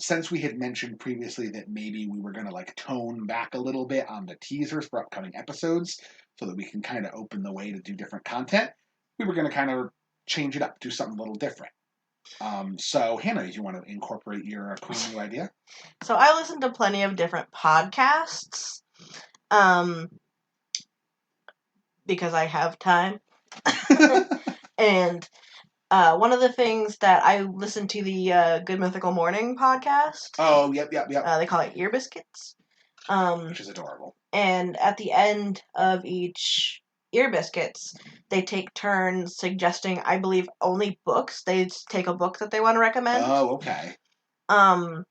since we had mentioned previously that maybe we were going to like tone back a little bit on the teasers for upcoming episodes, so that we can kind of open the way to do different content. We were going to kind of change it up, do something a little different. So Hannah, do you want to incorporate your cool new idea? So I listen to plenty of different podcasts, because I have time. And one of the things that I listen to the Good Mythical Morning podcast. Oh, yep. They call it Ear Biscuits. Which is adorable. And at the end of each Ear Biscuits, they take turns suggesting, I believe, only books. They take a book that they want to recommend. Oh, okay. Or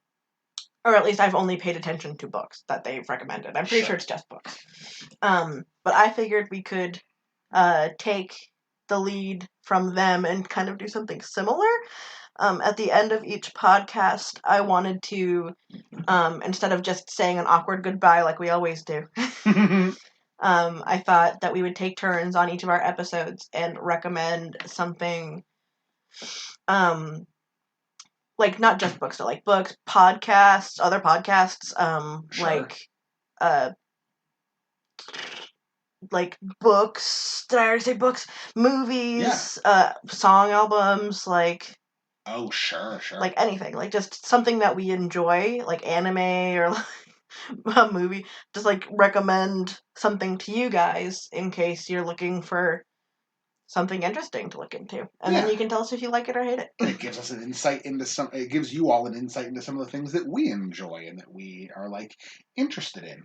at least I've only paid attention to books that they've recommended. I'm pretty sure it's just books. But I figured we could take the lead from them and kind of do something similar. At the end of each podcast, I wanted to, instead of just saying an awkward goodbye like we always do, I thought that we would take turns on each of our episodes and recommend something, like not just books, but like books, podcasts, other podcasts, Sure. like books. Did I already say books? Movies, song albums, like. Oh, sure. Like anything, like just something that we enjoy, like anime or like a movie. Just like recommend something to you guys in case you're looking for something interesting to look into, and then you can tell us if you like it or hate it. And it gives us an insight into some. It gives you all an insight into some of the things that we enjoy and that we are like interested in.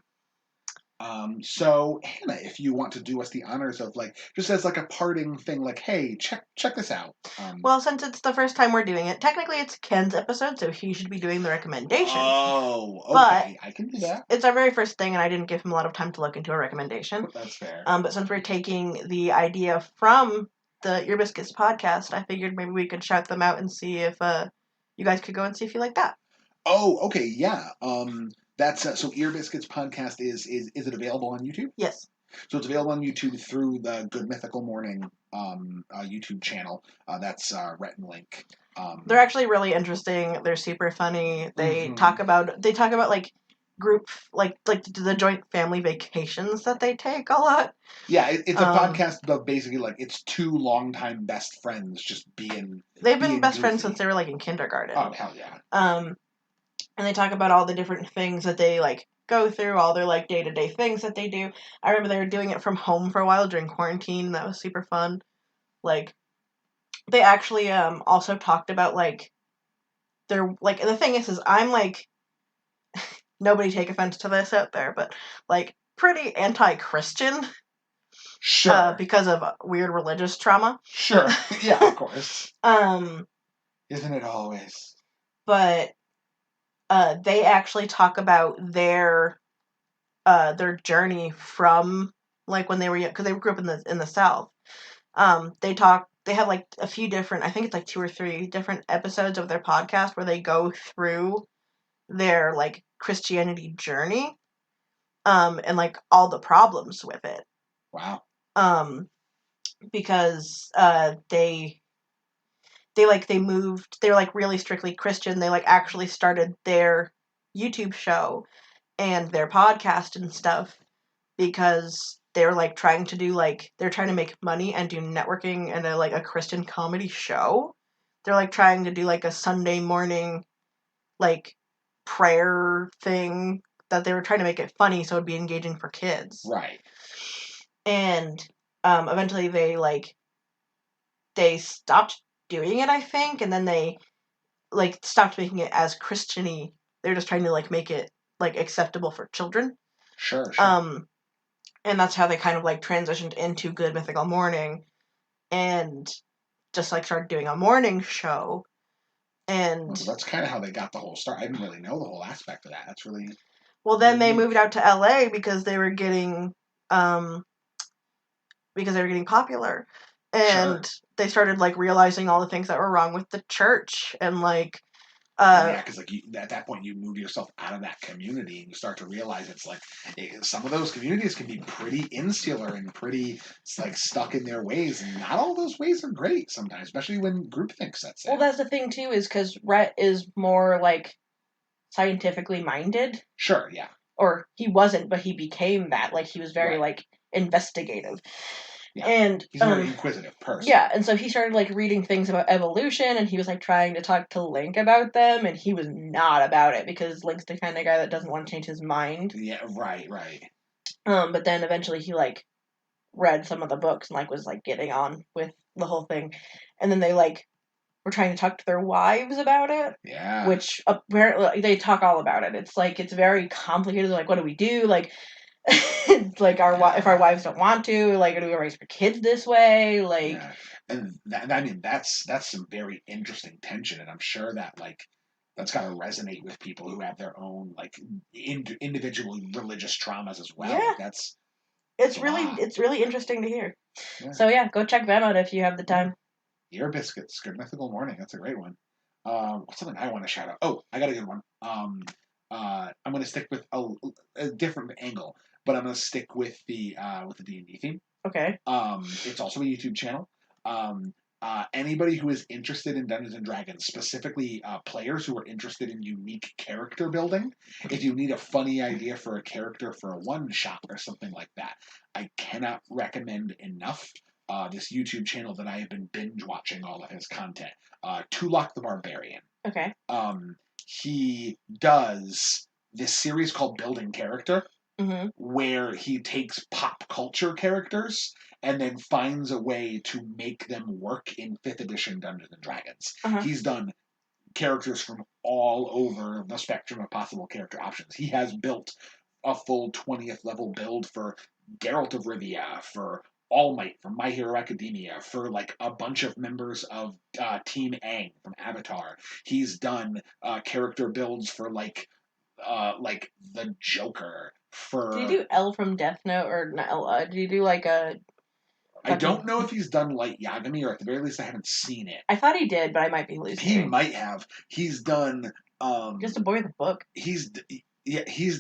So Hannah, if you want to do us the honors of like just as like a parting thing, like, hey, check this out. Well, since it's the first time we're doing it, technically it's Ken's episode, so he should be doing the recommendation. Oh, okay, but I can do that. It's our very first thing, and I didn't give him a lot of time to look into a recommendation. That's fair. But since we're taking the idea from the Ear Biscuits podcast, I figured maybe we could shout them out and see if you guys could go and see if you like that. Oh, okay, yeah. That's so Ear Biscuits podcast is it available on YouTube? Yes. So it's available on YouTube through the Good Mythical Morning YouTube channel. That's Rhett and Link. They're actually really interesting. They're super funny. They talk about like group like the joint family vacations that they take a lot. Yeah, it's a podcast of basically like it's two longtime best friends just being. They've been best friends since they were like in kindergarten. Oh hell yeah. And they talk about all the different things that they like go through, all their like day-to-day things that they do. I remember they were doing it from home for a while during quarantine, and that was super fun. Like, they actually also talked about like their like the thing is I'm like nobody take offense to this out there, but like pretty anti-Christian. Sure. Because of weird religious trauma. Sure. Yeah, of course. Isn't it always? But they actually talk about their journey from like when they were young, because they grew up in the South. They have like a few different, I think it's like 2 or 3 different episodes of their podcast where they go through their like Christianity journey, and like all the problems with it. Wow. Because they moved, they were like really strictly Christian. They like actually started their YouTube show and their podcast and stuff because they were like trying to do like they're trying to make money and do networking and a Christian comedy show. They're like trying to do like a Sunday morning like prayer thing that they were trying to make it funny so it'd be engaging for kids. Right. And eventually they stopped doing it, I think, and then they like stopped making it as Christian-y. They're just trying to like make it like acceptable for children. Sure. And that's how they kind of like transitioned into Good Mythical Morning and just like started doing a morning show. And so that's kind of how they got the whole start. I didn't really know the whole aspect of that. That's really well. Then they moved out to LA because they were getting popular, and they started like realizing all the things that were wrong with the church, and like yeah, because like at that point you move yourself out of that community and you start to realize it's like some of those communities can be pretty insular and pretty like stuck in their ways, and not all those ways are great sometimes, especially when groupthink sets in. well, that's the thing too, is because Rhett is more like scientifically minded. Sure, yeah. Or he wasn't, but he became that. Like he was very Right. like investigative. Yeah. And he's a very inquisitive person. Yeah, and so he started like reading things about evolution, and he was like trying to talk to Link about them, and he was not about it because Link's the kind of guy that doesn't want to change his mind. Yeah, right. But then eventually he like read some of the books and like was like getting on with the whole thing, and then they like were trying to talk to their wives about it. Yeah. Which apparently they talk all about it. It's like it's very complicated. Like, what do we do? Like, it's like if our wives don't want to, like, do we raise our kids this way? Like, yeah. And I mean that's some very interesting tension, and I'm sure that like that's got to resonate with people who have their own like individual religious traumas as well. Yeah. Like, it's really interesting to hear. Yeah. So yeah, go check them out if you have the time. Ear Biscuits, Good Mythical Morning. That's a great one. What's something I want to shout out? Oh, I got a good one. I'm going to stick with a different angle, but I'm going to stick with the D&D theme. Okay. It's also a YouTube channel. Anybody who is interested in Dungeons and Dragons, specifically players who are interested in unique character building, if you need a funny idea for a character for a one shot or something like that, I cannot recommend enough this YouTube channel that I have been binge watching all of his content. Tulok the Barbarian. Okay. He does this series called Building Character, where he takes pop culture characters and then finds a way to make them work in 5th edition Dungeons and Dragons. He's done characters from all over the spectrum of possible character options. He has built a full 20th level build for Geralt of Rivia, for All Might from My Hero Academia, for like a bunch of members of Team Aang from Avatar. He's done character builds for like the Joker. For did you do L from Death Note or not L? Did you do like a? I don't know if he's done Light Yagami, or at the very least, I haven't seen it. I thought he did, but I might be hallucinating. He might have. He's done. Just a boy with a book. He's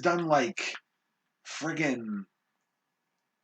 done like friggin'.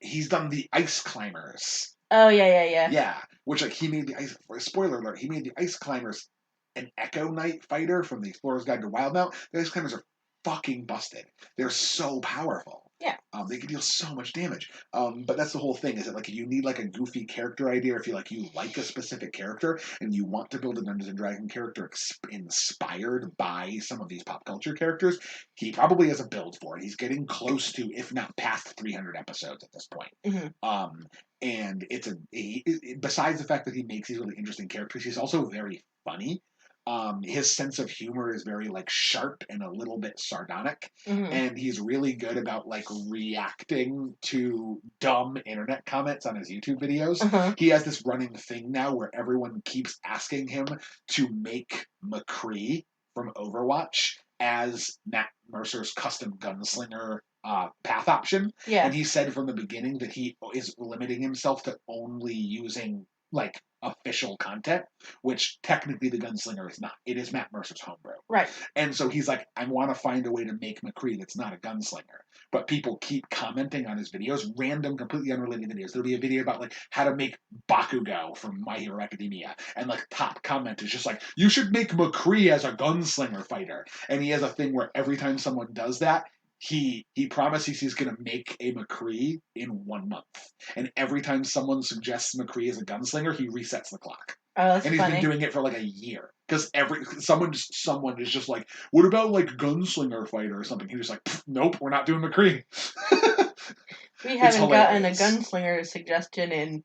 He's done the Ice Climbers. Oh yeah. Yeah, which like he made the ice. Spoiler alert: he made the Ice Climbers an Echo Knight fighter from the Explorer's Guide to Wildmount. The Ice Climbers are fucking busted. They're so powerful. Yeah. They can deal so much damage. But that's the whole thing, is that like if you need like a goofy character idea, if you like a specific character and you want to build a Dungeons and Dragons character inspired by some of these pop culture characters, he probably has a build for it. He's getting close to, if not past 300 episodes at this point. And it's besides the fact that he makes these really interesting characters, he's also very funny. His sense of humor is very like sharp and a little bit sardonic, and he's really good about like reacting to dumb internet comments on his YouTube videos. He has this running thing now where everyone keeps asking him to make McCree from Overwatch as Matt Mercer's custom gunslinger path option. Yeah. And he said from the beginning that he is limiting himself to only using like official content, which technically the gunslinger is not. It is Matt Mercer's homebrew. Right. And so he's like, I want to find a way to make McCree that's not a gunslinger. But people keep commenting on his videos, random, completely unrelated videos. There'll be a video about like how to make Bakugo from My Hero Academia. And like top comment is just like, you should make McCree as a gunslinger fighter. And he has a thing where every time someone does that, he promises he's going to make a McCree in 1 month. And every time someone suggests McCree as a gunslinger, he resets the clock. Oh, that's and he's funny. been doing it for like a year. Because someone is just like, what about like gunslinger fighter or something? He's just like, nope, we're not doing McCree. We haven't gotten a gunslinger suggestion in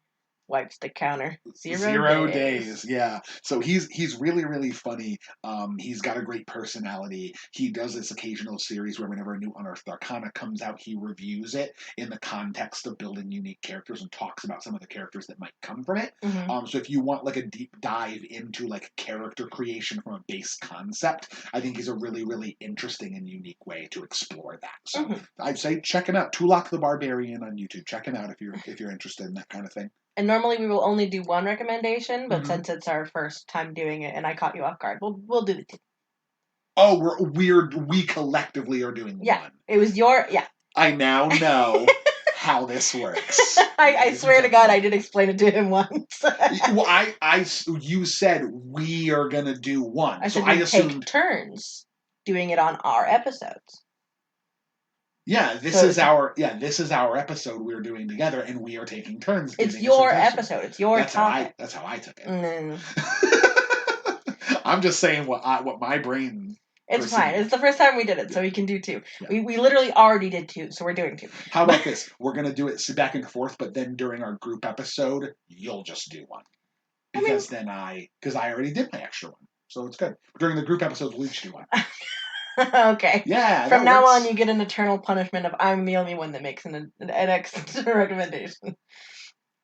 wipes the counter. Zero days. Yeah. So he's really, really funny. He's got a great personality. He does this occasional series where whenever a new Unearthed Arcana comes out, he reviews it in the context of building unique characters and talks about some of the characters that might come from it. So if you want like a deep dive into like character creation from a base concept, I think he's a really, really interesting and unique way to explore that. So I'd say check him out. Tulok the Barbarian on YouTube. Check him out if you're interested in that kind of thing. And normally we will only do one recommendation, but Mhm. since it's our first time doing it and I caught you off guard, we'll do the two. Oh, we collectively are doing one. It was yeah. I now know how this works. I swear to God, I did explain it to him once. Well, you said we are gonna do one. I said I we assumed take turns doing it on our episodes. Yeah, this is our episode we're doing together, and we are taking turns. It's your episode. It's your topic. That's how I took it. Mm. I'm just saying what my brain. It's fine. It's the first time we did it, so we can do two. Yeah. We literally already did two, so we're doing two. How about this? We're gonna do it back and forth, but then during our group episode, you'll just do one because I already did my extra one, so it's good. During the group episodes, we'll each do one. Okay. Yeah. From now on, you get an eternal punishment of I'm the only one that makes an extra recommendation.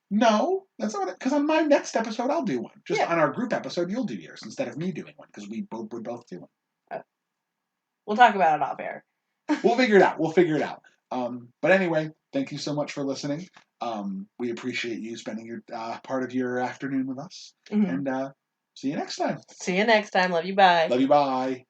No, that's not it. Because on my next episode, I'll do one. Just on our group episode, you'll do yours instead of me doing one because we would both do one. We'll talk about it off air. We'll figure it out. But anyway, thank you so much for listening. We appreciate you spending your part of your afternoon with us. Mm-hmm. And see you next time. See you next time. Love you. Bye. Love you. Bye.